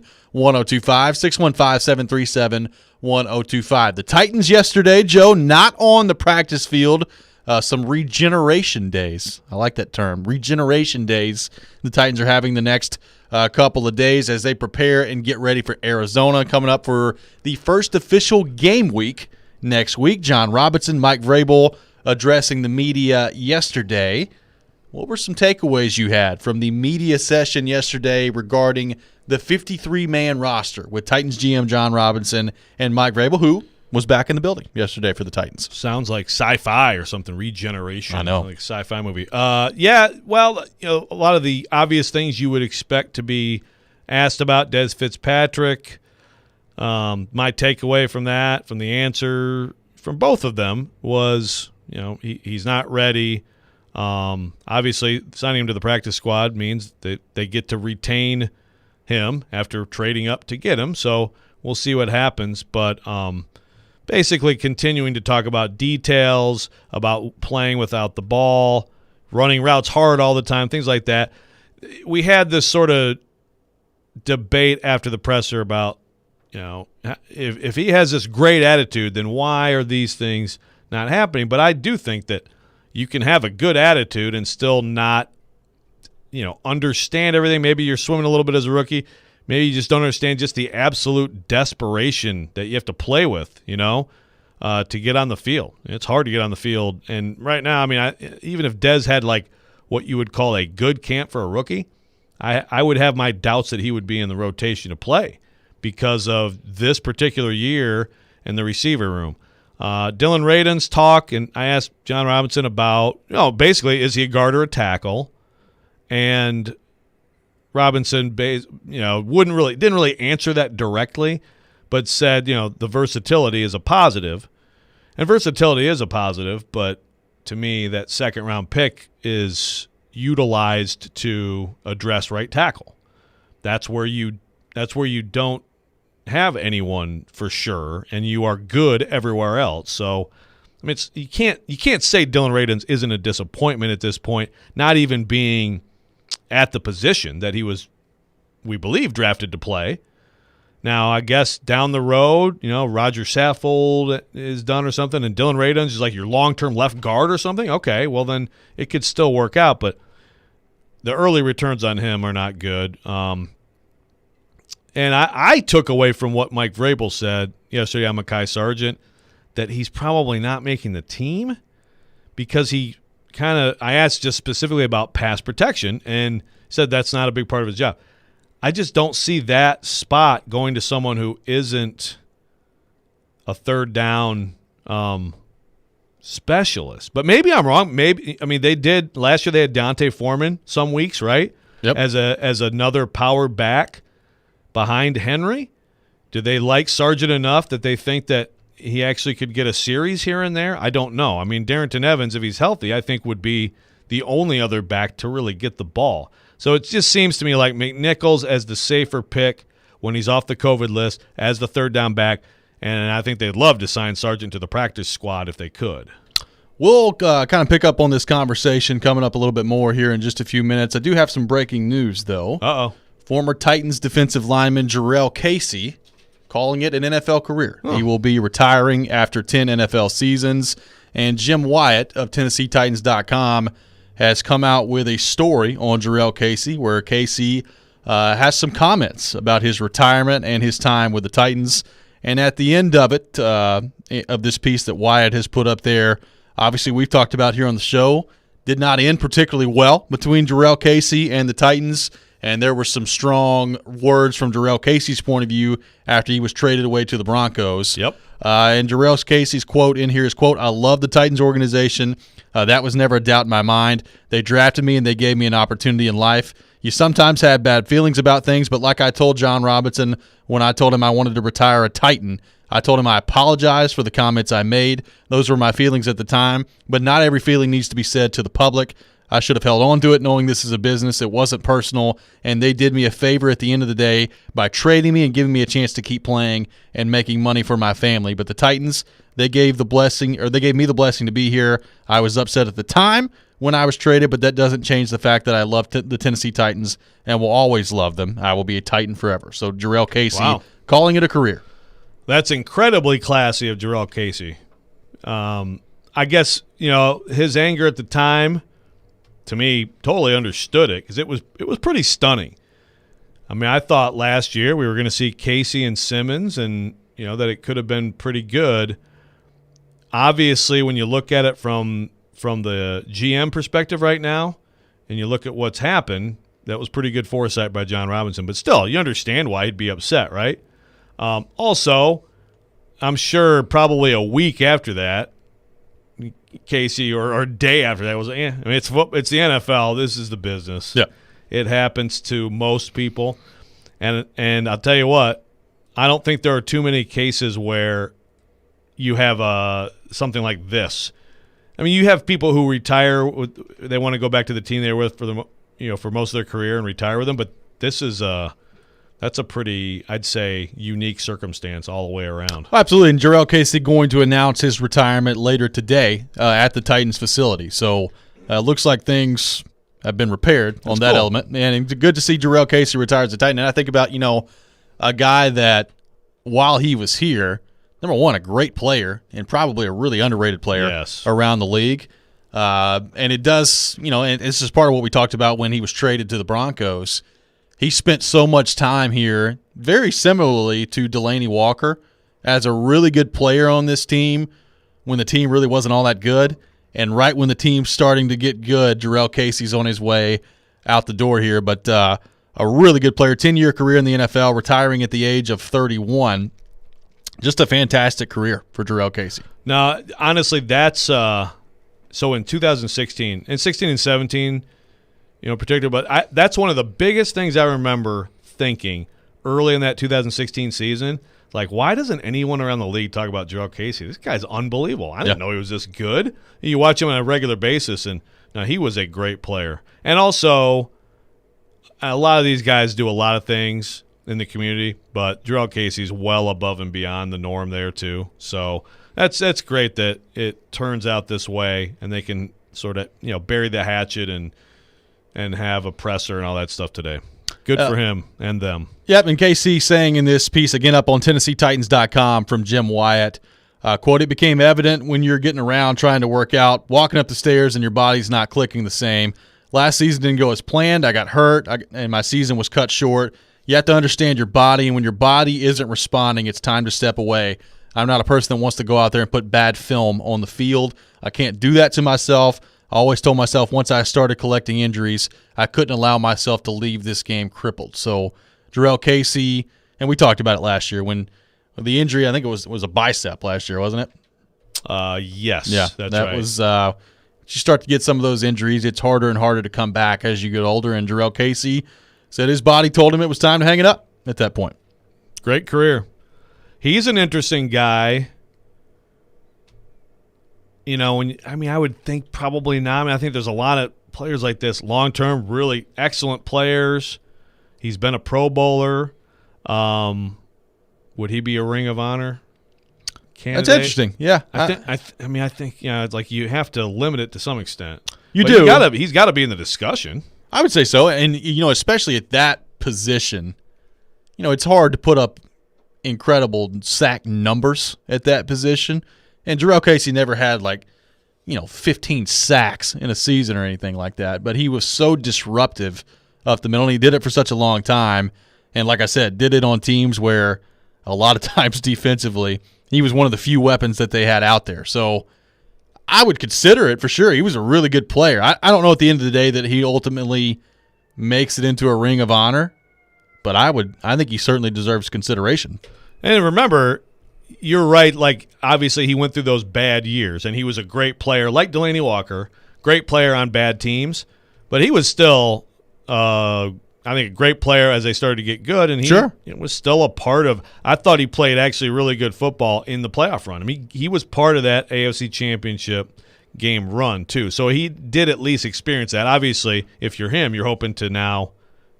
615-737-1025. The Titans yesterday, Joe, not on the practice field. Some regeneration days. I like that term, regeneration days. The Titans are having the next couple of days as they prepare and get ready for Arizona coming up for the first official game week next week. John Robinson, Mike Vrabel addressing the media yesterday. What were some takeaways you had from the media session yesterday regarding the 53-man roster with Titans GM John Robinson and Mike Vrabel, who was back in the building yesterday for the Titans? Sounds like sci-fi or something, regeneration. I know. Like a sci-fi movie. Yeah, well, a lot of the obvious things you would expect to be asked about. Des Fitzpatrick. My takeaway from that, from the answer from both of them, was he's not ready. Obviously, signing him to the practice squad means that they get to retain him after trading up to get him. So we'll see what happens. But basically continuing to talk about details, about playing without the ball, running routes hard all the time, things like that. We had this sort of debate after the presser about, if he has this great attitude, then why are these things not happening? But I do think that you can have a good attitude and still not, understand everything. Maybe you're swimming a little bit as a rookie. Maybe you just don't understand just the absolute desperation that you have to play with, to get on the field. It's hard to get on the field. And right now, even if Dez had like what you would call a good camp for a rookie, I would have my doubts that he would be in the rotation to play because of this particular year and the receiver room. Dylan Radin's talk, and I asked John Robinson about, basically, is he a guard or a tackle? And Robinson, didn't really answer that directly, but said, the versatility is a positive. And versatility is a positive, but to me, that second-round pick is utilized to address right tackle. That's where you don't have anyone for sure, and you are good everywhere else. So, you can't say Dylan Radins isn't a disappointment at this point, not even being at the position that he was, we believe, drafted to play. Now, I guess down the road, Roger Saffold is done or something, and Dylan Radins is like your long-term left guard or something. Okay, well then it could still work out, but the early returns on him are not good. And I took away from what Mike Vrabel said yesterday on Mekhi Sargent that he's probably not making the team because I asked just specifically about pass protection and said that's not a big part of his job. I just don't see that spot going to someone who isn't a third down specialist. But maybe I'm wrong. They did last year. They had Dante Foreman some weeks, right? Yep. As another power back behind Henry. Do they like Sargent enough that they think that he actually could get a series here and there? I don't know. Darrington Evans, if he's healthy, I think would be the only other back to really get the ball. So it just seems to me like McNichols as the safer pick when he's off the COVID list as the third down back, and I think they'd love to sign Sargent to the practice squad if they could. We'll kind of pick up on this conversation coming up a little bit more here in just a few minutes. I do have some breaking news, though. Uh-oh. Former Titans defensive lineman Jarrell Casey calling it an NFL career. He will be retiring after 10 NFL seasons. And Jim Wyatt of TennesseeTitans.com has come out with a story on Jarrell Casey where Casey has some comments about his retirement and his time with the Titans. And at the end of it, of this piece that Wyatt has put up there, obviously we've talked about here on the show, did not end particularly well between Jarrell Casey and the Titans. And there were some strong words from Jarrell Casey's point of view after he was traded away to the Broncos. Yep. And Jarrell Casey's quote in here is, quote, "I love the Titans organization. That was never a doubt in my mind. They drafted me and they gave me an opportunity in life. You sometimes have bad feelings about things, but like I told John Robinson when I told him I wanted to retire a Titan, I told him I apologized for the comments I made. Those were my feelings at the time, but not every feeling needs to be said to the public. I should have held on to it knowing this is a business. It wasn't personal, and they did me a favor at the end of the day by trading me and giving me a chance to keep playing and making money for my family. But the Titans, they gave me the blessing to be here. I was upset at the time when I was traded, but that doesn't change the fact that I love the Tennessee Titans and will always love them. I will be a Titan forever. So Jarrell Casey, calling it a career. That's incredibly classy of Jarrell Casey. I guess, his anger at the time, to me, totally understood it because it was pretty stunning. I mean, I thought last year we were going to see Casey and Simmons and, that it could have been pretty good. Obviously, when you look at it from the GM perspective right now and you look at what's happened, that was pretty good foresight by John Robinson. But still, you understand why he'd be upset, right? Also, I'm sure probably a week after that, Casey, or a day after that, was it's the NFL. This is the business. Yeah, it happens to most people, and I'll tell you what, I don't think there are too many cases where you have something like this. I mean, you have people who retire; they want to go back to the team they were with for most of their career and retire with them. But this is that's a pretty, I'd say, unique circumstance all the way around. Absolutely, and Jarrell Casey going to announce his retirement later today at the Titans facility. So looks like things have been repaired on that element. And it's good to see Jarrell Casey retire as a Titan. And I think about, a guy that while he was here, number one, a great player and probably a really underrated player around the league. And it does, and this is part of what we talked about when he was traded to the Broncos. He spent so much time here, very similarly to Delanie Walker, as a really good player on this team when the team really wasn't all that good. And right when the team's starting to get good, Jarrell Casey's on his way out the door here. But a really good player, 10-year career in the NFL, retiring at the age of 31. Just a fantastic career for Jarrell Casey. Now, honestly, that's so in 2016, in 16 and 17, particularly, but that's one of the biggest things I remember thinking early in that 2016 season. Like, why doesn't anyone around the league talk about Jarrell Casey? This guy's unbelievable. I didn't know he was this good. You watch him on a regular basis, and he was a great player. And also, a lot of these guys do a lot of things in the community, but Jarrell Casey's well above and beyond the norm there too. So that's great that it turns out this way, and they can sort of bury the hatchet and have a presser and all that stuff today. Good for him and them. Yep, and KC saying in this piece, again up on TennesseeTitans.com from Jim Wyatt, quote, "It became evident when you're getting around trying to work out, walking up the stairs, and your body's not clicking the same. Last season didn't go as planned. I got hurt, and my season was cut short. You have to understand your body, and when your body isn't responding, it's time to step away. I'm not a person that wants to go out there and put bad film on the field. I can't do that to myself. I always told myself once I started collecting injuries, I couldn't allow myself to leave this game crippled." So Jarrell Casey, and we talked about it last year when the injury, I think it was a bicep last year, wasn't it? Yes. Yeah, that's that right. was you start to get some of those injuries, it's harder and harder to come back as you get older, and Jarrell Casey said his body told him it was time to hang it up at that point. Great career. He's an interesting guy. I would think probably not. I think there's a lot of players like this, long-term, really excellent players. He's been a Pro Bowler. Would he be a Ring of Honor candidate? That's interesting. Yeah. I think it's like you have to limit it to some extent. You But do. He's got to be in the discussion. I would say so. And, especially at that position, it's hard to put up incredible sack numbers at that position. And Jarrell Casey never had 15 sacks in a season or anything like that. But he was so disruptive up the middle, and he did it for such a long time. And like I said, did it on teams where a lot of times defensively, he was one of the few weapons that they had out there. So I would consider it for sure. He was a really good player. I don't know at the end of the day that he ultimately makes it into a Ring of Honor, but I think he certainly deserves consideration. And remember, you're right. Obviously, he went through those bad years, and he was a great player, like Delanie Walker, great player on bad teams. But he was still I think a great player as they started to get good, and he Sure. was still a part of. I thought he played actually really good football in the playoff run. I mean, he was part of that AFC Championship game run too, so he did at least experience that. Obviously, if you're him, you're hoping to now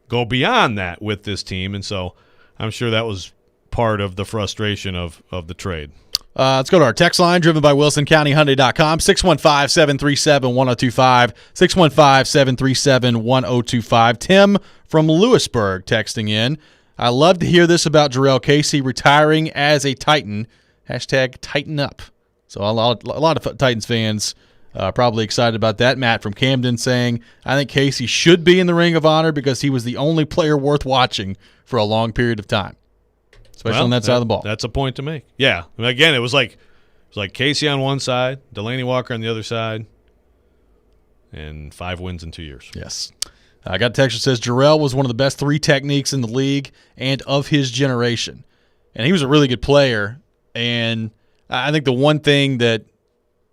go beyond that with this team, and so I'm sure that was part of the frustration of the trade. Let's go to our text line, driven by WilsonCountyHyundai.com, 615-737-1025, 615-737-1025. Tim from Lewisburg texting in. I love to hear this about Jarrell Casey retiring as a Titan. Hashtag Tighten Up. So a lot of Titans fans probably excited about that. Matt from Camden saying, I think Casey should be in the Ring of Honor because he was the only player worth watching for a long period of time. Especially on that side of the ball. That's a point to make. Yeah. I mean, again, it was like Casey on one side, Delaney Walker on the other side, and 5 wins in 2 years. Yes. I got a text that says Jarrell was one of the best 3 techniques in the league and of his generation. And he was a really good player. And I think the one thing that,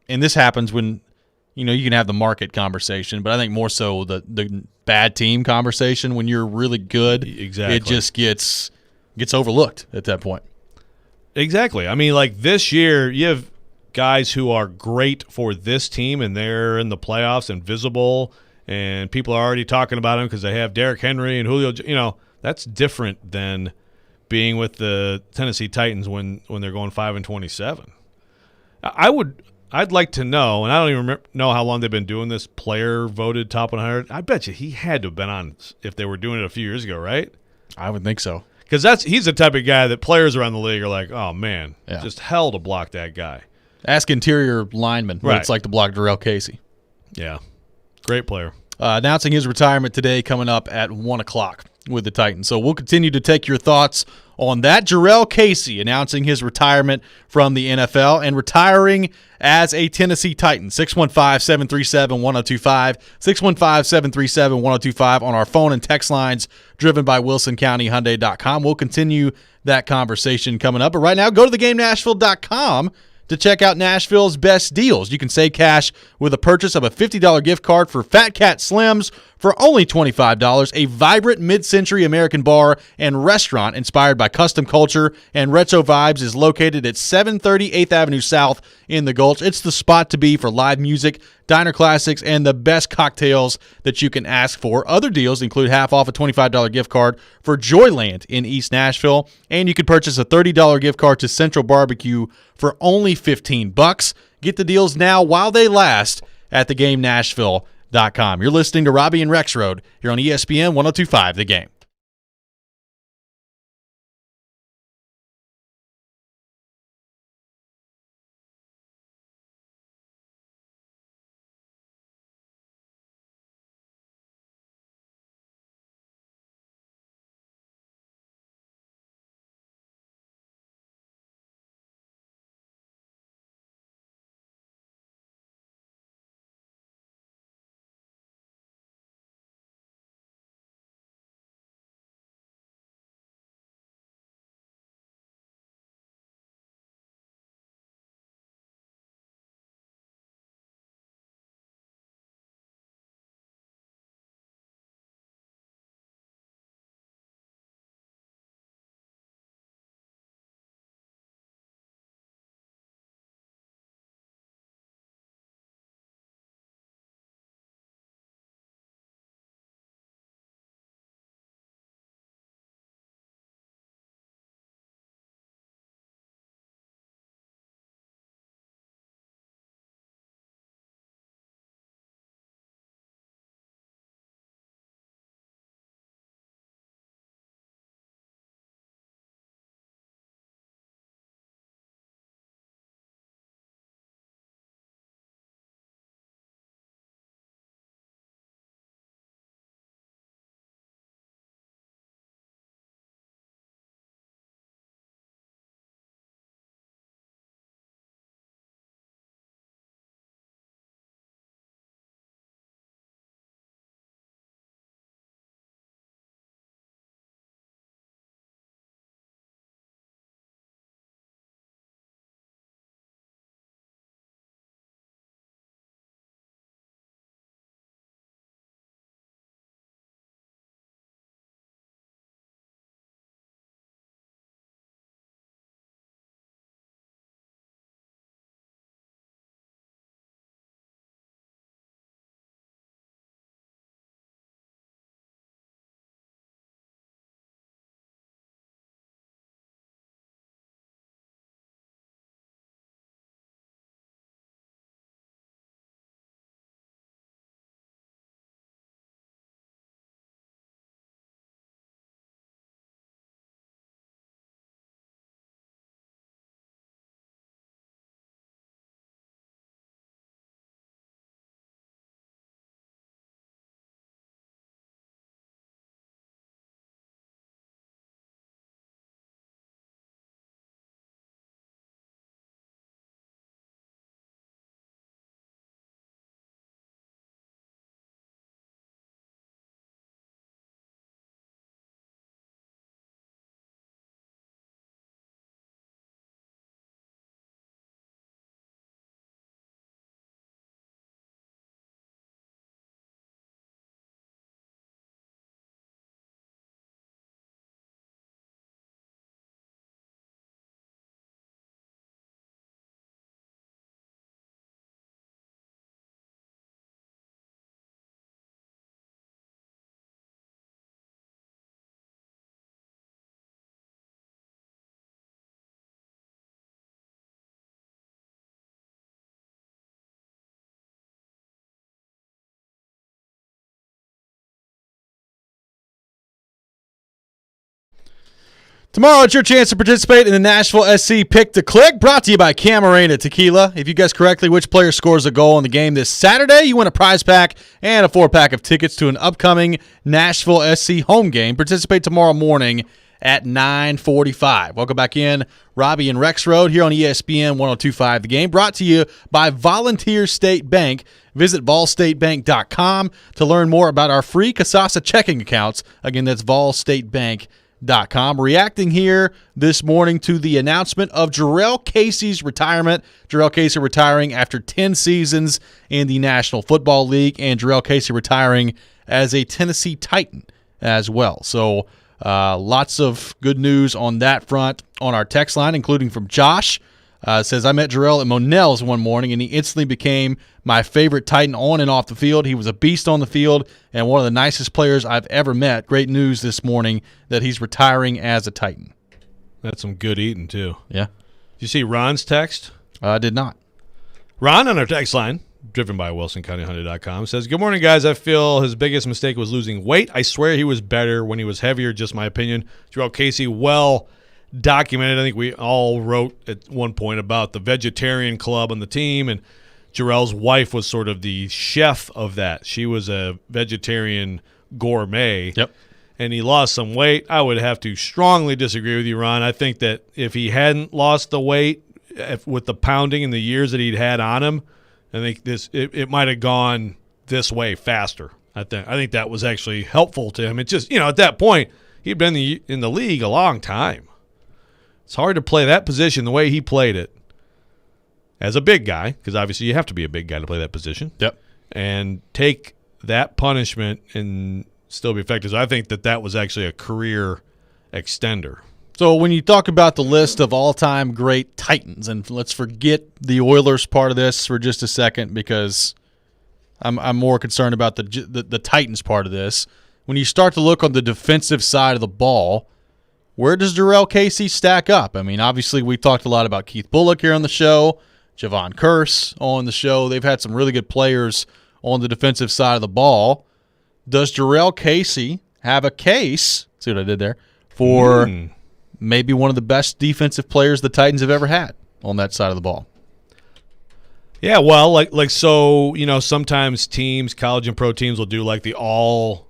and this happens when, you can have the market conversation, but I think more so the bad team conversation when you're really good. Exactly. It just gets overlooked at that point. Exactly. I mean, like this year, you have guys who are great for this team, and they're in the playoffs and visible, and people are already talking about them because they have Derrick Henry and Julio. That's different than being with the Tennessee Titans when they're going 5-27. I'd like to know, and I don't even know how long they've been doing this player voted top 100. I bet you he had to have been on if they were doing it a few years ago, right? I would think so. Because he's the type of guy that players around the league are like, oh, man, Yeah. just hell to block that guy. Ask interior linemen what it's like to block Jarrell Casey. Yeah, great player. Announcing his retirement today coming up at 1 o'clock with the Titans. So we'll continue to take your thoughts on that. Jarrell Casey announcing his retirement from the NFL and retiring as a Tennessee Titan. 615-737-1025, 615-737-1025 on our phone and text lines driven by WilsonCountyHyundai.com. We'll continue that conversation coming up. But right now, go to thegamenashville.com to check out Nashville's best deals. You can save cash with a purchase of a $50 gift card for Fat Cat Slims for only $25, a vibrant mid-century American bar and restaurant inspired by custom culture and retro vibes is located at 730 8th Avenue South in the Gulch. It's the spot to be for live music, diner classics, and the best cocktails that you can ask for. Other deals include half off a $25 gift card for Joyland in East Nashville, and you can purchase a $30 gift card to Central Barbecue for only $15. Get the deals now while they last at thegamenashville.com. You're listening to Robby and Rexrode here on ESPN 102.5 The Game. Tomorrow, it's your chance to participate in the Nashville SC Pick to Click, brought to you by Camarena Tequila. If you guess correctly which player scores a goal in the game this Saturday, you win a prize pack and a 4-pack of tickets to an upcoming Nashville SC home game. Participate tomorrow morning at 9:45. Welcome back in, Robby and Rexrode here on ESPN 102.5 The Game, brought to you by Volunteer State Bank. Visit volstatebank.com to learn more about our free Kasasa checking accounts. Again, that's volstatebank.com. Reacting here this morning to the announcement of Jarrell Casey's retirement. Jarrell Casey retiring after 10 seasons in the National Football League, and Jarrell Casey retiring as a Tennessee Titan as well. So lots of good news on that front on our text line, including from Josh. Says, I met Jarrell at Monell's one morning, and he instantly became my favorite Titan on and off the field. He was a beast on the field and one of the nicest players I've ever met. Great news this morning that he's retiring as a Titan. That's some good eating, too. Yeah. Did you see Ron's text? I did not. Ron on our text line, driven by WilsonCountyHunter.com, says, good morning, guys. I feel his biggest mistake was losing weight. I swear he was better when he was heavier, just my opinion. Jarrell Casey, well documented. I think we all wrote at one point about the vegetarian club on the team, and Jarrell's wife was sort of the chef of that. She was a vegetarian gourmet. Yep. And he lost some weight. I would have to strongly disagree with you, Ron. I think that if he hadn't lost the weight with the pounding and the years that he'd had on him, I think it might have gone this way faster. I think that was actually helpful to him. It just, at that point, he'd been in the league a long time. It's hard to play that position the way he played it as a big guy, because obviously you have to be a big guy to play that position. Yep. And take that punishment and still be effective. So I think that was actually a career extender. So when you talk about the list of all-time great Titans, and let's forget the Oilers part of this for just a second, because I'm more concerned about the Titans part of this. When you start to look on the defensive side of the ball, where does Jarrell Casey stack up? I mean, obviously we talked a lot about Keith Bullock here on the show, Javon Curse on the show. They've had some really good players on the defensive side of the ball. Does Jarrell Casey have a case, see what I did there, for maybe one of the best defensive players the Titans have ever had on that side of the ball? Yeah, well, like so, sometimes teams, college and pro teams will do like the all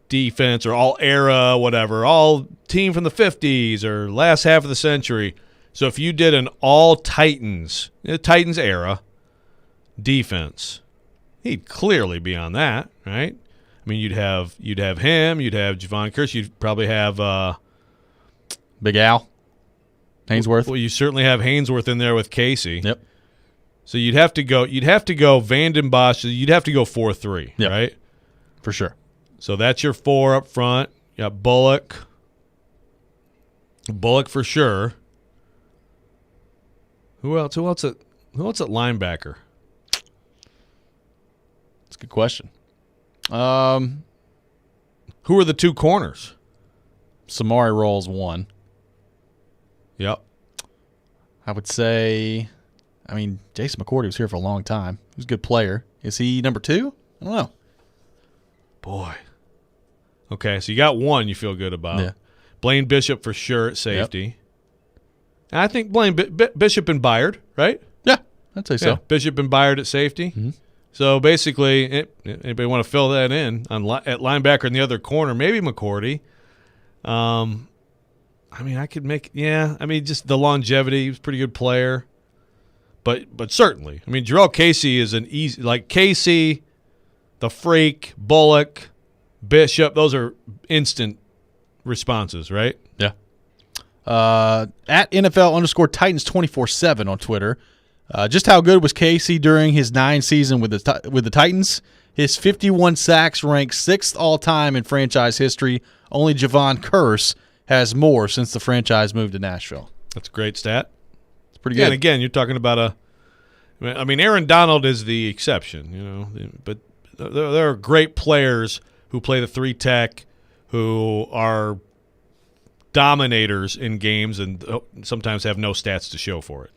defense or all era, whatever, all team from the 50s or last half of the century. So if you did an all Titans era defense, he'd clearly be on that, right? I mean, you'd have him, you'd have Javon Curse, you'd probably have Big Al Hainsworth. Well, you certainly have Hainsworth in there with Casey. Yep. So you'd have to go Vanden Bosch, you'd have to go 4-3, yep, right? For sure. So that's your 4 up front. You got Bullock for sure. Who else at linebacker? That's a good question. Who are the 2 corners? Samari Rolls 1. Yep. I would say, Jason McCourty was here for a long time. He was a good player. Is he number 2? I don't know. Boy. Okay, so you got 1 you feel good about. Yeah. Blaine Bishop for sure at safety. Yep. I think Blaine Bishop and Byard, right? Yeah, I'd say so. Bishop and Byard at safety. Mm-hmm. So basically, anybody want to fill that in at linebacker in the other corner? Maybe McCourty. I could make just the longevity. He was a pretty good player, but certainly, Jarrell Casey is an easy Casey, the Freak, Bullock, Bishop. Those are instant responses, right? Yeah. At NFL_Titans 24/7 on Twitter. Just how good was Casey during his 9 season with the Titans? His 51 sacks ranks 6th all-time in franchise history. Only Javon Curse has more since the franchise moved to Nashville. That's a great stat. It's pretty good. And again, you're talking about Aaron Donald is the exception, but there are great players who play the 3-tech who are dominators in games and sometimes have no stats to show for it.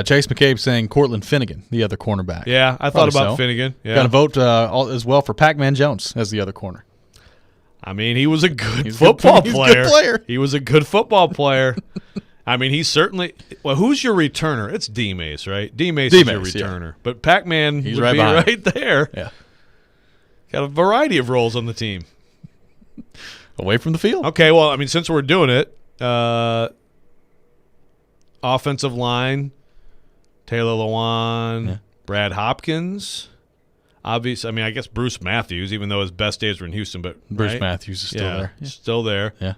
Chase McCabe saying Cortland Finnegan, the other cornerback. Yeah, I thought about Finnegan. Yeah. Got to vote as well for Pac-Man Jones as the other corner. I mean, he was a good football player. He was a good football player. I mean, he's certainly – well, who's your returner? It's D-Mace, right? D-Mace is your returner. Yeah. But Pac-Man would be right there. Yeah. Got a variety of roles on the team. Away from the field. Okay, well, I mean, since we're doing it, offensive line, Taylor Lewan, Brad Hopkins. Obviously, I mean, I guess Bruce Matthews, even though his best days were in Houston. But Bruce Matthews is still there. Yeah. Still there. Yeah.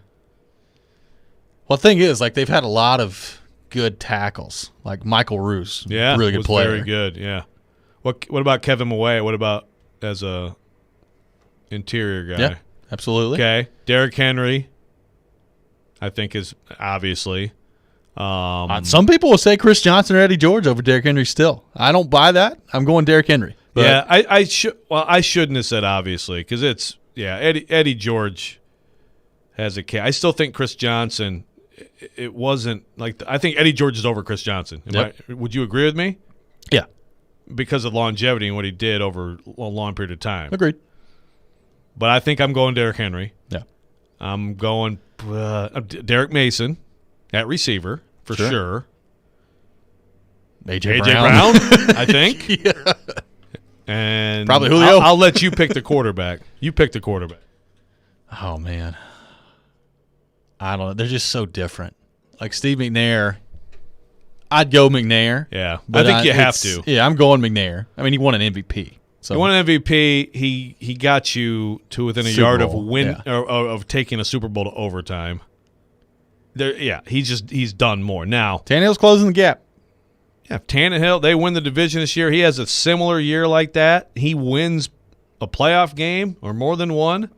Well, the thing is, like, they've had a lot of good tackles, like Michael Roos. Yeah, really good player. Very good. Yeah. What about Kevin Maway? What about as a interior guy? Yeah, absolutely. Okay, Derrick Henry, I think is obviously. Some people will say Chris Johnson or Eddie George over Derrick Henry. Still, I don't buy that. I'm going Derrick Henry. But yeah, I should. Well, I shouldn't have said obviously because it's Eddie George has a case. I still think Chris Johnson. It wasn't like I think Eddie George is over Chris Johnson. Would you agree with me? Yeah, because of longevity and what he did over a long period of time. Agreed. But I think I'm going Derrick Henry. Yeah, I'm going Derek Mason at receiver for sure. AJ Brown, I think. Yeah. And probably Julio. I'll let you pick the quarterback. You pick the quarterback. Oh, man. I don't know. They're just so different. Like Steve McNair, I'd go McNair. Yeah, I think you have to. Yeah, I'm going McNair. I mean, he won an MVP. So he won an MVP. He got you to within a yard of of taking a Super Bowl to overtime. He's done more now. Tannehill's closing the gap. Yeah, if Tannehill, they win the division this year. He has a similar year like that. He wins a playoff game or more than one.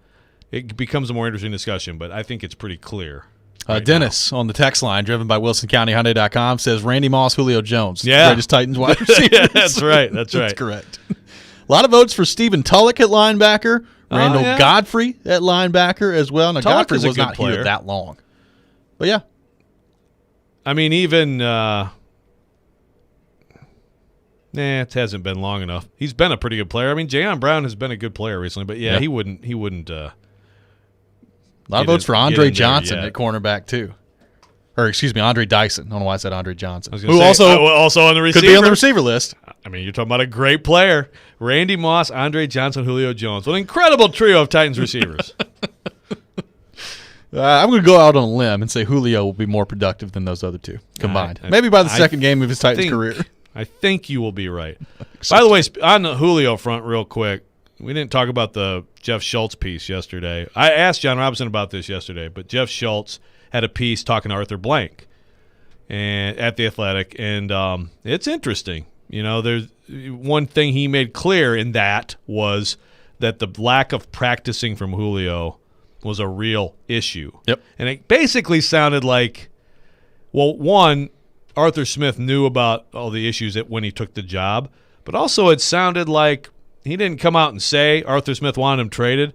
It becomes a more interesting discussion, but I think it's pretty clear. Dennis on the text line, driven by WilsonCountyHyundai.com, says Randy Moss, Julio Jones. Yeah. Greatest Titans wide receivers. Yeah, that's right. That's correct. A lot of votes for Stephen Tulloch at linebacker, Randall Godfrey at linebacker as well. Now, Tulloch Godfrey is a was good not player. here that long. But, yeah. I mean, even it hasn't been long enough. He's been a pretty good player. I mean, Jayon Brown has been a good player recently, but he wouldn't. A lot of votes for Andre Johnson at cornerback, too. Or, excuse me, Andre Dyson. I don't know why I said Andre Johnson. Who also on the receiver. Could be on the receiver list. I mean, you're talking about a great player. Randy Moss, Andre Johnson, Julio Jones. What an incredible trio of Titans receivers. I'm going to go out on a limb and say Julio will be more productive than those other two combined. Maybe by the second game of his Titans career. I think you will be right. By the way, on the Julio front real quick, we didn't talk about the Jeff Schultz piece yesterday. I asked John Robinson about this yesterday, but Jeff Schultz had a piece talking to Arthur Blank at The Athletic, and it's interesting. You know, there's one thing he made clear in that was that the lack of practicing from Julio was a real issue. Yep. And it basically sounded like, well, one, Arthur Smith knew about all the issues when he took the job, but also it sounded like he didn't come out and say Arthur Smith wanted him traded,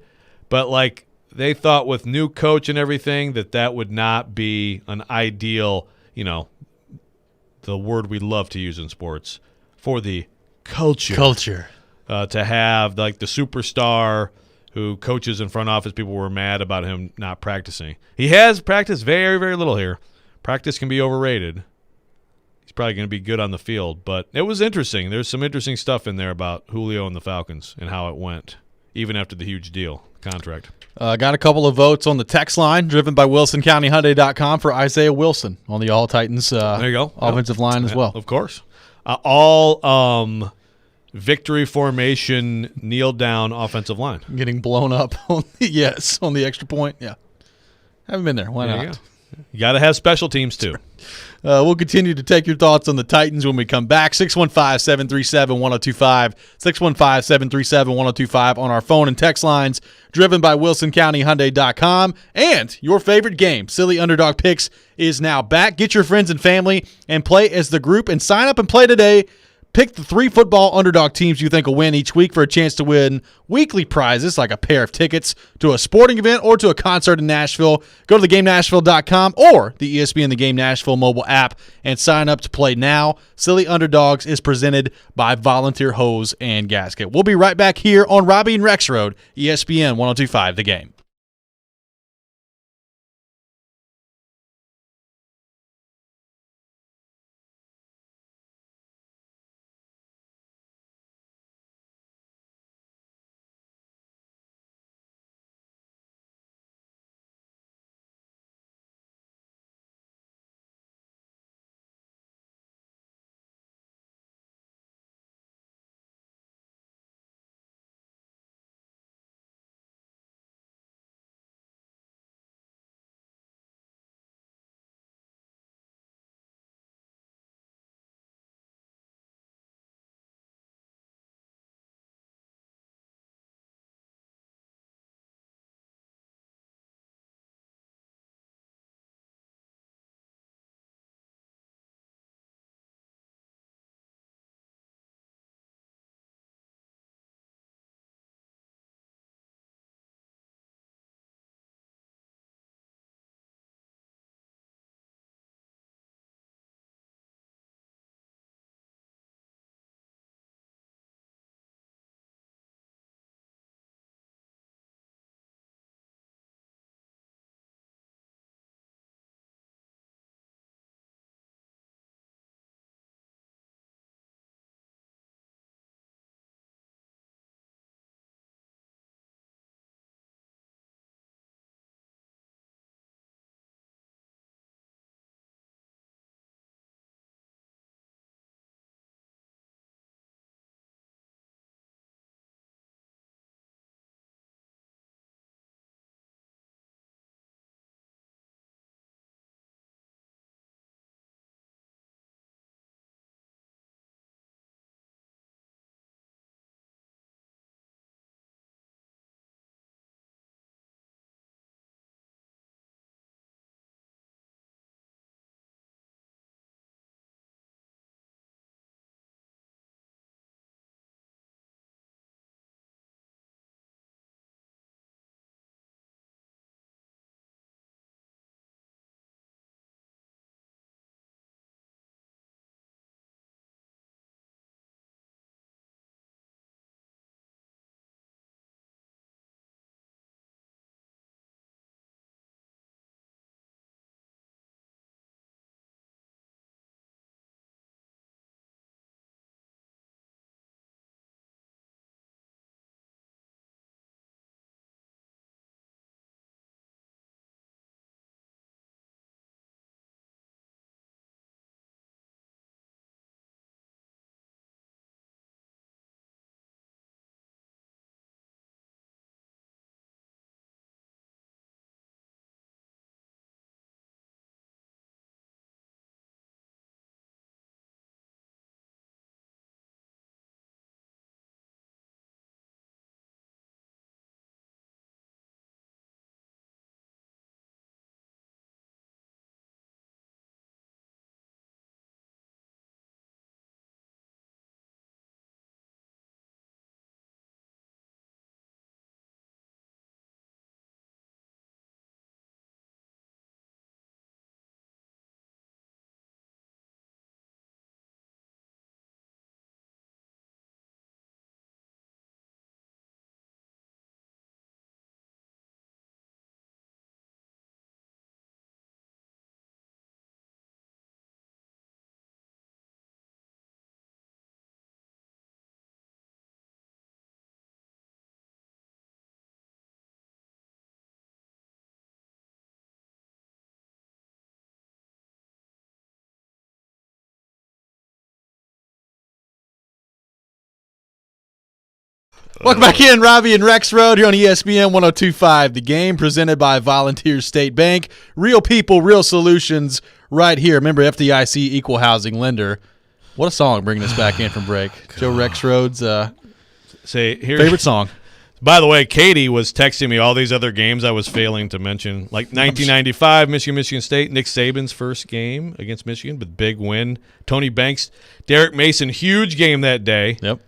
but like they thought with new coach and everything that would not be an ideal, the word we love to use in sports, for the culture. To have like the superstar who coaches in front office, people were mad about him not practicing. He has practiced very, very little here. Practice can be overrated. He's probably going to be good on the field, but it was interesting. There's some interesting stuff in there about Julio and the Falcons and how it went, even after the huge deal contract. Got a couple of votes on the text line, driven by WilsonCountyHyundai.com for Isaiah Wilson on the All Titans there you go. Offensive line as well. Of course. All victory formation, kneel down offensive line. Getting blown up on the extra point. Yeah. Haven't been there. Why not? You got to have special teams too. We'll continue to take your thoughts on the Titans when we come back. 615-737-1025, 615-737-1025 on our phone and text lines, driven by WilsonCountyHyundai.com. And your favorite game, Silly Underdog Picks, is now back. Get your friends and family and play as the group and sign up and play today. Pick the 3 football underdog teams you think will win each week for a chance to win weekly prizes like a pair of tickets to a sporting event or to a concert in Nashville. Go to theGameNashville.com or the ESPN The Game Nashville mobile app and sign up to play now. Silly Underdogs is presented by Volunteer Hose and Gasket. We'll be right back here on Robby and Rexrode, ESPN 102.5 The Game. Welcome back in, Robby and Rexrode here on ESPN 102.5. The Game, presented by Volunteer State Bank. Real people, real solutions right here. Remember, FDIC, equal housing lender. What a song bringing us back in from break. Joe Rexrode's favorite song. By the way, Katie was texting me all these other games I was failing to mention. Like 1995, Michigan State, Nick Saban's first game against Michigan, but big win. Tony Banks, Derek Mason, huge game that day. Yep.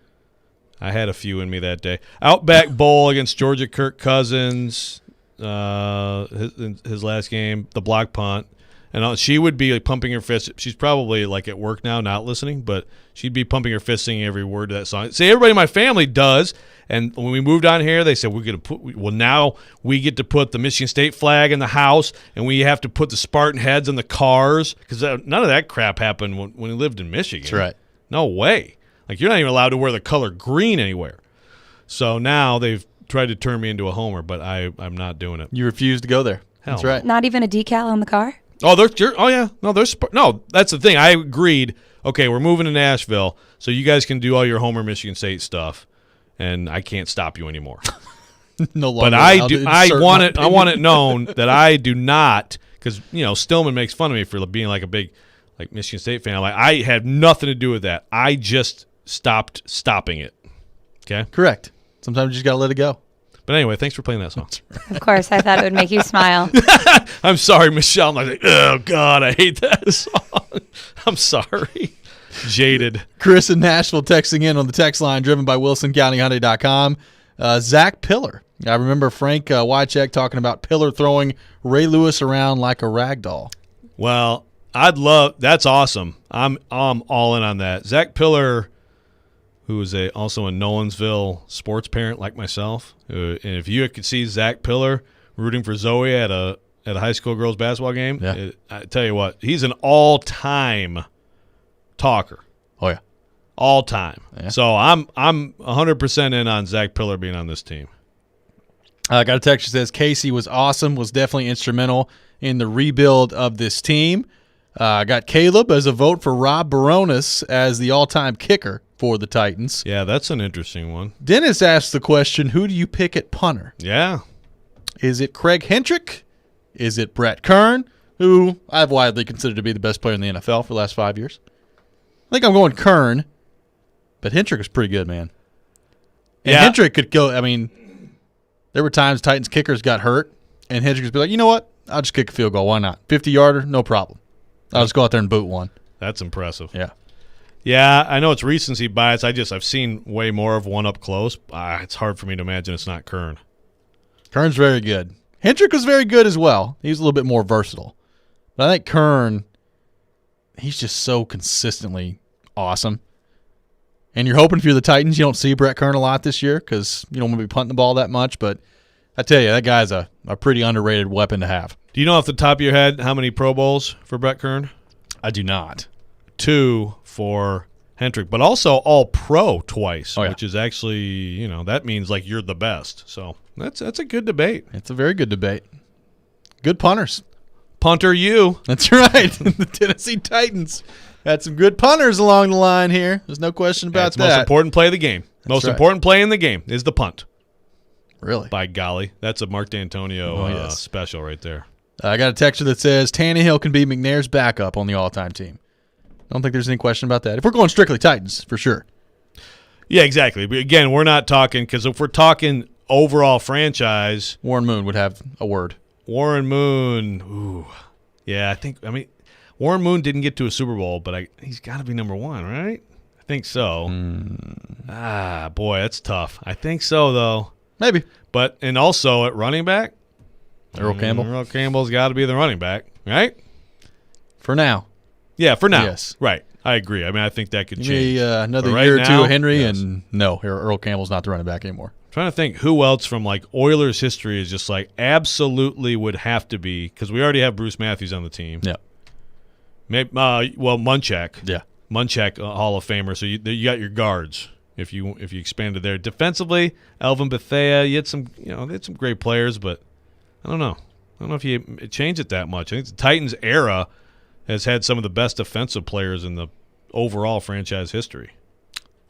I had a few in me that day. Outback Bowl against Georgia, Kirk Cousins, his last game, the block punt. And she would be like pumping her fist. She's probably like at work now, not listening, but she'd be pumping her fist, singing every word to that song. See, everybody in my family does. And when we moved on here, they said now we get to put the Michigan State flag in the house, and we have to put the Spartan heads in the cars, because none of that crap happened when we lived in Michigan. That's right. No way. Like, you're not even allowed to wear the color green anywhere. So now they've tried to turn me into a homer, but I'm not doing it. You refuse to go there. Hell That's right. Not even a decal on the car? Oh, yeah. No, that's the thing. I agreed. Okay, we're moving to Nashville, so you guys can do all your Homer Michigan State stuff, and I can't stop you anymore. No longer. But I want it known that I do not, because Stillman makes fun of me for being like a big Michigan State fan. I had nothing to do with that. I just stopped stopping it. Okay, correct. Sometimes you just gotta let it go. But anyway, thanks for playing that song. Of course, I thought it would make you smile. I'm sorry, Michelle. I'm like, oh, God, I hate that song. I'm sorry. Jaded. Chris in Nashville texting in on the text line, driven by WilsonCountyHyundai.com. Zach Pillar. I remember Frank Wycheck talking about Pillar throwing Ray Lewis around like a rag doll. Well, that's awesome. I'm all in on that. Zach Pillar, who is also a Nolensville sports parent like myself, and if you could see Zach Pillar rooting for Zoe at a high school girls basketball game, yeah. I tell you what, he's an all-time talker. Oh yeah, all time. Yeah. So I'm 100% in on Zach Pillar being on this team. I got a text that says Casey was awesome, was definitely instrumental in the rebuild of this team. I got Caleb as a vote for Rob Baronis as the all-time kicker for the Titans. Yeah, that's an interesting one. Dennis asked the question, who do you pick at punter? Yeah. Is it Craig Hendrick? Is it Brett Kern, who I've widely considered to be the best player in the NFL for the last 5 years? I think I'm going Kern, but Hendrick is pretty good, man. And Hendrick could go, there were times Titans kickers got hurt, and Hendrick would be like, you know what? I'll just kick a field goal. Why not? 50-yarder, no problem. I'll just go out there and boot one. That's impressive. Yeah. Yeah, I know it's recency bias. I've seen way more of one up close. It's hard for me to imagine it's not Kern. Kern's very good. Hendrick was very good as well. He was a little bit more versatile. But I think Kern, he's just so consistently awesome. And you're hoping if you're the Titans, you don't see Brett Kern a lot this year because you don't want to be punting the ball that much. But I tell you, that guy's a pretty underrated weapon to have. Do you know off the top of your head how many Pro Bowls for Brett Kern? I do not. 2 for Hendrick, but also All-Pro twice, yeah. which is actually, that means like you're the best. So that's a good debate. It's a very good debate. Good punters. Punter you. That's right. The Tennessee Titans had some good punters along the line here. There's no question about That's that. the most important play of the game. Most important play in the game is the punt. Really? By golly. That's a Mark D'Antonio yes. special right there. I got a texture that says Tannehill can be McNair's backup on the all-time team. I don't think there's any question about that. If we're going strictly Titans, for sure. Yeah, exactly. But again, we're not talking, because if we're talking overall franchise, Warren Moon would have a word. Warren Moon, ooh. Yeah, Warren Moon didn't get to a Super Bowl, but he's got to be number 1, right? I think so. Boy, that's tough. I think so, though. Maybe. And also at running back, Earl Campbell. Earl Campbell's got to be the running back, right? For now. Yeah, for now. Yes. Right. I agree. I think that could change. Another right year or now, two of Henry, yes. and no, Earl Campbell's not the running back anymore. I'm trying to think who else from Oilers history is just absolutely would have to be, because we already have Bruce Matthews on the team. Yeah. Maybe, Munchak. Yeah. Munchak, a Hall of Famer. So you got your guards if you expanded there. Defensively, Elvin Bethea, you had some great players, but I don't know. I don't know if you change it that much. I think the Titans era has had some of the best defensive players in the overall franchise history.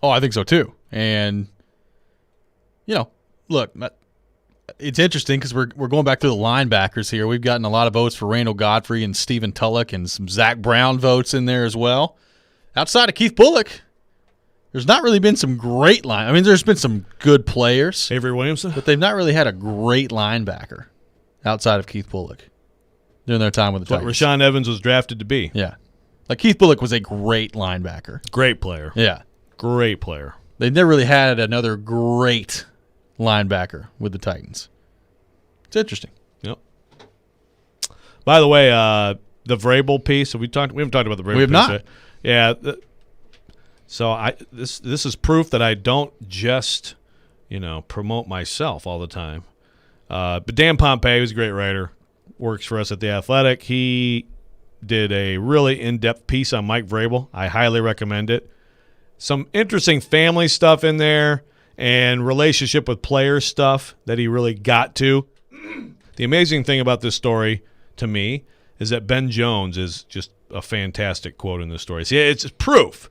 Oh, I think so too. And look, it's interesting because we're going back to the linebackers here. We've gotten a lot of votes for Randall Godfrey and Stephen Tulloch and some Zach Brown votes in there as well. Outside of Keith Bullock, there's not really been some great line. I mean, there's been some good players. Avery Williamson? But they've not really had a great linebacker outside of Keith Bullock during their time with the Titans. What Rashaan Evans was drafted to be. Yeah. Like Keith Bullock was a great linebacker. Great player. Yeah. Great player. They've never really had another great linebacker with the Titans. It's interesting. Yep. By the way, the Vrabel piece, we haven't talked about the Vrabel piece. We have not. Right? Yeah. So this is proof that I don't just, promote myself all the time. But Dan Pompei, who's a great writer, works for us at The Athletic. He did a really in-depth piece on Mike Vrabel. I highly recommend it. Some interesting family stuff in there and relationship with players stuff that he really got to. The amazing thing about this story to me is that Ben Jones is just a fantastic quote in this story. See, it's proof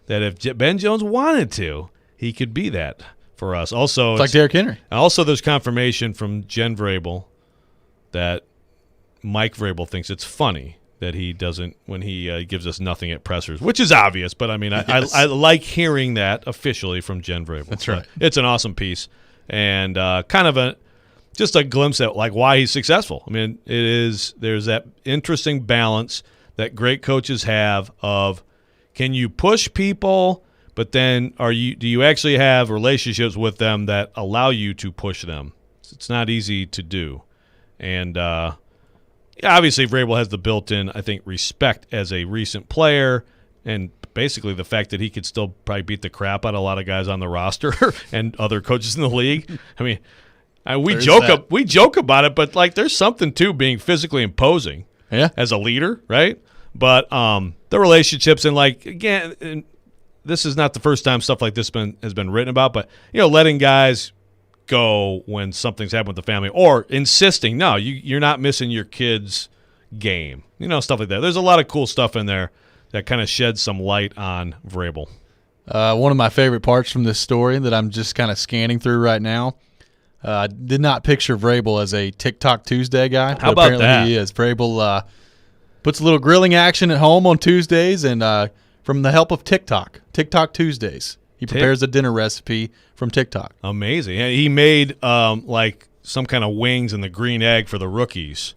that if Ben Jones wanted to, he could be that for us. Also, it's like Derrick Henry. Also, there's confirmation from Jen Vrabel that Mike Vrabel thinks it's funny that he doesn't when he gives us nothing at pressers, which is obvious. But I mean, Yes. I like hearing that officially from Jen Vrabel. That's right. It's an awesome piece and kind of just a glimpse at like why he's successful. I mean, there's that interesting balance that great coaches have of can you push people, but then do you actually have relationships with them that allow you to push them? It's not easy to do, and obviously Vrabel has the built-in, I think, respect as a recent player, and basically the fact that he could still probably beat the crap out of a lot of guys on the roster and other coaches in the league. I mean, we joke about it, but like there's something to being physically imposing as a leader, right? But the relationships and like again, and this is not the first time stuff like this has been written about, but letting guys go when something's happened with the family or insisting, no, you're not missing your kid's game, stuff like that. There's a lot of cool stuff in there that kind of sheds some light on Vrabel. One of my favorite parts from this story that I'm just kind of scanning through right now. I did not picture Vrabel as a TikTok Tuesday guy. How about apparently that? He is. Vrabel puts a little grilling action at home on Tuesdays, and from the help of TikTok Tuesdays, he prepares a dinner recipe from TikTok. Amazing. He made like some kind of wings and the green egg for the rookies.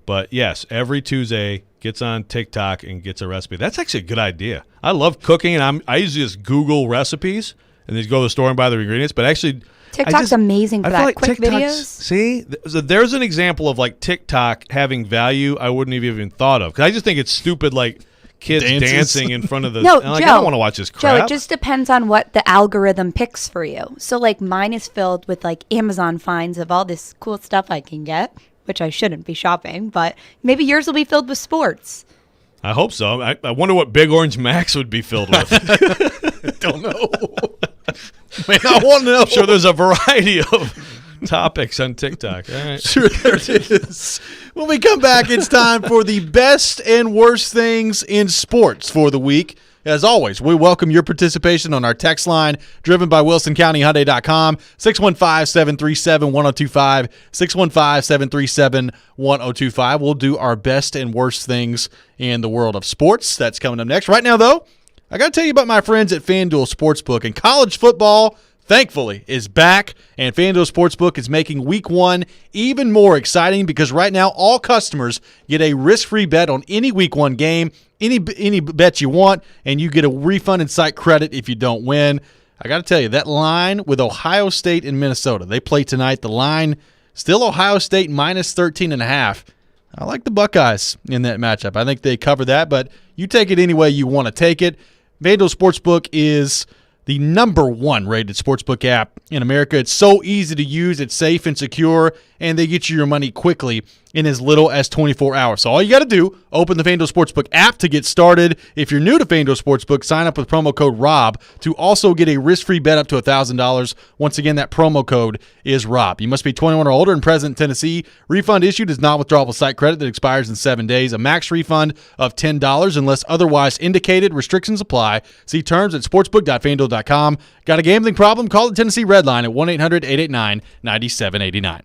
But yes, every Tuesday gets on TikTok and gets a recipe. That's actually a good idea. I love cooking, and I usually just Google recipes and then go to the store and buy the ingredients. But actually, TikTok's amazing for I feel that. like Quick TikTok's- videos. See, there's an example of like TikTok having value I wouldn't have even thought of. Because I just think it's stupid, like kids Dances. dancing in front of the. No, I'm like, Joe, I don't want to watch this crap. Joe, it just depends on what the algorithm picks for you. So, like, mine is filled with, like, Amazon finds of all this cool stuff I can get, which I shouldn't be shopping, but maybe yours will be filled with sports. I hope so. I wonder what Big Orange Max would be filled with. Don't know. Man, I want to know. I'm sure there's a variety of topics on TikTok. All right. Sure there is. When we come back, it's time for the best and worst things in sports for the week. As always, we welcome your participation on our text line, driven by WilsonCountyHyundai.com, 615-737-1025, 615-737-1025. We'll do our best and worst things in the world of sports. That's coming up next. Right now, though, I got to tell you about my friends at FanDuel Sportsbook. And college football, thankfully, is back, and FanDuel Sportsbook is making Week 1 even more exciting because right now all customers get a risk-free bet on any Week 1 game, any bet you want, and you get a refund and site credit if you don't win. I got to tell you, that line with Ohio State and Minnesota, they play tonight. The line, still Ohio State minus 13.5. I like the Buckeyes in that matchup. I think they cover that, but you take it any way you want to take it. FanDuel Sportsbook is the #1 rated sportsbook app in America. It's so easy to use, it's safe and secure, and they get you your money quickly in as little as 24 hours. So all you got to do, open the FanDuel Sportsbook app to get started. If you're new to FanDuel Sportsbook, sign up with promo code ROB to also get a risk-free bet up to $1,000. Once again, that promo code is ROB. You must be 21 or older and present in Tennessee. Refund issued is not withdrawable site credit that expires in 7 days. A max refund of $10 unless otherwise indicated. Restrictions apply. See terms at sportsbook.fanduel.com. Got a gambling problem? Call the Tennessee Red Line at 1-800-889-9789.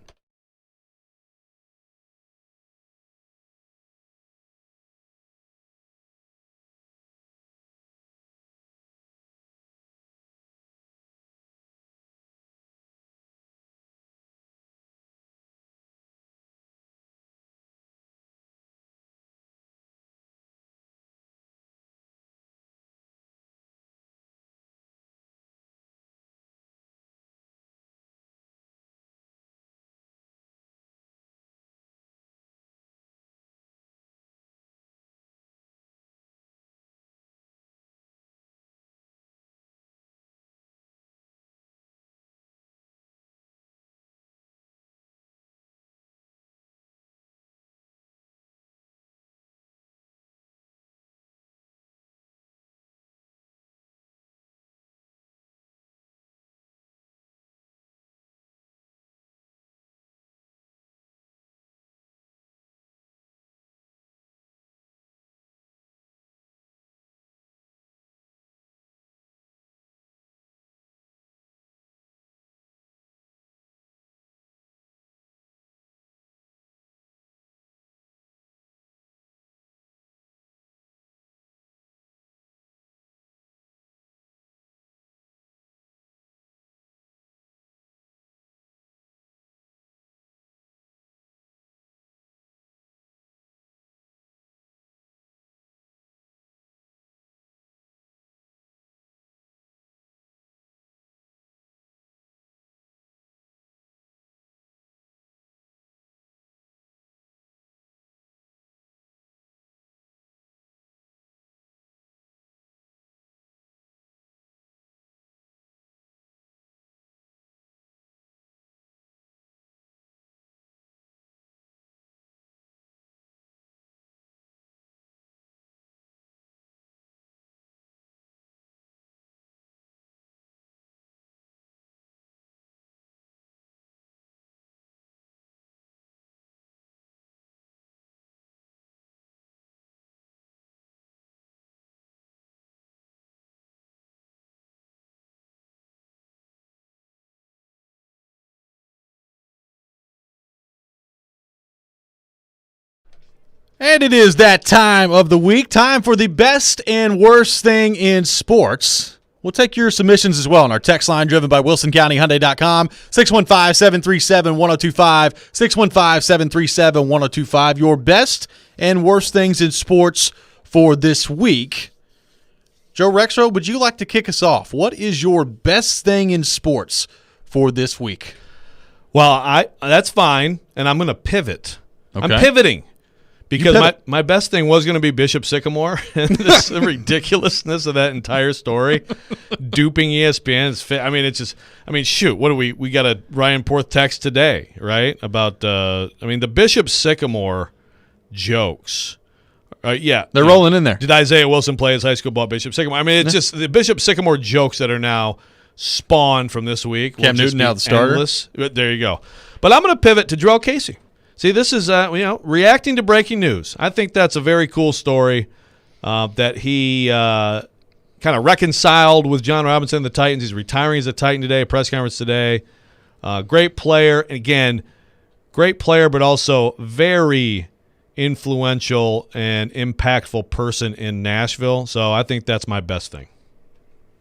And it is that time of the week, time for the best and worst thing in sports. We'll take your submissions as well on our text line driven by WilsonCountyHyundai.com, 615-737-1025, 615-737-1025. Your best and worst things in sports for this week. Joe Rexrode, would you like to kick us off? What is your best thing in sports for this week? Well, that's fine, and I'm going to pivot. Okay. I'm pivoting. Because my best thing was going to be Bishop Sycamore and the ridiculousness of that entire story, duping ESPN. Shoot, what do we got a Ryan Porth text today, right? About, the Bishop Sycamore jokes. They're rolling in there. Did Isaiah Wilson play his high school ball, Bishop Sycamore? It's just the Bishop Sycamore jokes that are now spawned from this week. Cam Newton now the starter. Endless. There you go. But I'm going to pivot to Jarrell Casey. See, this is reacting to breaking news. I think that's a very cool story that he kind of reconciled with John Robinson and the Titans. He's retiring as a Titan today, a press conference today. Great player. Again, great player, but also very influential and impactful person in Nashville. So I think that's my best thing.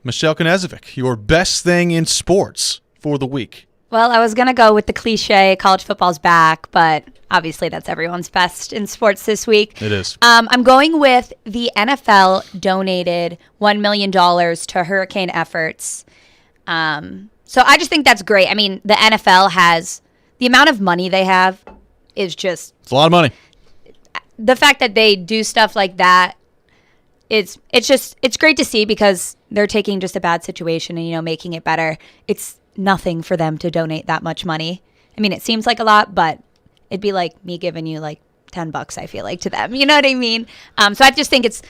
Michelle Knezovic, your best thing in sports for the week. Well, I was going to go with the cliche, college football's back, but obviously that's everyone's best in sports this week. It is. I'm going with the NFL donated $1 million to hurricane efforts. So I just think that's great. I mean, the NFL has – the amount of money they have is just – it's a lot of money. The fact that they do stuff like that, it's great to see because they're taking just a bad situation and, making it better. It's nothing for them to donate that much money. I mean, it seems like a lot, but It'd be like me giving you like $10, I feel like, to them. You know what I mean? So I just think it's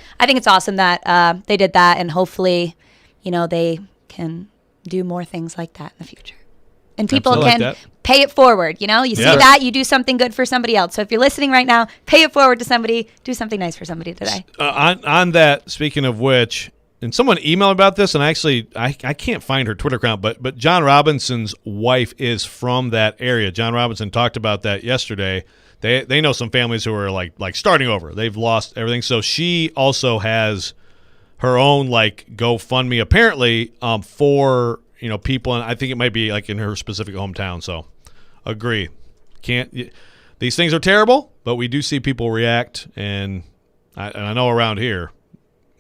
awesome that they did that, and hopefully, they can do more things like that in the future. And people Absolutely. can pay it forward. You see that, you do something good for somebody else. So if you're listening right now, pay it forward to somebody. Do something nice for somebody today. On that, speaking of which, and someone emailed about this, and actually I can't find her Twitter account, but John Robinson's wife is from that area. John Robinson talked about that yesterday. They know some families who are like starting over. They've lost everything. So she also has her own like GoFundMe apparently for people, and I think it might be like in her specific hometown. So agree. These things are terrible, but we do see people react, and I know around here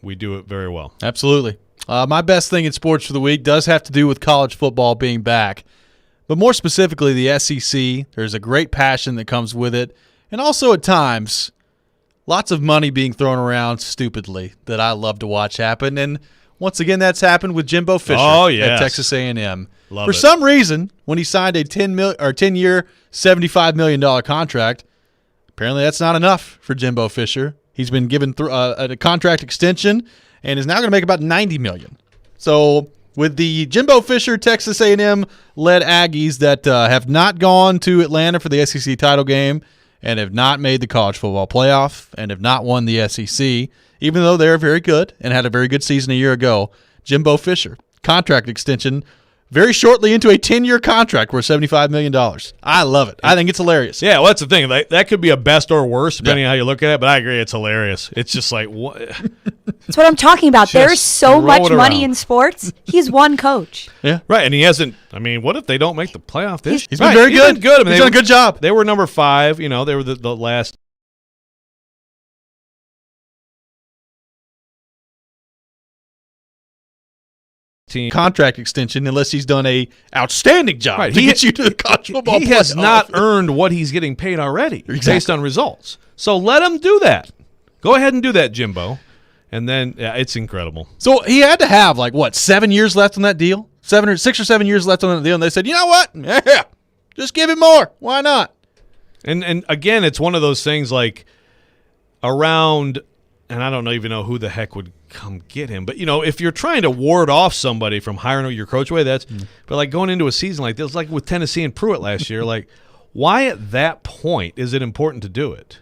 we do it very well. Absolutely. My best thing in sports for the week does have to do with college football being back. But more specifically, the SEC, there's a great passion that comes with it. And also at times, lots of money being thrown around stupidly that I love to watch happen. And once again, that's happened with Jimbo Fisher at Texas A&M. For some reason, when he signed a 10-year, $75 million contract, apparently that's not enough for Jimbo Fisher. He's been given a contract extension and is now going to make about $90 million. So with the Jimbo Fisher, Texas A&M led Aggies that have not gone to Atlanta for the SEC title game and have not made the college football playoff and have not won the SEC, even though they're very good and had a very good season a year ago. Jimbo Fisher, contract extension very shortly into a 10-year contract worth $75 million. I love it. I think it's hilarious. Yeah, well, that's the thing. That could be a best or worst, depending on how you look at it, but I agree it's hilarious. It's just like, what? That's what I'm talking about. There's so much money in sports. He's one coach. Yeah. Right, and he hasn't – I mean, what if they don't make the playoff this year? He's been very good. I mean, he's done a good job. They were number 5. They were the last – contract extension unless he's done a outstanding job to get you to the college football playoff. He has not earned what he's getting paid already based on results. So let him do that. Go ahead and do that, Jimbo. And then it's incredible. So he had to have 7 years left on that deal? 6 or 7 years left on that deal, and they said, you know what? Yeah, just give him more. Why not? And again, it's one of those things like around, and I don't even know who the heck would come get him. But, if you're trying to ward off somebody from hiring your coach away, but going into a season like this, like with Tennessee and Pruitt last year, why at that point is it important to do it?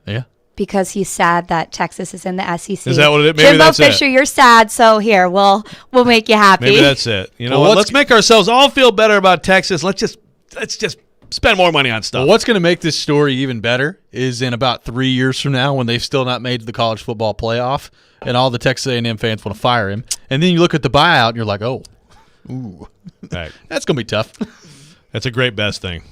Yeah. Because he's sad that Texas is in the SEC. Is that what it is? Maybe Jimbo that's Fisher, it. You're sad, so here, we'll make you happy. Maybe that's it. Let's make ourselves all feel better about Texas. Let's just spend more money on stuff. Well, what's going to make this story even better is in about 3 years from now when they've still not made the college football playoff and all the Texas A&M fans want to fire him. And then you look at the buyout and you're like, oh, ooh, right. That's going to be tough. That's a great best thing.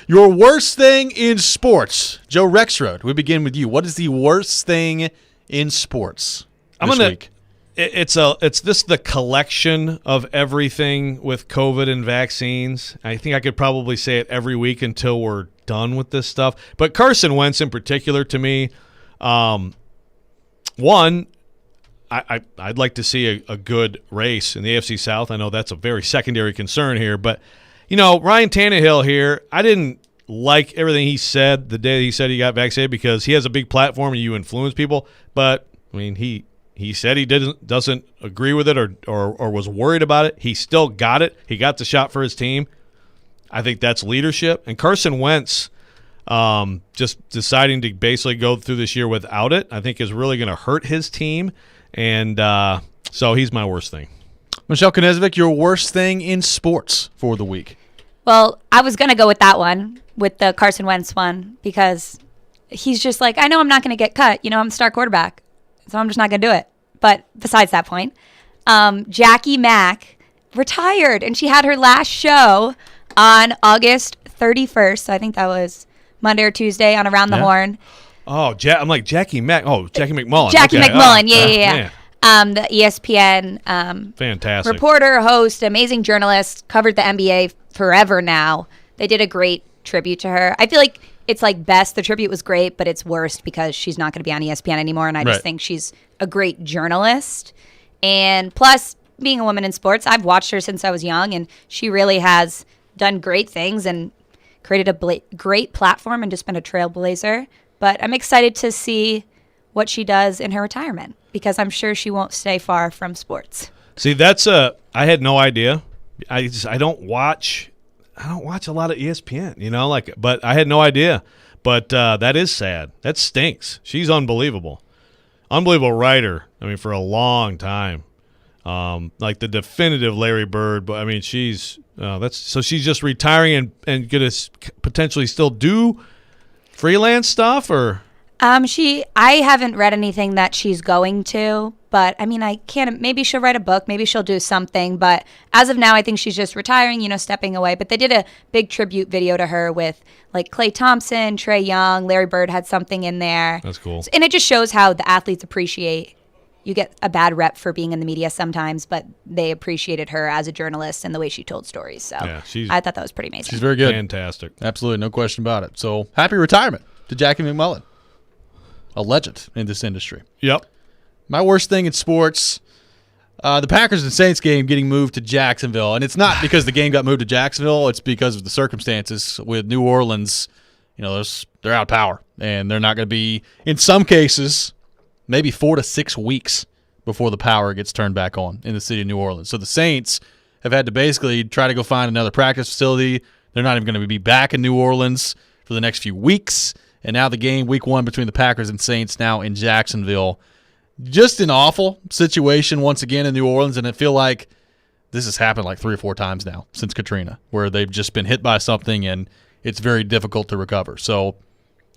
Your worst thing in sports. Joe Rexrode, we begin with you. What is the worst thing in sports this week? It's the collection of everything with COVID and vaccines. I think I could probably say it every week until we're done with this stuff. But Carson Wentz in particular, to me, one, I'd like to see a good race in the AFC South. I know that's a very secondary concern here, but Ryan Tannehill here, I didn't like everything he said the day he said he got vaccinated because he has a big platform and you influence people. But I mean, he said he doesn't agree with it or was worried about it. He still got it. He got the shot for his team. I think that's leadership. And Carson Wentz just deciding to basically go through this year without it, I think is really going to hurt his team. And so he's my worst thing. Michelle Knezvik, your worst thing in sports for the week. Well, I was going to go with that one, with the Carson Wentz one, because he's just like, I know I'm not going to get cut. I'm the star quarterback, so I'm just not going to do it. But besides that point, Jackie Mack retired, and she had her last show on August 31st. So I think that was Monday or Tuesday on Around the Horn. Oh, I'm like Jackie Mack. Oh, Jackie McMullen. Jackie okay. McMullen, yeah. The ESPN fantastic reporter, host, amazing journalist, covered the NBA forever now. They did a great tribute to her. I feel like it's best. The tribute was great, but it's worst because she's not going to be on ESPN anymore, and I just think she's a great journalist. And plus, being a woman in sports, I've watched her since I was young, and she really has done great things and created a great platform and just been a trailblazer. But I'm excited to see what she does in her retirement because I'm sure she won't stay far from sports. See, I had no idea. I don't watch a lot of ESPN, but I had no idea. But that is sad. That stinks. She's unbelievable. Unbelievable writer, for a long time. Like the definitive Larry Bird, but she's she's just retiring and going to potentially still do freelance stuff, or I haven't read anything that she's going to, but I can't. Maybe she'll write a book, maybe she'll do something, but as of now, I think she's just retiring, stepping away. But they did a big tribute video to her with like Klay Thompson, Trae Young, Larry Bird had something in there. That's cool, and it just shows how the athletes appreciate. You get a bad rep for being in the media sometimes, but they appreciated her as a journalist and the way she told stories. So yeah, I thought that was pretty amazing. She's very good. Fantastic. Absolutely, no question about it. So happy retirement to Jackie McMullen, a legend in this industry. Yep. My worst thing in sports, the Packers and Saints game getting moved to Jacksonville. And it's not because the game got moved to Jacksonville. It's because of the circumstances with New Orleans. They're out of power, and they're not going to be, in some cases, maybe 4 to 6 weeks before the power gets turned back on in the city of New Orleans. So the Saints have had to basically try to go find another practice facility. They're not even going to be back in New Orleans for the next few weeks. And now the game, week 1, between the Packers and Saints now in Jacksonville. Just an awful situation once again in New Orleans, and I feel like this has happened like 3 or 4 times now since Katrina, where they've just been hit by something and it's very difficult to recover. So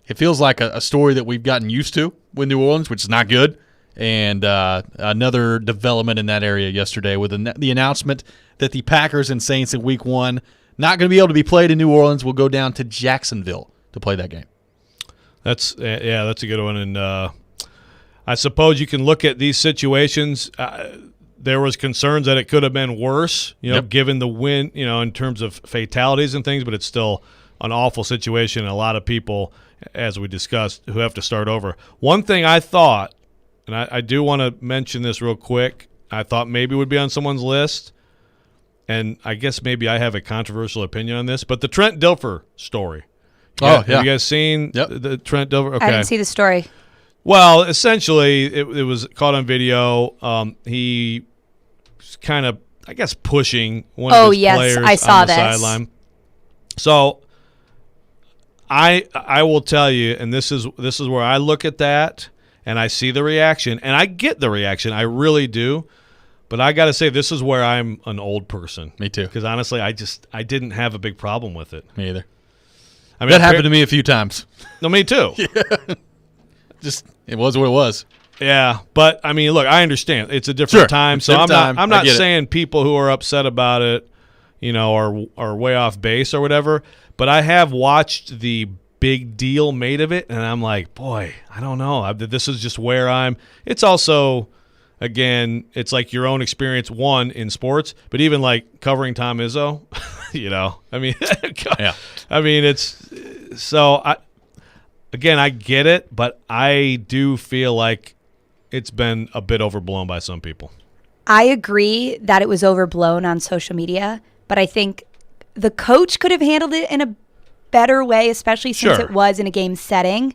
it feels like a story that we've gotten used to with New Orleans, which is not good. And another development in that area yesterday with the announcement that the Packers and Saints in week 1 not going to be able to be played in New Orleans. Will go down to Jacksonville to play that game. That's a good one. And I suppose you can look at these situations. There was concerns that it could have been worse, given the win, in terms of fatalities and things, but it's still an awful situation. And a lot of people, as we discussed, who have to start over. One thing I thought, and I do want to mention this real quick, I thought maybe would be on someone's list, and I guess maybe I have a controversial opinion on this, but the Trent Dilfer story. Have you guys seen the Trent Dilfer? Okay. I didn't see the story. Well, essentially, it was caught on video. He was kind of, I guess, pushing one of his players I saw on the sideline. So I will tell you, and this is where I look at that, and I see the reaction, and I get the reaction. I really do. But I got to say, this is where I'm an old person. Me too. Because honestly, I didn't have a big problem with it. Me either. That happened to me a few times. No, me too. Yeah. Just it was what it was. Yeah, but look, I understand it's a different time, so I'm not saying people who are upset about it, are way off base or whatever. But I have watched the big deal made of it, and I'm like, boy, I don't know. This is just where I'm. It's also, again, it's like your own experience, one, in sports, but even like covering Tom Izzo, it's so. I get it, but I do feel like it's been a bit overblown by some people. I agree that it was overblown on social media, but I think the coach could have handled it in a better way, especially since it was in a game setting.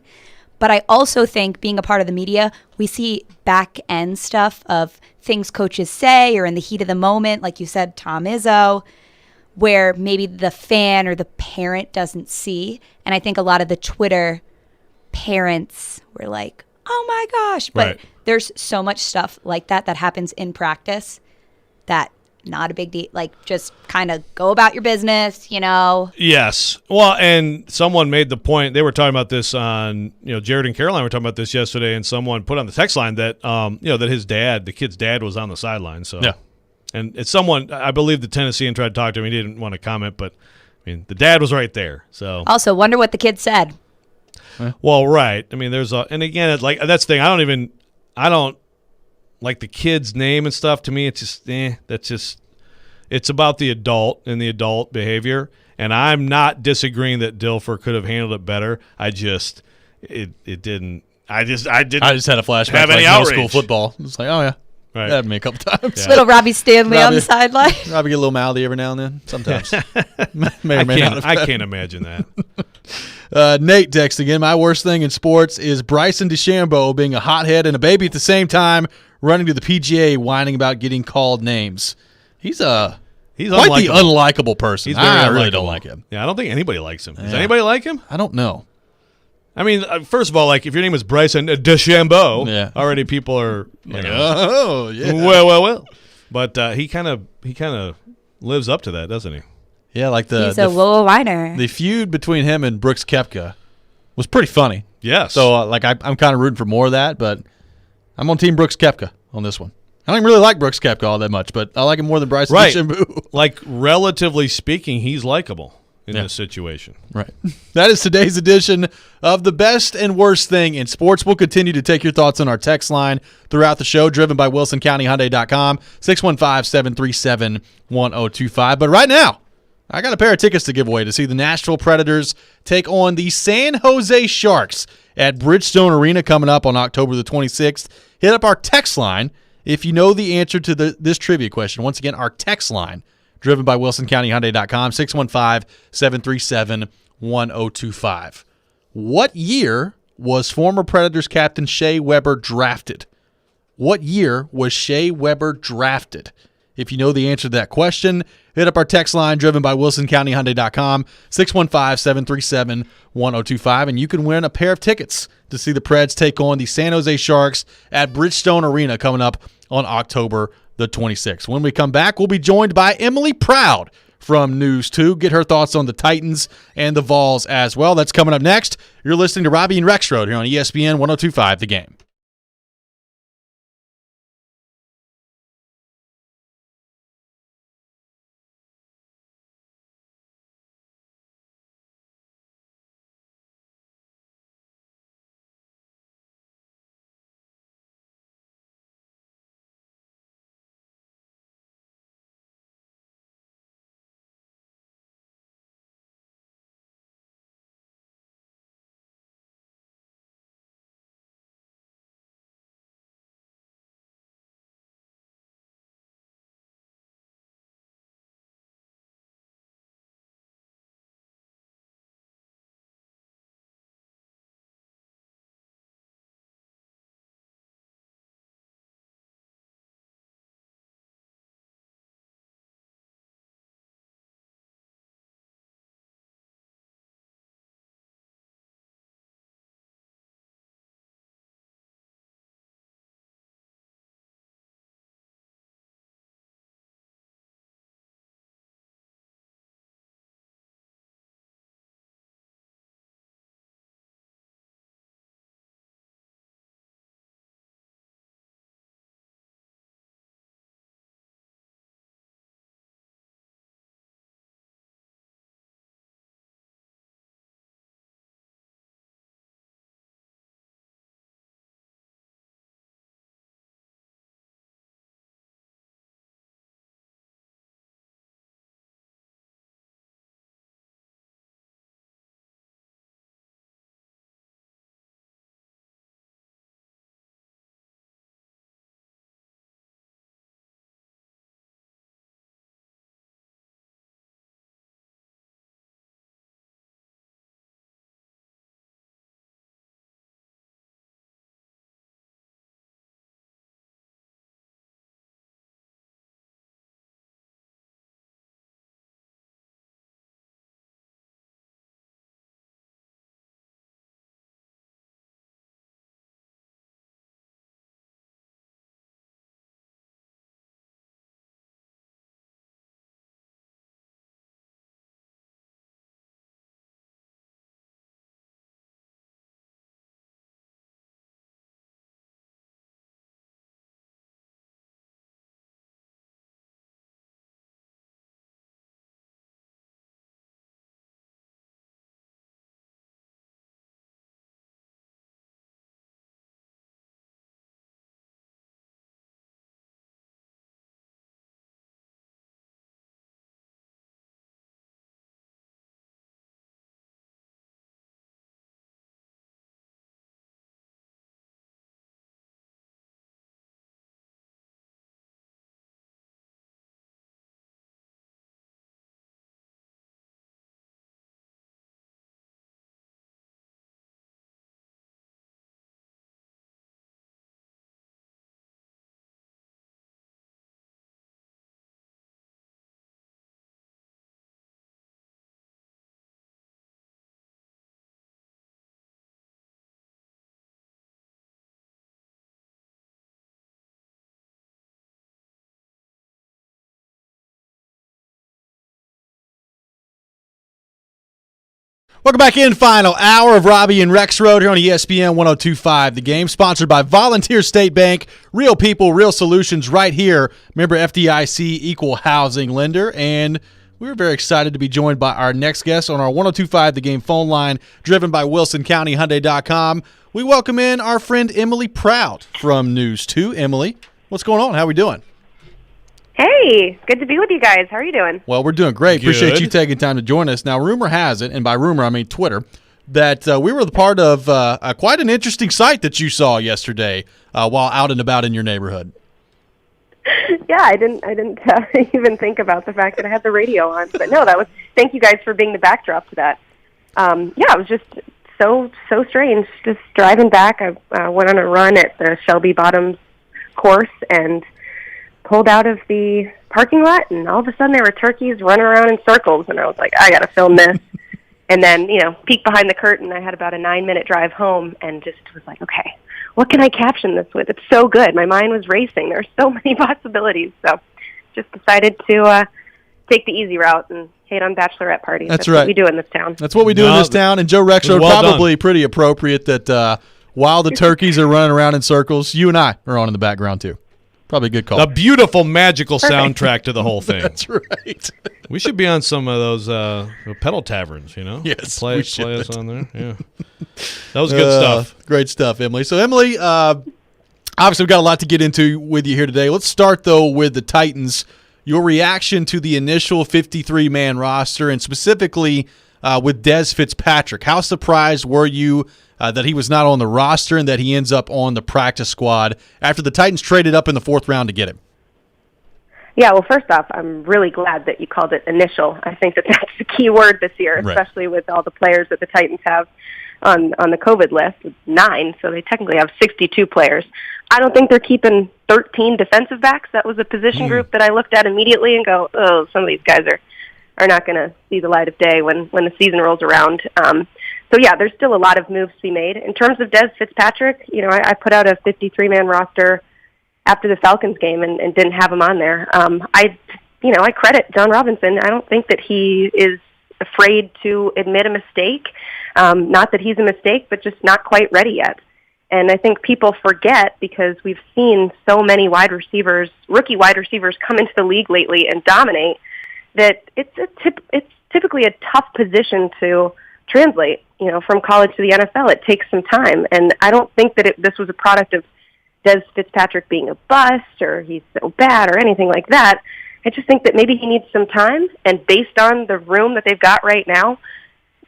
But I also think, being a part of the media, we see back end stuff of things coaches say or in the heat of the moment, like you said, Tom Izzo, where maybe the fan or the parent doesn't see. And I think a lot of the Twitter parents were like, oh my gosh. But there's so much stuff like that happens in practice that not a big deal. Like, just kind of go about your business, Yes. Well, and someone made the point, they were talking about this on, Jared and Caroline were talking about this yesterday, and someone put on the text line that, that his dad, the kid's dad, was on the sideline. So, yeah. And it's someone, I believe the Tennessean tried to talk to him. He didn't want to comment, but, the dad was right there. So, also, wonder what the kid said. Well, right. There's and again, it's like, that's the thing. I don't like the kid's name and stuff. To me, it's just, it's about the adult and the adult behavior. And I'm not disagreeing that Dilfer could have handled it better. It didn't. I just had a flashback have to any middle outrage. school football. It's like, oh yeah, Right. That happened to me a couple times. Little Robbie Stanley on Robbie- the sideline. Robbie get a little mouthy every now and then. Sometimes. May or may not have I can't imagine that. Nate texts again. My worst thing in sports is Bryson DeChambeau being a hothead and a baby at the same time, running to the PGA, whining about getting called names. He's quite the unlikable person. He's very I really unlikable. don't like him. Yeah, I don't think anybody likes him. Does Yeah. anybody like him? I don't know. I mean, first of all, like if your name is Bryson DeChambeau, Yeah. already people are Like, oh, yeah. well. But he kind of lives up to that, doesn't he? Yeah, like He's a little whiner. the feud between him and Brooks Koepka was pretty funny. Yes. So, I'm kind of rooting for more of that, but I'm on Team Brooks Koepka on this one. I don't really like Brooks Koepka all that much, but I like him more than Bryson Right. DeChambeau. Like relatively speaking, he's likable in Yeah. this situation. Right. That is today's edition of The Best and Worst Thing in Sports. We'll continue to take your thoughts on our text line throughout the show, driven by WilsonCountyHyundai.com, 615-737-1025. But right now, I got a pair of tickets to give away to see the Nashville Predators take on the San Jose Sharks at Bridgestone Arena coming up on October the 26th. Hit up our text line if you know the answer to this trivia question. Once again, our text line, driven by WilsonCountyHyundai.com, 615-737-1025. What year was former Predators captain Shea Weber drafted? What year was Shea Weber drafted? If you know the answer to that question, hit up our text line, driven by WilsonCountyHyundai.com, 615-737-1025, and you can win a pair of tickets to see the Preds take on the San Jose Sharks at Bridgestone Arena coming up on October the 26th. When we come back, we'll be joined by Emily Proud from News 2. Get her thoughts on the Titans and the Vols as well. That's coming up next. You're listening to Robby and Rexrode here on ESPN 102.5 The Game. Welcome back in. Final hour of Robby and Rexrode here on ESPN 102.5. The Game, sponsored by Volunteer State Bank. Real people, real solutions right here. Member FDIC, equal housing lender. And we're very excited to be joined by our next guest on our 102.5 The Game phone line, driven by WilsonCountyHyundai.com. We welcome in our friend Emily Prout from News 2. Emily, what's going on? How are we doing? Hey, good to be with you guys. How are you doing? Well, we're doing great. Good. Appreciate you taking time to join us. Now, rumor has it, and by rumor I mean Twitter, that we were the part of quite an interesting sight that you saw yesterday while out and about in your neighborhood. Yeah, I didn't even think about the fact that I had the radio on. But no, thank you guys for being the backdrop to that. Yeah, it was just so strange. Just driving back, I went on a run at the Shelby Bottoms course and pulled out of the parking lot, and all of a sudden there were turkeys running around in circles, and I was like, I got to film this. And then, peek behind the curtain. I had about a 9-minute drive home and just was like, okay, what can I caption this with? It's so good. My mind was racing. There's so many possibilities. So just decided to take the easy route and hate on bachelorette parties. That's right. What we do in this town. That's what we do in this town. And Joe Rexrode, well probably pretty appropriate that while the turkeys are running around in circles, you and I are on in the background too. Probably a good call. A beautiful, magical soundtrack to the whole thing. That's right. We should be on some of those pedal taverns, Yes, play we us should. on there. Yeah, that was good stuff. Great stuff, Emily. So, Emily, obviously we've got a lot to get into with you here today. Let's start, though, with the Titans. Your reaction to the initial 53-man roster, and specifically with Dez Fitzpatrick. How surprised were you that he was not on the roster and that he ends up on the practice squad after the Titans traded up in the 4th round to get him? Yeah, well, first off, I'm really glad that you called it initial. I think that that's the key word this year, especially with all the players that the Titans have on the COVID list, 9, so they technically have 62 players. I don't think they're keeping 13 defensive backs. That was a position group that I looked at immediately and go, oh, some of these guys are not going to see the light of day when the season rolls around. So, yeah, there's still a lot of moves to be made. In terms of Dez Fitzpatrick, I put out a 53-man roster after the Falcons game and didn't have him on there. I credit John Robinson. I don't think that he is afraid to admit a mistake. Not that he's a mistake, but just not quite ready yet. And I think people forget, because we've seen so many rookie wide receivers come into the league lately and dominate, that it's typically a tough position to translate, from college to the NFL. It takes some time. And I don't think that this was a product of Dez Fitzpatrick being a bust or he's so bad or anything like that. I just think that maybe he needs some time, and based on the room that they've got right now,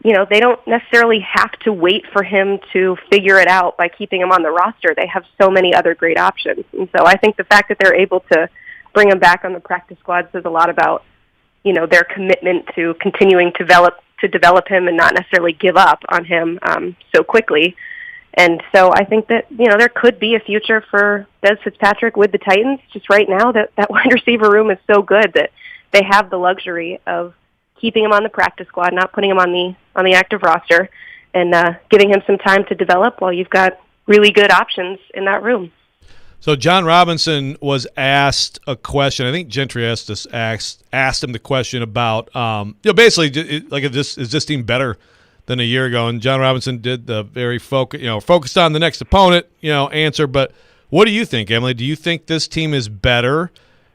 they don't necessarily have to wait for him to figure it out by keeping him on the roster. They have so many other great options. And so I think the fact that they're able to bring him back on the practice squad says a lot about, their commitment to continuing to develop him and not necessarily give up on him so quickly. And so I think that, there could be a future for Dez Fitzpatrick with the Titans. Just right now, that wide receiver room is so good that they have the luxury of keeping him on the practice squad, not putting him on the active roster, and giving him some time to develop while you've got really good options in that room. So John Robinson was asked a question. I think Gentry asked him the question about, basically, like, is this team better than a year ago? And John Robinson did the very focused on the next opponent, answer. But what do you think, Emily? Do you think this team is better,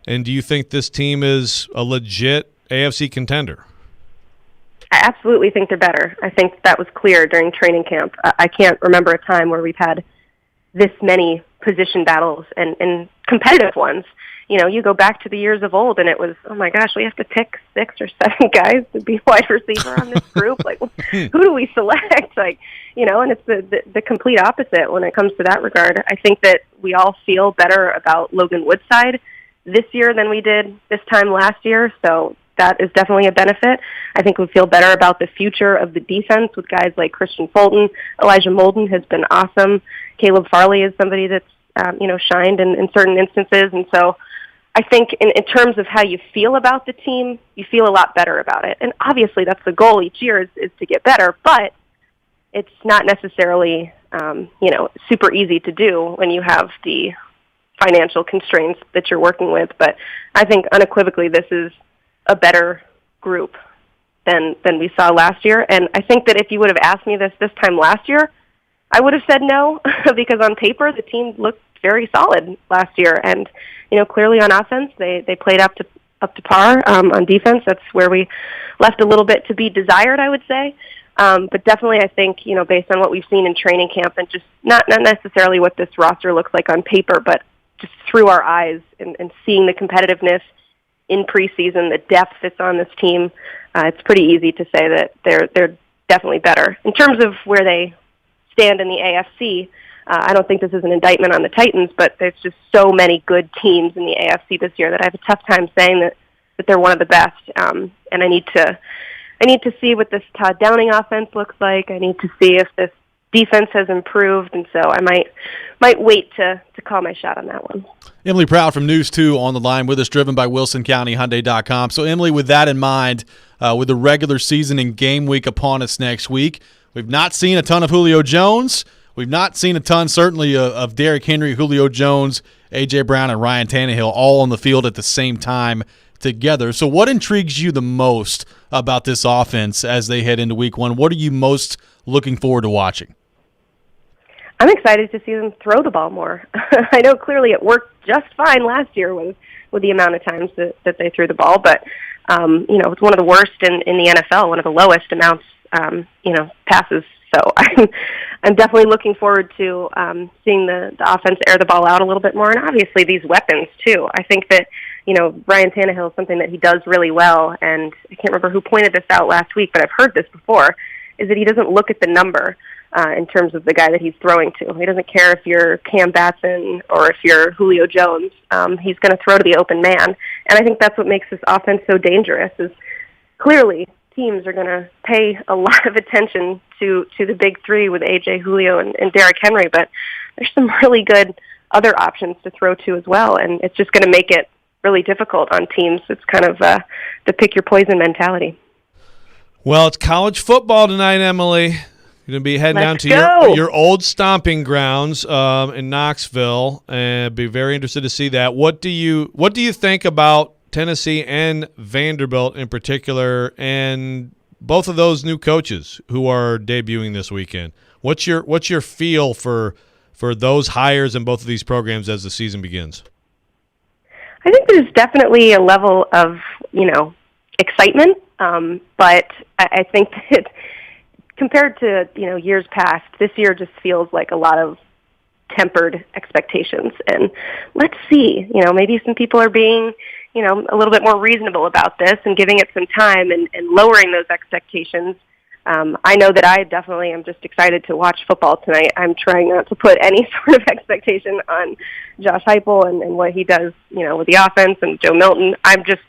and do you think this team is a legit AFC contender? I absolutely think they're better. I think that was clear during training camp. I can't remember a time where we've had this many position battles and competitive ones. You go back to the years of old, and it was, oh my gosh, we have to pick 6 or 7 guys to be wide receiver on this group. Like, who do we select? And it's the complete opposite when it comes to that regard. I think that we all feel better about Logan Woodside this year than we did this time last year, so that is definitely a benefit. I think we feel better about the future of the defense with guys like Christian Fulton. Elijah Molden has been awesome. Caleb Farley is somebody that's shined in certain instances. And so I think in terms of how you feel about the team, you feel a lot better about it. And obviously that's the goal each year is to get better, but it's not necessarily, super easy to do when you have the financial constraints that you're working with. But I think unequivocally this is a better group than we saw last year. And I think that if you would have asked me this time last year, I would have said no because on paper the team looked very solid last year. And clearly on offense they played up to par. On defense, that's where we left a little bit to be desired, I would say. But definitely, I think based on what we've seen in training camp and just not necessarily what this roster looks like on paper, but just through our eyes and seeing the competitiveness in preseason, the depth that's on this team, it's pretty easy to say that they're definitely better. In terms of where they stand in the AFC, I don't think this is an indictment on the Titans, but there's just so many good teams in the AFC this year that I have a tough time saying that they're one of the best. And I need to see what this Todd Downing offense looks like. I need to see if this defense has improved, and so I might wait to call my shot on that one. Emily Proud from News 2 on the line with us, driven by WilsonCountyHyundai.com. So, Emily, with that in mind, with the regular season and game week upon us next week, we've not seen a ton of Julio Jones. We've not seen a ton, certainly, of Derrick Henry, Julio Jones, A.J. Brown, and Ryan Tannehill all on the field at the same time together. So what intrigues you the most about this offense as they head into week one? What are you most looking forward to watching? I'm excited to see them throw the ball more. I know clearly it worked just fine last year with the amount of times that they threw the ball, but it's one of the worst in the NFL, one of the lowest amounts passes. So I'm definitely looking forward to seeing the offense air the ball out a little bit more, and obviously these weapons too. I think that Ryan Tannehill is something that he does really well, and I can't remember who pointed this out last week, but I've heard this before, is that he doesn't look at the number in terms of the guy that he's throwing to. He doesn't care if you're Cam Batson or if you're Julio Jones. He's going to throw to the open man, and I think that's what makes this offense so dangerous, is clearly teams are going to pay a lot of attention to the big three with A.J., Julio, and Derrick Henry, but there's some really good other options to throw to as well, and it's just going to make it really difficult on teams. It's kind of the pick your poison mentality. Well, it's college football tonight, Emily. You're going to be heading down to your old stomping grounds in Knoxville, and be very interested to see that. What do you think about Tennessee and Vanderbilt in particular, and both of those new coaches who are debuting this weekend? What's your feel for those hires in both of these programs as the season begins? I think there's definitely a level of, excitement, but I think that compared to, years past, this year just feels like a lot of tempered expectations. And let's see, maybe some people are being, a little bit more reasonable about this and giving it some time and lowering those expectations. I know that I definitely am just excited to watch football tonight. I'm trying not to put any sort of expectation on Josh Heupel and what he does, with the offense and Joe Milton. I'm just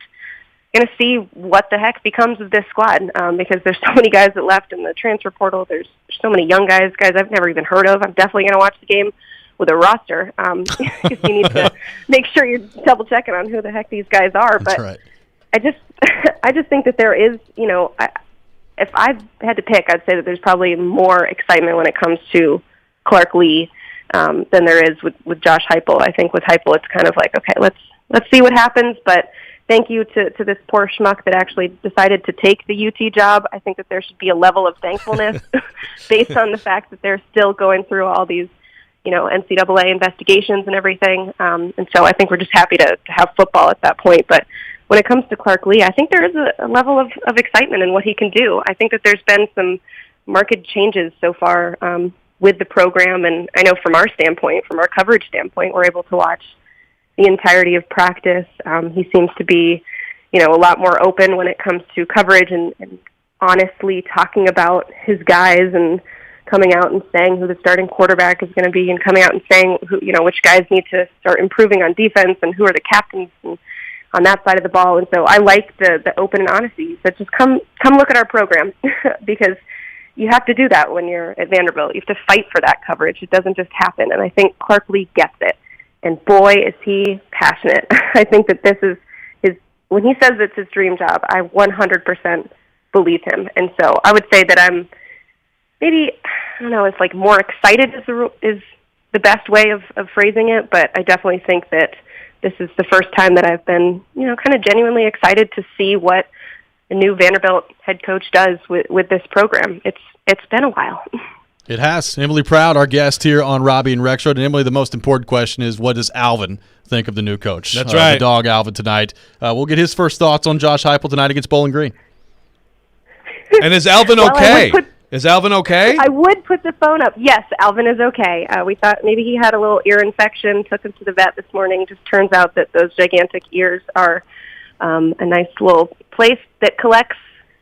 going to see what the heck becomes of this squad because there's so many guys that left in the transfer portal. There's so many young guys I've never even heard of. I'm definitely going to watch the game with a roster because you need to make sure you're double checking on who the heck these guys are. That's but right. I just think that there is, if I had to pick, I'd say that there's probably more excitement when it comes to Clark Lee than there is with Josh Heupel. I think with Heupel, it's kind of like, okay, let's see what happens. But thank you to this poor schmuck that actually decided to take the UT job. I think that there should be a level of thankfulness based on the fact that they're still going through all these, NCAA investigations and everything. And so I think we're just happy to have football at that point. But when it comes to Clark Lee, I think there is a level of excitement in what he can do. I think that there's been some marked changes so far with the program, and I know from our standpoint, from our coverage standpoint, we're able to watch the entirety of practice. He seems to be, a lot more open when it comes to coverage and honestly talking about his guys and coming out and saying who the starting quarterback is going to be and coming out and saying who, which guys need to start improving on defense and who are the captains and on that side of the ball. And so I like the open and honesty. So just come look at our program because you have to do that when you're at Vanderbilt. You have to fight for that coverage. It doesn't just happen. And I think Clark Lee gets it. And boy, is he passionate. I think that this is when he says it's his dream job, I 100% believe him. And so I would say that I'm maybe, I don't know, it's like more excited is the best way of phrasing it, but I definitely think that this is the first time that I've been, kind of genuinely excited to see what new Vanderbilt head coach does with this program. It's been a while. It has. Emily Proud, our guest here on Robby and Rexrode. And Emily, the most important question is, what does Alvin think of the new coach? That's right. The dog Alvin tonight. We'll get his first thoughts on Josh Heupel tonight against Bowling Green. And is Alvin okay? Is Alvin okay? I would put the phone up. Yes, Alvin is okay. We thought maybe he had a little ear infection, took him to the vet this morning. Just turns out that those gigantic ears are a nice little place that collects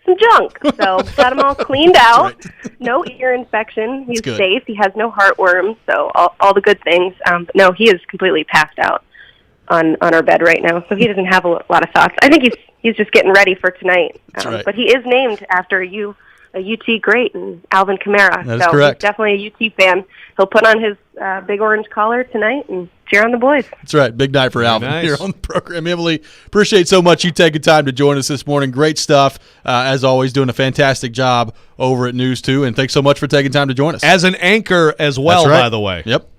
some junk. So got him all cleaned out. Right. No ear infection. He's safe. He has no heartworms. So all the good things. But no, he is completely passed out on our bed right now. So he doesn't have a lot of thoughts. I think he's just getting ready for tonight. Right. But he is named after a UT great, and Alvin Kamara. That is correct. He's definitely a UT fan. He'll put on his big orange collar tonight and cheer on the boys. That's right. Big night for Alvin here on the program. Emily, appreciate so much you taking time to join us this morning. Great stuff. As always, doing a fantastic job over at News 2, and thanks so much for taking time to join us. As an anchor as well, by the way. Yep.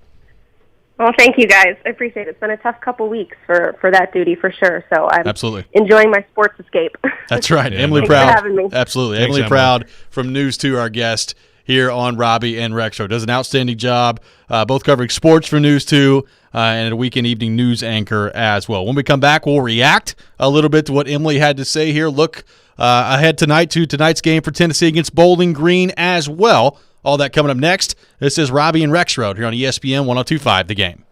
Well, thank you, guys. I appreciate it. It's been a tough couple weeks for that duty, for sure. So I'm absolutely enjoying my sports escape. That's right. Yeah, Emily Thanks Proud. for having me. Absolutely. Thanks, Emily Proud from News 2, our guest here on Robby and Rexrode. Does an outstanding job, both covering sports for News 2 and a weekend evening news anchor as well. When we come back, we'll react a little bit to what Emily had to say here. Look ahead tonight to tonight's game for Tennessee against Bowling Green as well. All that coming up next. This is Robby and Rexrode here on ESPN 102.5 The Game.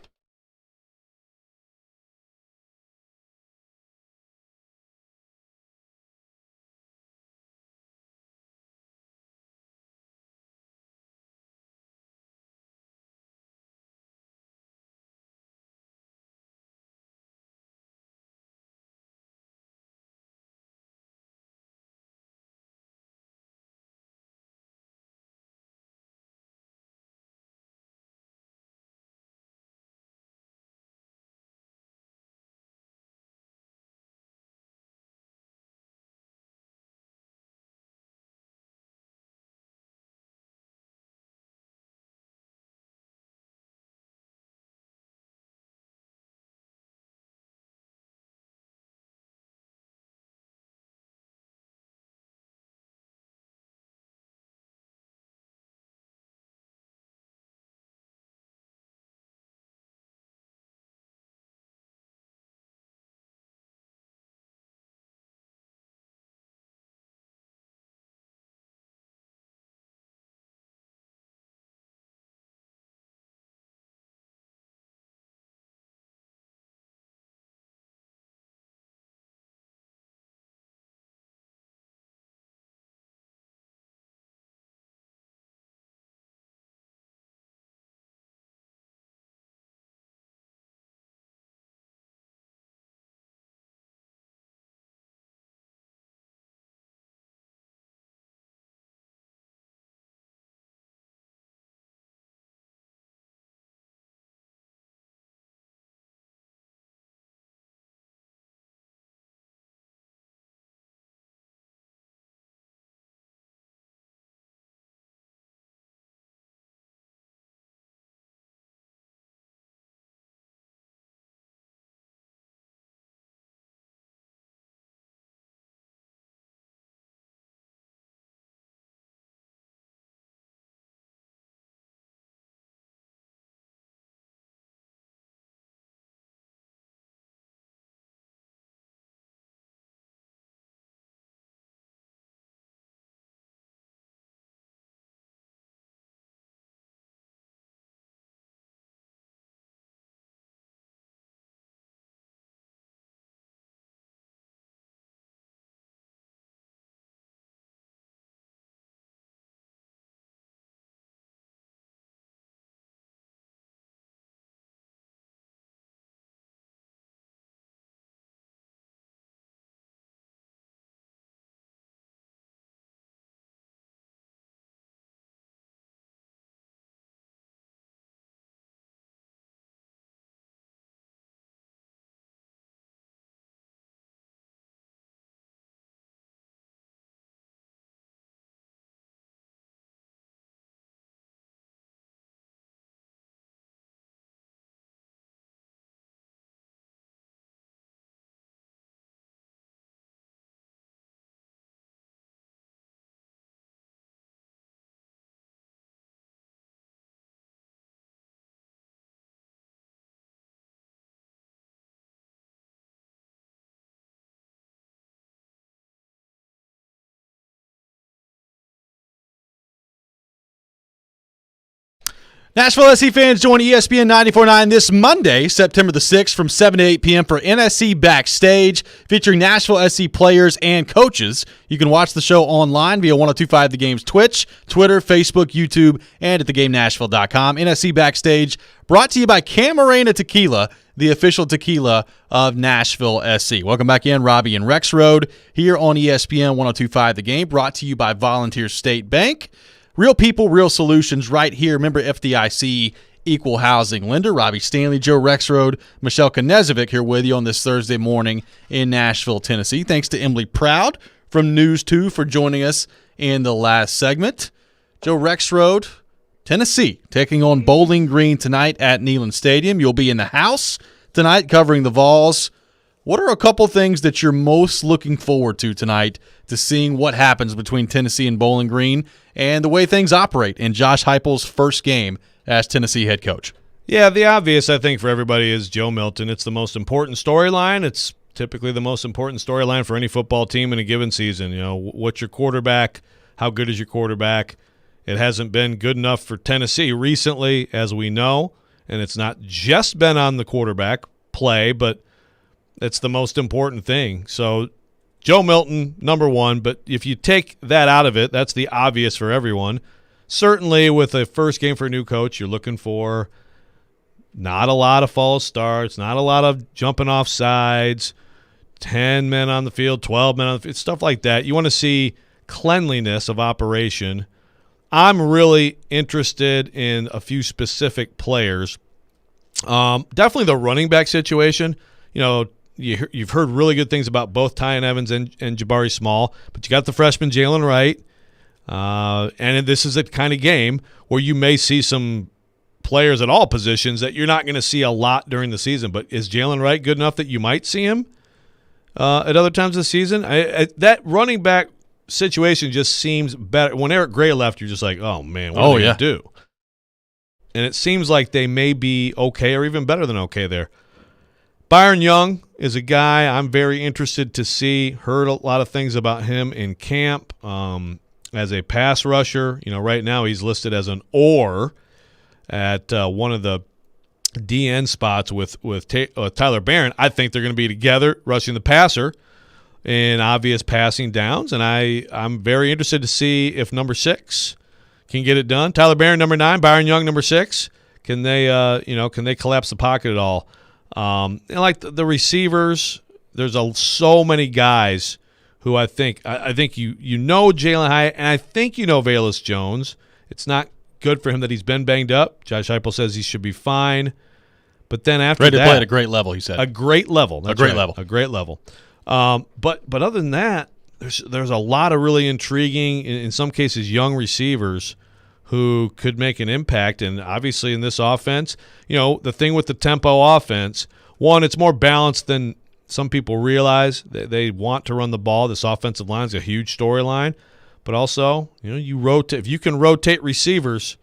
Nashville SC fans join ESPN 94.9 this Monday, September the 6th from 7 to 8 p.m. for NSC Backstage, featuring Nashville SC players and coaches. You can watch the show online via 102.5 The Game's Twitch, Twitter, Facebook, YouTube, and at thegamenashville.com. NSC Backstage brought to you by Camarena Tequila, the official tequila of Nashville SC. Welcome back in, Robby and Rexrode, here on ESPN 102.5 The Game, brought to you by Volunteer State Bank. Real people, real solutions right here. Member FDIC, equal housing lender. Robby Stanley, Joe Rexrode, Michelle Knezovic here with you on this Thursday morning in Nashville, Tennessee. Thanks to Emily Proud from News 2 for joining us in the last segment. Joe Rexrode, Tennessee, taking on Bowling Green tonight at Neyland Stadium. You'll be in the house tonight covering the Vols. What are a couple things that you're most looking forward to tonight to seeing what happens between Tennessee and Bowling Green and the way things operate in Josh Heupel's first game as Tennessee head coach? Yeah, the obvious, I think, for everybody is Joe Milton. It's the most important storyline. It's typically the most important storyline for any football team in a given season. You know, what's your quarterback? How good is your quarterback? It hasn't been good enough for Tennessee recently, as we know, and it's not just been on the quarterback play, but it's the most important thing. So Joe Milton, number one, but if you take that out of it, that's the obvious for everyone. Certainly with a first game for a new coach, you're looking for not a lot of false starts, not a lot of jumping off sides, 10 men on the field, 12 men on the field, stuff like that. You want to see cleanliness of operation. I'm really interested in a few specific players. Definitely the running back situation. You know, you've heard really good things about both Tyon Evans and Jabari Small, but you got the freshman Jalen Wright, and this is a kind of game where you may see some players at all positions that you're not going to see a lot during the season. But is Jalen Wright good enough that you might see him at other times this season? That running back situation just seems better. When Eric Gray left, you're just like, oh, man, what are they going to do? And it seems like they may be okay or even better than okay there. Byron Young is a guy I'm very interested to see. Heard a lot of things about him in camp as a pass rusher. You know, right now he's listed as an or at one of the DN spots with Tyler Barron. I think they're going to be together rushing the passer in obvious passing downs, and I'm very interested to see if number 6 can get it done. Tyler Barron, number 9, Byron Young, number 6. Can they collapse the pocket at all? And like the receivers, there's so many guys who I think you know Jalen Hyatt, and I think you know Velus Jones. It's not good for him that he's been banged up. Josh Heupel says he should be fine. But then after ready that, to play at a great level, he said. A great level. That's a great right, level. A great level. But other than that, there's a lot of really intriguing, in some cases, young receivers who could make an impact. And obviously in this offense, you know, the thing with the tempo offense, one, it's more balanced than some people realize. They want to run the ball. This offensive line is a huge storyline. But also, you know, you rotate. If you can rotate receivers,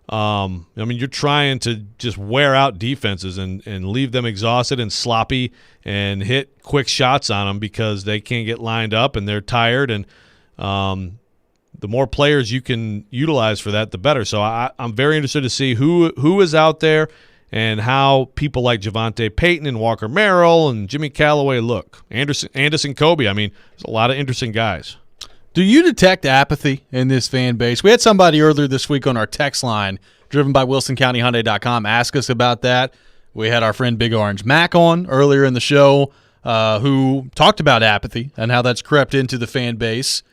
I mean, you're trying to just wear out defenses and leave them exhausted and sloppy and hit quick shots on them because they can't get lined up and they're tired. And the more players you can utilize for that, the better. So I'm very interested to see who is out there and how people like Javonte Payton and Walker Merrill and Jimmy Callaway look. Anderson Kobe. I mean, there's a lot of interesting guys. Do you detect apathy in this fan base? We had somebody earlier this week on our text line, driven by WilsonCountyHyundai.com, ask us about that. We had our friend Big Orange Mac on earlier in the show who talked about apathy and how that's crept into the fan base.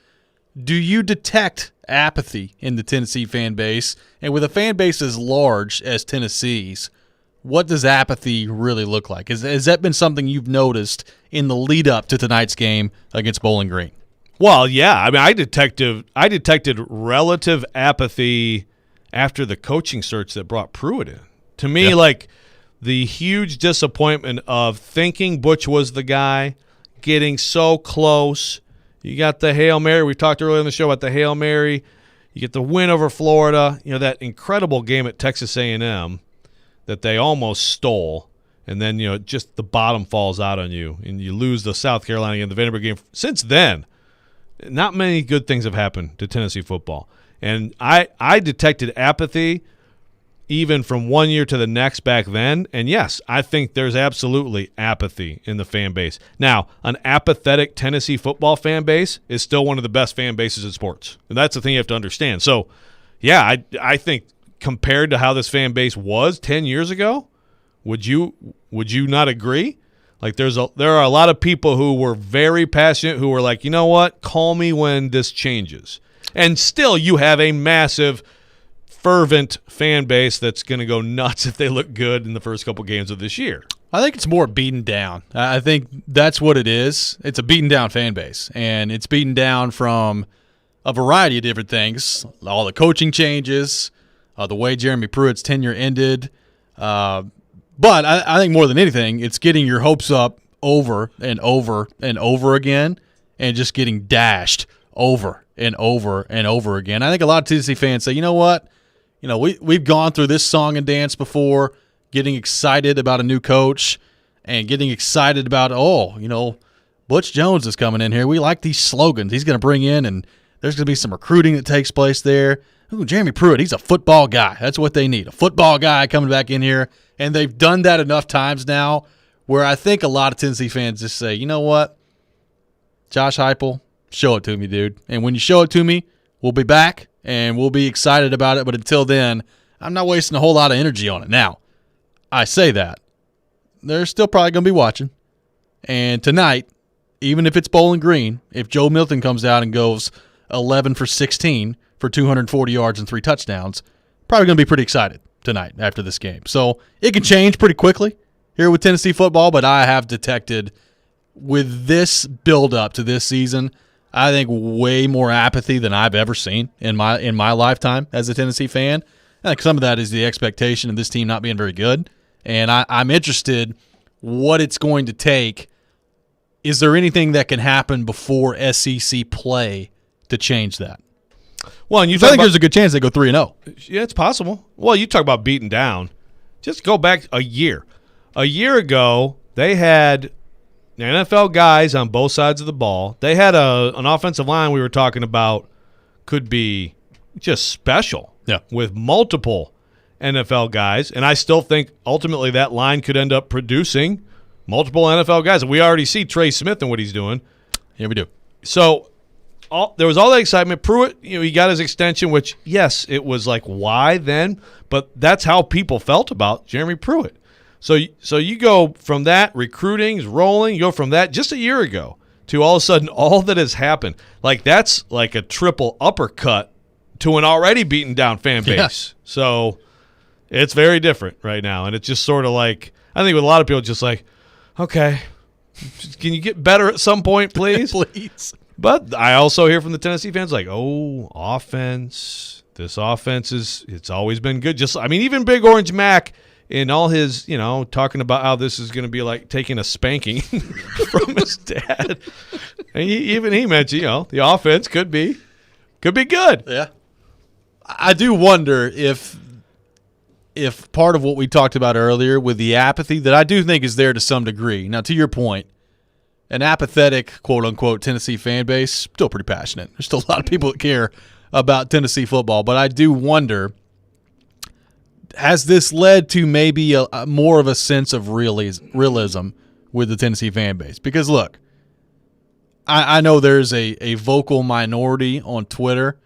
Do you detect apathy in the Tennessee fan base? And with a fan base as large as Tennessee's, what does apathy really look like? Has that been something you've noticed in the lead-up to tonight's game against Bowling Green? Well, yeah. I mean, I detected relative apathy after the coaching search that brought Pruitt in. To me, like the huge disappointment of thinking Butch was the guy, getting so close. You got the Hail Mary. We talked earlier in the show about the Hail Mary. You get the win over Florida. You know, that incredible game at Texas A&M that they almost stole. And then, you know, just the bottom falls out on you, and you lose the South Carolina game, the Vanderbilt game. Since then, not many good things have happened to Tennessee football. And I detected apathy even from one year to the next back then. And yes, I think there's absolutely apathy in the fan base. Now, an apathetic Tennessee football fan base is still one of the best fan bases in sports. And that's the thing you have to understand. So, yeah, I think compared to how this fan base was 10 years ago, would you not agree? Like there are a lot of people who were very passionate, who were like, you know what, call me when this changes. And still you have a massive fervent fan base that's going to go nuts if they look good in the first couple games of this year. I think it's more beaten down. I think that's what it is. It's a beaten down fan base, and it's beaten down from a variety of different things. All the coaching changes, the way Jeremy Pruitt's tenure ended. But I think more than anything, it's getting your hopes up over and over and over again and just getting dashed over and over and over again. I think a lot of Tennessee fans say, you know what? You know, we've gone through this song and dance before, getting excited about a new coach and getting excited about, Butch Jones is coming in here. We like these slogans he's going to bring in, and there's going to be some recruiting that takes place there. Ooh, Jeremy Pruitt, he's a football guy. That's what they need, a football guy coming back in here. And they've done that enough times now where I think a lot of Tennessee fans just say, you know what, Josh Heupel, show it to me, dude. And when you show it to me, we'll be back. And we'll be excited about it, but until then, I'm not wasting a whole lot of energy on it. Now, I say that. They're still probably going to be watching. And tonight, even if it's Bowling Green, if Joe Milton comes out and goes 11 for 16 for 240 yards and 3 touchdowns, probably going to be pretty excited tonight after this game. So it can change pretty quickly here with Tennessee football, but I have detected with this build-up to this season, I think way more apathy than I've ever seen in my lifetime as a Tennessee fan. I think some of that is the expectation of this team not being very good. And I'm interested what it's going to take. Is there anything that can happen before SEC play to change that? Well, and I think there's a good chance they go 3-0. Yeah, it's possible. Well, you talk about beaten down. Just go back a year. A year ago, they had NFL guys on both sides of the ball. They had an offensive line we were talking about could be just special with multiple NFL guys. And I still think ultimately that line could end up producing multiple NFL guys. And we already see Trey Smith and what he's doing. Yeah, we do. So there was all that excitement. Pruitt, he got his extension, which, yes, it was like, why then? But that's how people felt about Jeremy Pruitt. So you go from that, recruiting's rolling, you go from that just a year ago to all of a sudden all that has happened. Like that's like a triple uppercut to an already beaten down fan base. Yeah. So it's very different right now. And it's just sort of like, I think with a lot of people just like, okay, can you get better at some point, please? Please. But I also hear from the Tennessee fans like, offense. This offense it's always been good. Even Big Orange Mac in all his, talking about how this is going to be like taking a spanking from his dad. And he mentioned, the offense could be good. Yeah. I do wonder if part of what we talked about earlier with the apathy that I do think is there to some degree. Now, to your point, an apathetic, quote-unquote, Tennessee fan base, still pretty passionate. There's still a lot of people that care about Tennessee football. But I do wonder, has this led to maybe a more of a sense of realism with the Tennessee fan base? Because, look, I know there's a vocal minority on Twitter.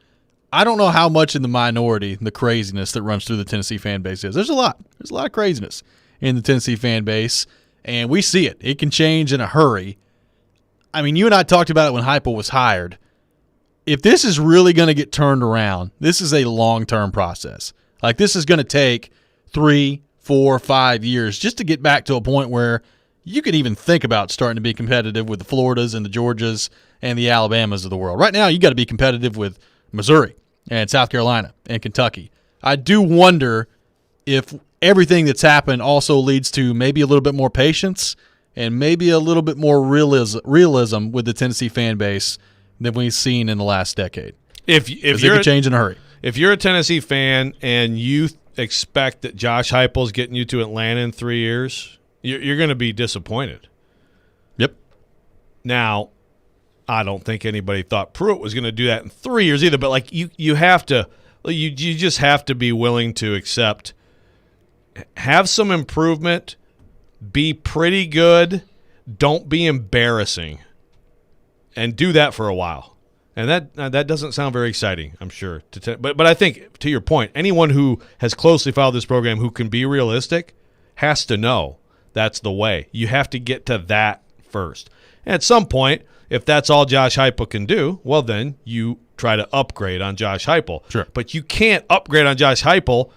I don't know how much in the minority the craziness that runs through the Tennessee fan base is. There's a lot. There's a lot of craziness in the Tennessee fan base, and we see it. It can change in a hurry. I mean, you and I talked about it when Heupel was hired. If this is really going to get turned around, this is a long-term process. Like, this is going to take 3, 4, 5 years just to get back to a point where you can even think about starting to be competitive with the Floridas and the Georgias and the Alabamas of the world. Right now, you got to be competitive with Missouri and South Carolina and Kentucky. I do wonder if everything that's happened also leads to maybe a little bit more patience and maybe a little bit more realism with the Tennessee fan base than we've seen in the last decade. If it could change in a hurry. If you're a Tennessee fan and you expect that Josh Heupel's getting you to Atlanta in 3 years, you're going to be disappointed. Yep. Now, I don't think anybody thought Pruitt was going to do that in 3 years either. But like you have to, you just have to be willing to accept have some improvement, be pretty good, don't be embarrassing, and do that for a while. And that doesn't sound very exciting, I'm sure. But I think, to your point, anyone who has closely followed this program who can be realistic has to know that's the way. You have to get to that first. And at some point, if that's all Josh Heupel can do, well, then you try to upgrade on Josh Heupel. Sure. But you can't upgrade on Josh Heupel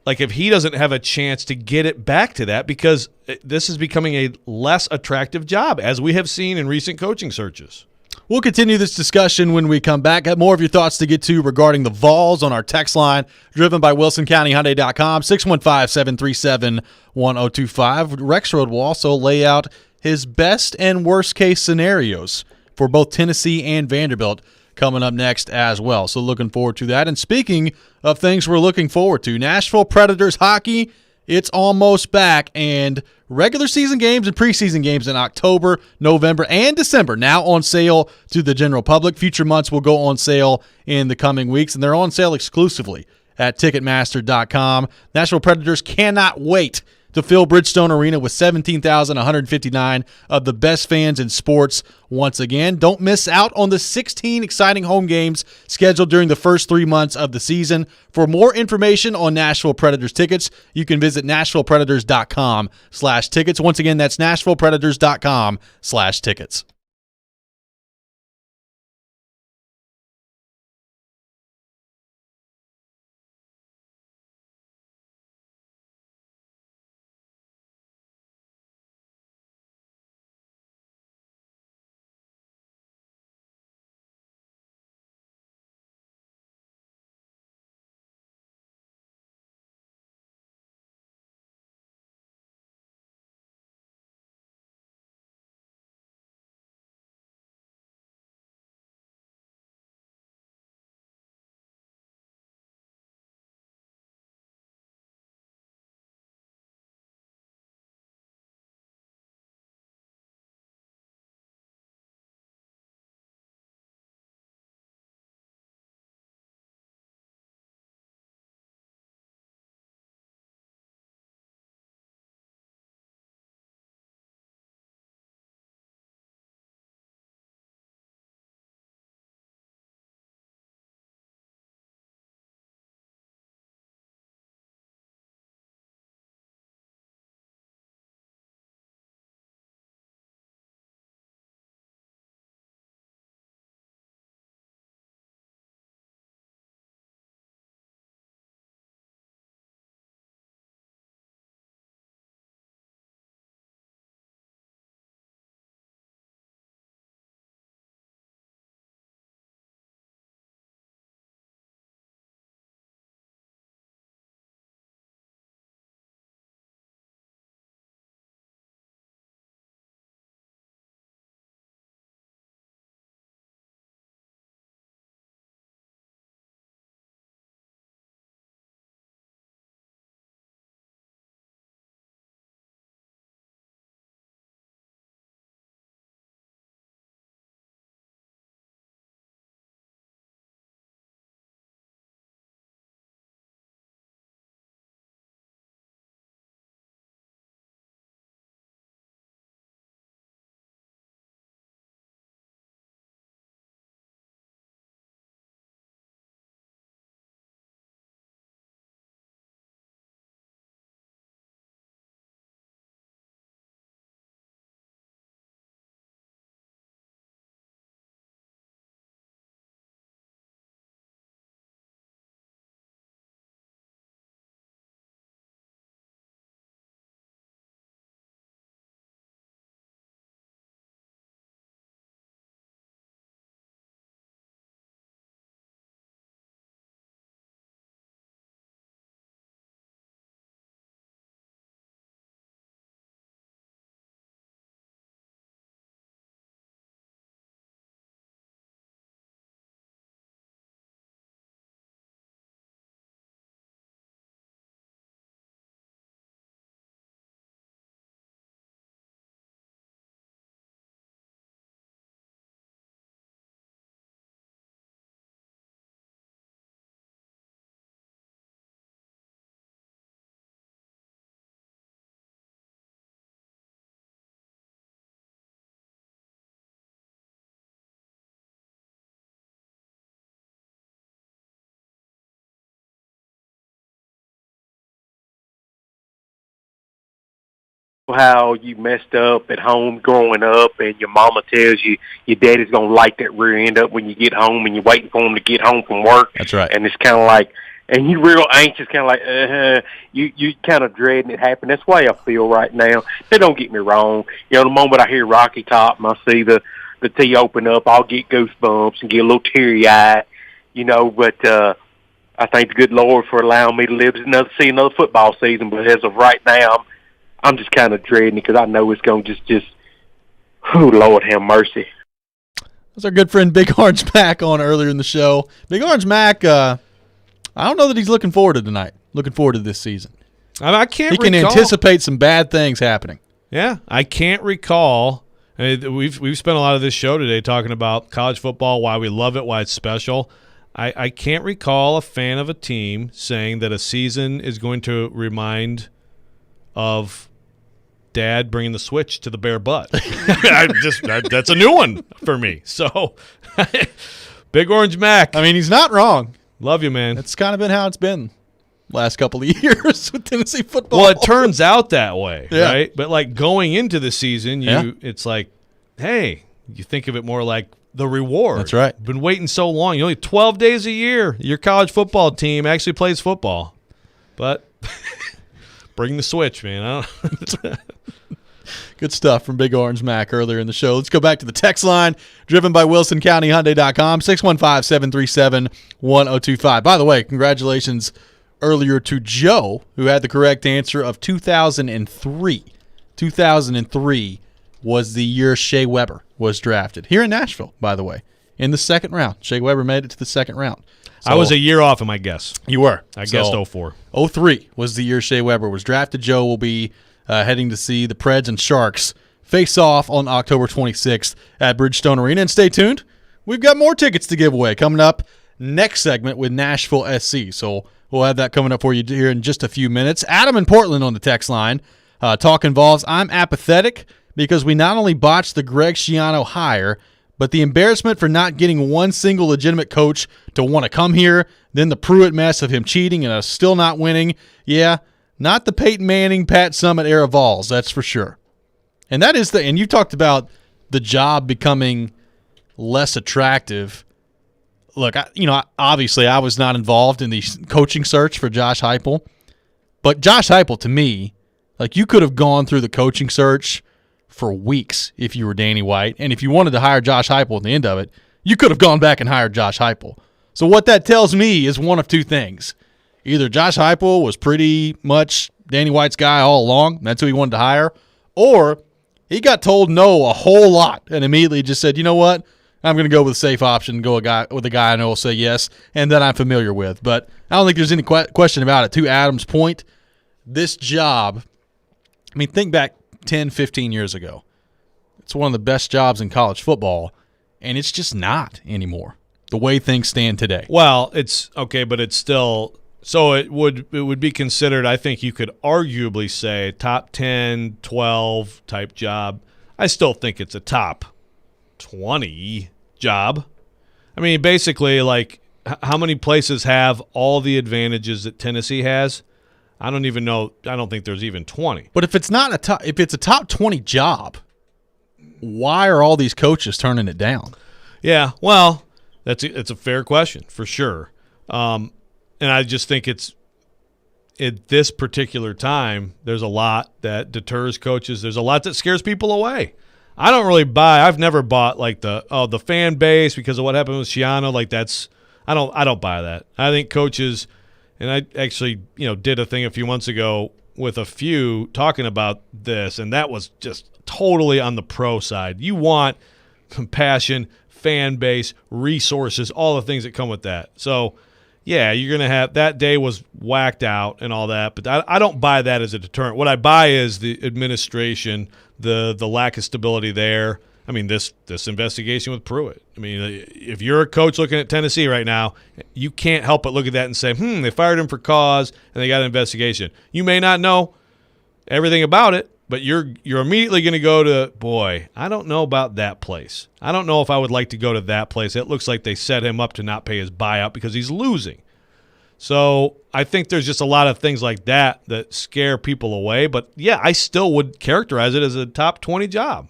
like if he doesn't have a chance to get it back to that, because this is becoming a less attractive job, as we have seen in recent coaching searches. We'll continue this discussion when we come back. Got more of your thoughts to get to regarding the Vols on our text line, driven by WilsonCountyHyundai.com, 615-737-1025. Rexrode will also lay out his best and worst case scenarios for both Tennessee and Vanderbilt coming up next as well. So looking forward to that. And speaking of things we're looking forward to, Nashville Predators hockey, it's almost back, and regular season games and preseason games in October, November, and December now on sale to the general public. Future months will go on sale in the coming weeks, and they're on sale exclusively at Ticketmaster.com. Nashville Predators cannot wait to fill Bridgestone Arena with 17,159 of the best fans in sports once again. Don't miss out on the 16 exciting home games scheduled during the first 3 months of the season. For more information on Nashville Predators tickets, you can visit NashvillePredators.com/tickets. Once again, that's NashvillePredators.com/tickets. how you messed up at home growing up, and your mama tells you your daddy's gonna light that rear end up when you get home, and you're waiting for him to get home from work. That's right. And it's kind of like, and you real anxious, kind of like, you kind of dreading it happen. That's the way I feel right now. Now, don't get me wrong. The moment I hear Rocky Top and I see the tee open up, I'll get goosebumps and get a little teary-eyed, but I thank the good Lord for allowing me to live to see another football season. But as of right now, I'm just kind of dreading it because I know it's going to just, oh, Lord have mercy. That's our good friend Big Orange Mac on earlier in the show. Big Orange Mac, I don't know that he's looking forward to tonight, looking forward to this season. I can't He can anticipate some bad things happening. Yeah, I can't recall. We've spent a lot of this show today talking about college football, why we love it, why it's special. I can't recall a fan of a team saying that a season is going to remind of Dad bringing the switch to the bare butt. That's a new one for me. So, Big Orange Mac. I mean, he's not wrong. Love you, man. That's kind of been how it's been last couple of years with Tennessee football. Well, it turns out that way, yeah. Right? But like going into the season, it's like, hey, you think of it more like the reward. That's right. Been waiting so long. Only 12 days a year, your college football team actually plays football. But bring the switch, man. Good stuff from Big Orange Mac earlier in the show. Let's go back to the text line, driven by WilsonCountyHyundai.com, 615-737-1025. By the way, congratulations earlier to Joe, who had the correct answer of 2003. 2003 was the year Shea Weber was drafted. Here in Nashville, by the way, in the second round. Shea Weber made it to the second round. So, I was a year off in my guess. You were. I guessed 04. 03 was the year Shea Weber was drafted. Joe will be heading to see the Preds and Sharks face off on October 26th at Bridgestone Arena. And stay tuned. We've got more tickets to give away coming up next segment with Nashville SC. So we'll have that coming up for you here in just a few minutes. Adam in Portland on the text line. Talk involves, I'm apathetic because we not only botched the Greg Schiano hire, but the embarrassment for not getting one single legitimate coach to want to come here, then the Pruitt mess of him cheating and us still not winning. Yeah, not the Peyton Manning, Pat Summitt era Vols, that's for sure. And that is and you talked about the job becoming less attractive. Look, obviously I was not involved in the coaching search for Josh Heupel, but Josh Heupel, to me, like, you could have gone through the coaching search for weeks if you were Danny White, and if you wanted to hire Josh Heupel at the end of it, you could have gone back and hired Josh Heupel. So what that tells me is one of two things. Either Josh Heupel was pretty much Danny White's guy all along, that's who he wanted to hire, or he got told no a whole lot and immediately just said, you know what, I'm going to go with a safe option, go with a guy I know will say yes, and that I'm familiar with. But I don't think there's any question about it. To Adam's point, this job, I mean, think back 10, 15 years ago. It's one of the best jobs in college football, and it's just not anymore, the way things stand today. Well, it's okay, but it's still – so it would be considered, I think you could arguably say, top 10, 12 type job. I still think it's a top 20 job. I mean, basically, like, how many places have all the advantages that Tennessee has? I don't even know. I don't think there's even 20. But if it's not if it's a top 20 job, why are all these coaches turning it down? Yeah, well, it's a fair question for sure. And I just think it's at this particular time, there's a lot that deters coaches. There's a lot that scares people away. I don't really buy. I've never bought like the fan base because of what happened with Schiano. Like I don't buy that. I think coaches. And I actually, did a thing a few months ago with a few talking about this, and that was just totally on the pro side. You want compassion, fan base, resources, all the things that come with that. So, yeah, you're going to have – that day was whacked out and all that, but I don't buy that as a deterrent. What I buy is the administration, the lack of stability there. I mean, this investigation with Pruitt. I mean, if you're a coach looking at Tennessee right now, you can't help but look at that and say, they fired him for cause and they got an investigation. You may not know everything about it, but you're immediately going to go to, boy, I don't know about that place. I don't know if I would like to go to that place. It looks like they set him up to not pay his buyout because he's losing. So I think there's just a lot of things like that that scare people away. But, yeah, I still would characterize it as a top 20 job.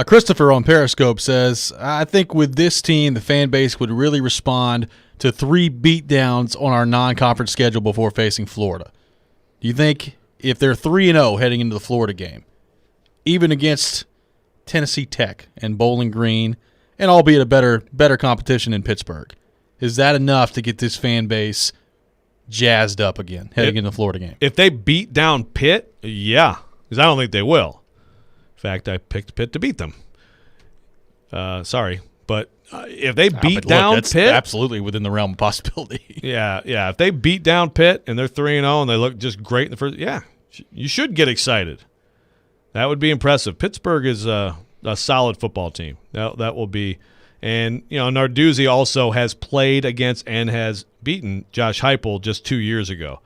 Christopher on Periscope says, I think with this team, the fan base would really respond to 3 beatdowns on our non-conference schedule before facing Florida. Do you think if they're 3-0 heading into the Florida game, even against Tennessee Tech and Bowling Green, and albeit a better competition in Pittsburgh, is that enough to get this fan base jazzed up again heading into the Florida game? If they beat down Pitt, yeah, because I don't think they will. In fact, I picked Pitt to beat them. Sorry, but if they beat down that's Pitt, absolutely within the realm of possibility. Yeah. If they beat down Pitt and they're 3-0 and they look just great in the first, yeah, you should get excited. That would be impressive. Pittsburgh is a solid football team. That will be, and Narduzzi also has played against and has beaten Josh Heupel just 2 years ago.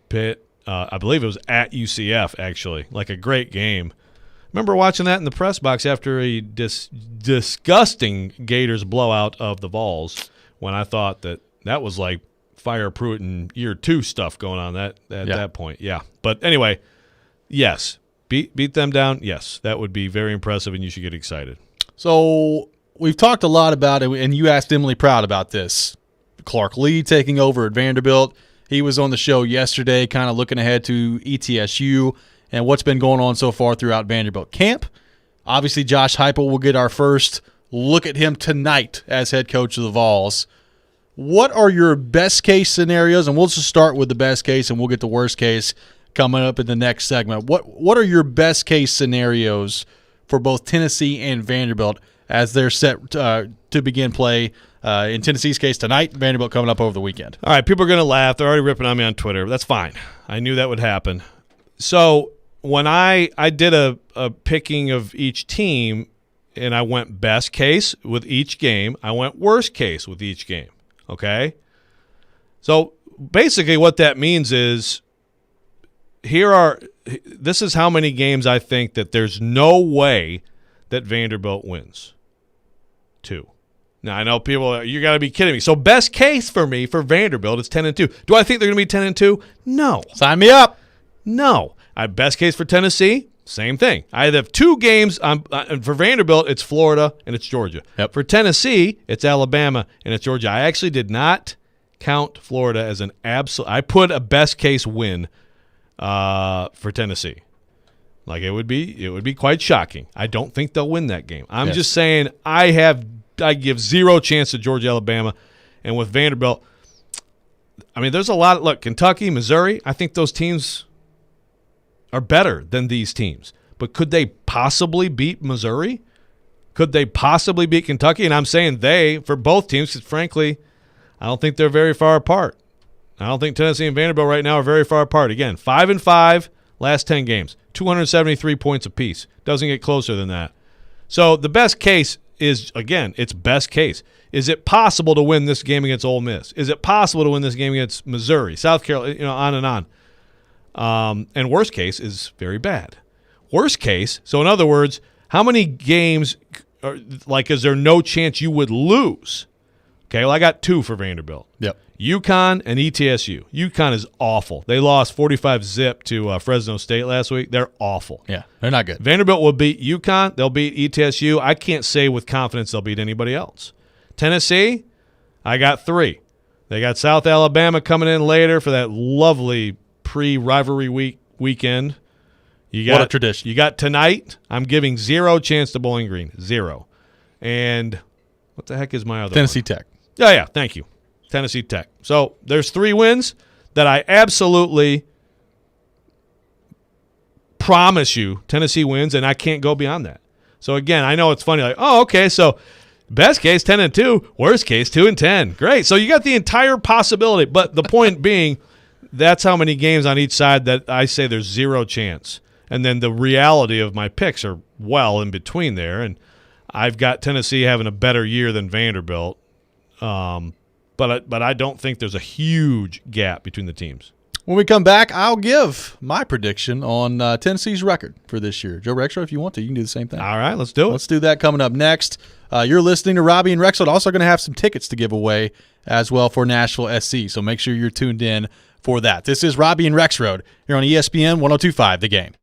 Pitt, I believe it was at UCF actually, like a great game. Remember watching that in the press box after a disgusting Gators blowout of the Vols when I thought that was like Fire Pruitt in year 2 stuff going on at that point. Yeah. But anyway, yes, beat them down. Yes, that would be very impressive, and you should get excited. So we've talked a lot about it, and you asked Emily Proud about this. Clark Lee taking over at Vanderbilt. He was on the show yesterday kind of looking ahead to ETSU and what's been going on so far throughout Vanderbilt camp. Obviously, Josh Heupel will get our first look at him tonight as head coach of the Vols. What are your best-case scenarios? And we'll just start with the best case, and we'll get the worst case coming up in the next segment. What are your best-case scenarios for both Tennessee and Vanderbilt as they're set to begin play? In Tennessee's case tonight, Vanderbilt coming up over the weekend. All right, people are going to laugh. They're already ripping on me on Twitter. That's fine. I knew that would happen. So when I did a picking of each team, and I went best case with each game, I went worst case with each game, okay? So basically what that means is this is how many games I think that there's no way that Vanderbilt wins. 2. Now, I know people, you got to be kidding me. So best case for me for Vanderbilt is 10-2. Do I think they're going to be 10-2? No. Sign me up. No. Best case for Tennessee, same thing. I have 2 games. For Vanderbilt, it's Florida and it's Georgia. Yep. For Tennessee, it's Alabama and it's Georgia. I actually did not count Florida as an absolute. I put a best case win for Tennessee. Like it would be quite shocking. I don't think they'll win that game. I'm just saying I give 0 chance to Georgia, Alabama, and with Vanderbilt, I mean, there's a lot. Look, Kentucky, Missouri. I think those teams are better than these teams. But could they possibly beat Missouri? Could they possibly beat Kentucky? And I'm saying for both teams, because frankly, I don't think they're very far apart. I don't think Tennessee and Vanderbilt right now are very far apart. Again, 5-5, last 10 games, 273 points apiece. Doesn't get closer than that. So the best case is, again, it's best case. Is it possible to win this game against Ole Miss? Is it possible to win this game against Missouri, South Carolina, on and on? And worst case is very bad. Worst case, so in other words, how many games, is there no chance you would lose? Okay, well, I got 2 for Vanderbilt. Yep. UConn and ETSU. UConn is awful. They lost 45-0 to Fresno State last week. They're awful. Yeah, they're not good. Vanderbilt will beat UConn. They'll beat ETSU. I can't say with confidence they'll beat anybody else. Tennessee, I got 3. They got South Alabama coming in later for that lovely pre-rivalry weekend. What a tradition. You got tonight. I'm giving 0 chance to Bowling Green. 0. And what the heck is my other Tennessee one? Tech. Yeah, thank you. Tennessee Tech. So there's 3 wins that I absolutely promise you Tennessee wins, and I can't go beyond that. So, again, I know it's funny. Like, oh, okay, so best case 10-2, worst case 2-10. Great. So you got the entire possibility. But the point being, that's how many games on each side that I say there's 0 chance. And then the reality of my picks are well in between there. And I've got Tennessee having a better year than Vanderbilt. But I don't think there's a huge gap between the teams. When we come back, I'll give my prediction on Tennessee's record for this year. Joe Rexrode, if you want to, you can do the same thing. All right, let's do it. Let's do that coming up next. You're listening to Robby and Rexrode. Also going to have some tickets to give away as well for Nashville SC, so make sure you're tuned in for that. This is Robby and Rexrode here on ESPN 102.5 The Game.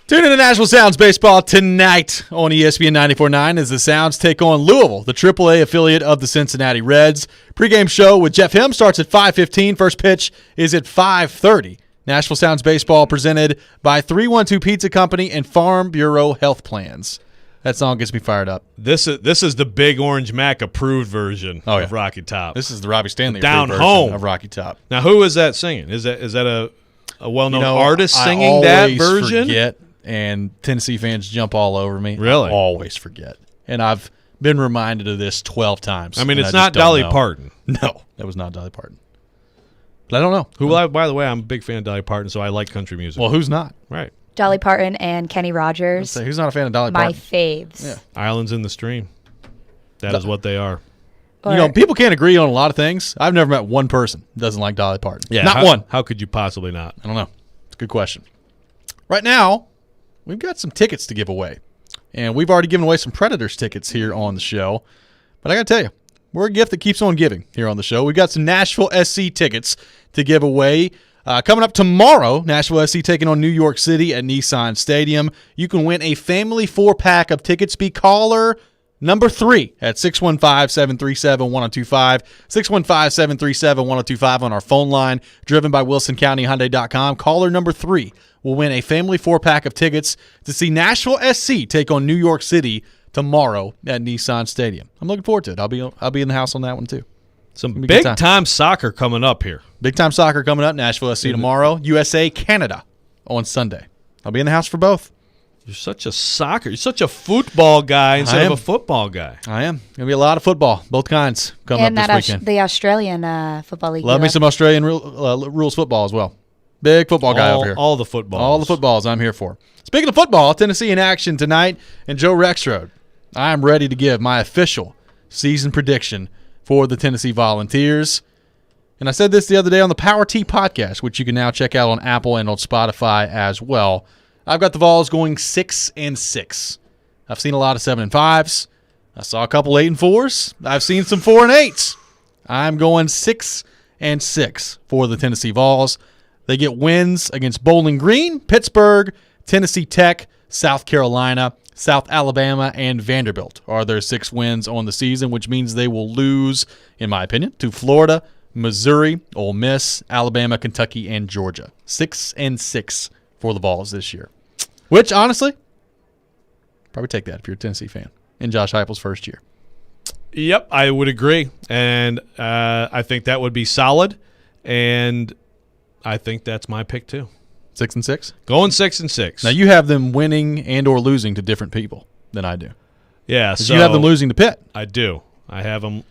Tune in to Nashville Sounds Baseball tonight on ESPN 94.9 as the Sounds take on Louisville, the AAA affiliate of the Cincinnati Reds. Pre-game show with Jeff Himm starts at 5:15. First pitch is at 5:30. Nashville Sounds Baseball presented by 312 Pizza Company and Farm Bureau Health Plans. That song gets me fired up. This is the Big Orange Mac approved version of Rocky Top. This is the Robbie Stanley Down approved home version of Rocky Top. Now, who is that singing? Is that a well-known artist singing that version? Forget, and Tennessee fans jump all over me. Really? I always forget. And I've been reminded of this 12 times. I mean, it's I not just don't Dolly know. Parton. No, that was not Dolly Parton. But I don't know. By the way, I'm a big fan of Dolly Parton, so I like country music. Well, who's not? Right. Dolly Parton and Kenny Rogers. Say, who's not a fan of Dolly My Parton? faves. Yeah. Islands in the Stream. That is what they are. Or, You know, people can't agree on a lot of things. I've never met one person who doesn't like Dolly Parton. Yeah, not one. How could you possibly not? I don't know. It's a good question. Right now, we've got some tickets to give away. And we've already given away some Predators tickets here on the show. But I got to tell you, we're a gift that keeps on giving here on the show. We've got some Nashville SC tickets to give away. Coming up tomorrow, Nashville SC taking on New York City at Nissan Stadium. You can win a family 4-pack of tickets. Be caller number 3 at 615-737-1025, 615-737-1025 on our phone line, driven by WilsonCountyHyundai.com. Caller number 3 will win a family 4-pack of tickets to see Nashville SC take on New York City tomorrow at Nissan Stadium. I'm looking forward to it. I'll be in the house on that one too. Some big-time soccer coming up here. Big-time soccer coming up. Nashville SC tomorrow. USA, Canada on Sunday. I'll be in the house for both. You're such a football guy instead of a football guy. I am. Going to be a lot of football, both kinds, coming up this weekend. The Australian Football League. Love me some Australian rules football as well. Big football guy over here. All the footballs. All the footballs I'm here for. Speaking of football, Tennessee in action tonight, and Joe Rexrode. I am ready to give my official season prediction for the Tennessee Volunteers. And I said this the other day on the Power T podcast, which you can now check out on Apple and on Spotify as well. I've got the Vols going 6-6. I've seen a lot of 7-5s. I saw a couple 8-4s. I've seen some 4-8s. I'm going 6-6 for the Tennessee Vols. They get wins against Bowling Green, Pittsburgh, Tennessee Tech, South Carolina, South Alabama, and Vanderbilt are their 6 wins on the season, which means they will lose, in my opinion, to Florida, Missouri, Ole Miss, Alabama, Kentucky, and Georgia. 6-6 for the Vols this year. Which, honestly, probably take that if you're a Tennessee fan in Josh Heupel's first year. Yep, I would agree. And I think that would be solid. And I think that's my pick too. 6-6? Going 6-6. Now you have them winning and or losing to different people than I do. Yeah, so you have them losing to Pitt. I do. I have them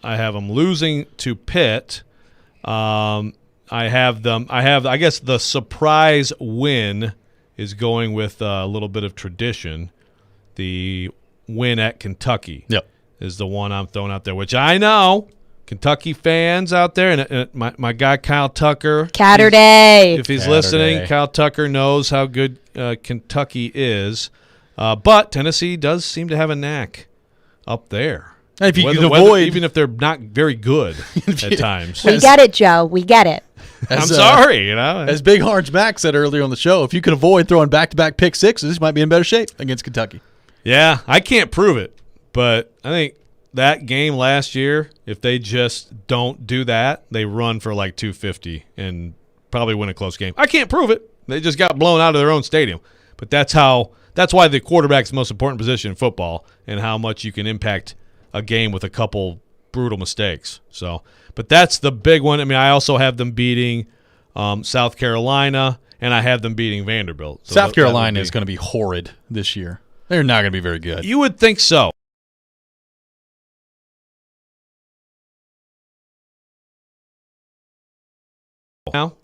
losing to Pitt. I guess the surprise win is going with a little bit of tradition. The win at Kentucky is the one I'm throwing out there, which I know Kentucky fans out there, and my guy Kyle Tucker. Catterday. If he's listening, Kyle Tucker knows how good Kentucky is. But Tennessee does seem to have a knack up there. And if you can avoid, even if they're not very good at times. We get it, Joe. We get it. I'm sorry, As Big Orange Mac said earlier on the show, if you can avoid throwing back-to-back pick sixes, you might be in better shape against Kentucky. Yeah, I can't prove it, but I think that game last year, if they just don't do that, they run for like 250 and probably win a close game. I can't prove it. They just got blown out of their own stadium. But that's why the quarterback's the most important position in football and how much you can impact a game with a couple brutal mistakes. So, but that's the big one. I mean, I also have them beating South Carolina, and I have them beating Vanderbilt. So South Carolina is going to be horrid this year. They're not going to be very good. You would think so. Now,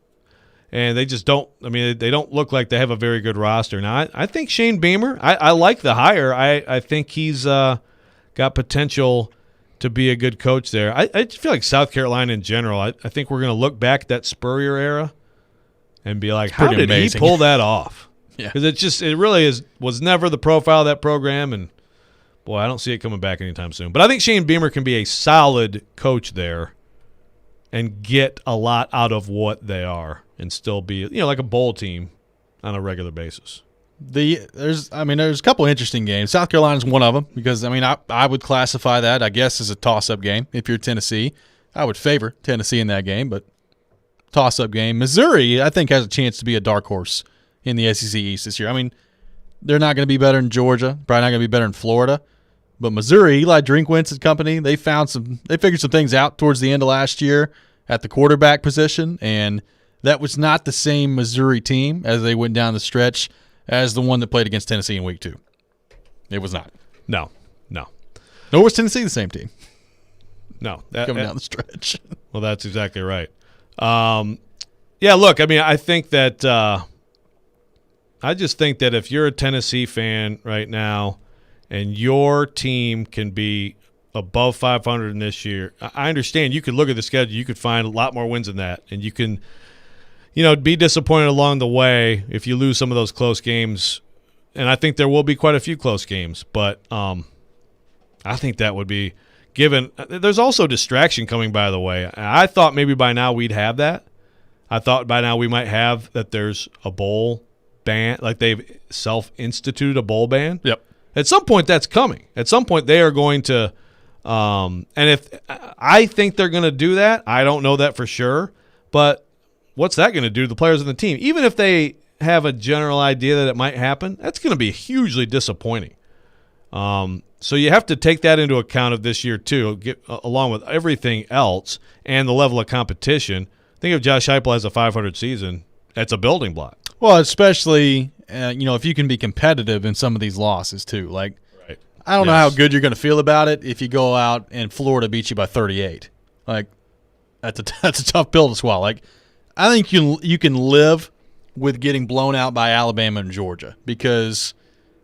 and they just don't. I mean, they don't look like they have a very good roster. Now, I think Shane Beamer. I like the hire. I think he's got potential to be a good coach there. I feel like South Carolina in general. I think we're going to look back at that Spurrier era and be like, how did he pull that off? Yeah, because it really was never the profile of that program, and boy, I don't see it coming back anytime soon. But I think Shane Beamer can be a solid coach there and get a lot out of what they are and still be, like a bowl team on a regular basis. There's a couple of interesting games. South Carolina's one of them because, I would classify that, I guess, as a toss-up game. If you're Tennessee, I would favor Tennessee in that game, but toss-up game. Missouri, I think, has a chance to be a dark horse in the SEC East this year. I mean, they're not going to be better than Georgia, probably not going to be better than Florida, but Missouri, Eli Drinkwitz and company, they figured some things out towards the end of last year at the quarterback position, and that was not the same Missouri team as they went down the stretch as the one that played against Tennessee in week 2. It was not. No. Nor was Tennessee the same team. No. Coming down the stretch. Well, that's exactly right. Yeah, look, I think that I just think that if you're a Tennessee fan right now and your team can be above 500 in this year, I understand you could look at the schedule. You could find a lot more wins than that, and you can – be disappointed along the way if you lose some of those close games. And I think there will be quite a few close games. But I think that would be given there's also distraction coming, by the way. I thought maybe by now we'd have that. I thought by now we might have that there's a bowl ban, like they've self-instituted a bowl ban. Yep. At some point that's coming. At some point they are going to and if I think they're going to do that, I don't know that for sure, but what's that going to do to the players on the team? Even if they have a general idea that it might happen, that's going to be hugely disappointing. So you have to take that into account of this year too, along with everything else and the level of competition. Think if Josh Heupel has a 500 season, that's a building block. Well, especially if you can be competitive in some of these losses too. Like, right. I don't know how good you're going to feel about it if you go out and Florida beats you by 38. Like, that's a tough pill to swallow. Like, I think you can live with getting blown out by Alabama and Georgia because,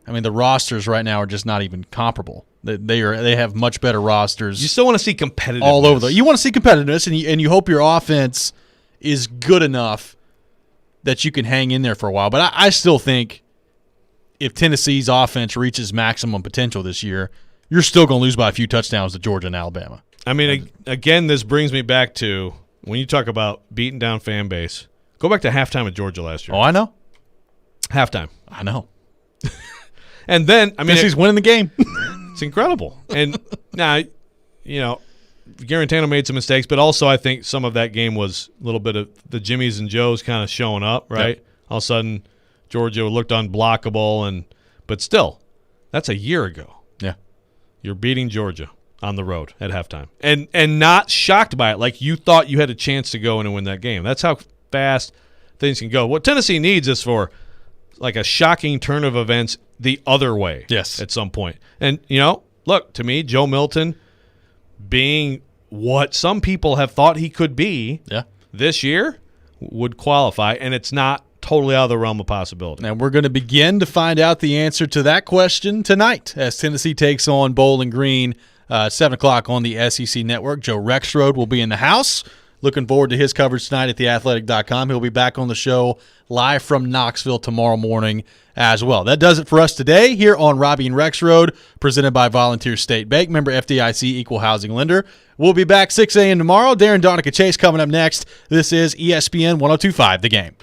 I mean, the rosters right now are just not even comparable. They have much better rosters. You still want to see competitiveness all over. You want to see competitiveness, and you hope your offense is good enough that you can hang in there for a while. But I still think if Tennessee's offense reaches maximum potential this year, you're still going to lose by a few touchdowns to Georgia and Alabama. I mean, again, this brings me back to when you talk about beating down fan base, go back to halftime at Georgia last year. Oh, I know. Halftime. I know. And then, I mean, Tennessee's winning the game. It's incredible. And now, Garantano made some mistakes, but also I think some of that game was a little bit of the Jimmies and Joes kind of showing up, right? Yep. All of a sudden, Georgia looked unblockable, but still, that's a year ago. Yeah. You're beating Georgia on the road at halftime and not shocked by it, like you thought you had a chance to go in and win that game. That's how fast things can go. What Tennessee needs is for like a shocking turn of events the other way. Yes. At some point. And, look, to me, Joe Milton being what some people have thought he could be this year would qualify, and it's not totally out of the realm of possibility. And we're going to begin to find out the answer to that question tonight as Tennessee takes on Bowling Green 7 o'clock on the SEC Network. Joe Rexrode will be in the house. Looking forward to his coverage tonight at theathletic.com. He'll be back on the show live from Knoxville tomorrow morning as well. That does it for us today here on Robby and Rexrode, presented by Volunteer State Bank, member FDIC, equal housing lender. We'll be back 6 a.m. tomorrow. Darren Donica Chase coming up next. This is ESPN 102.5 The Game.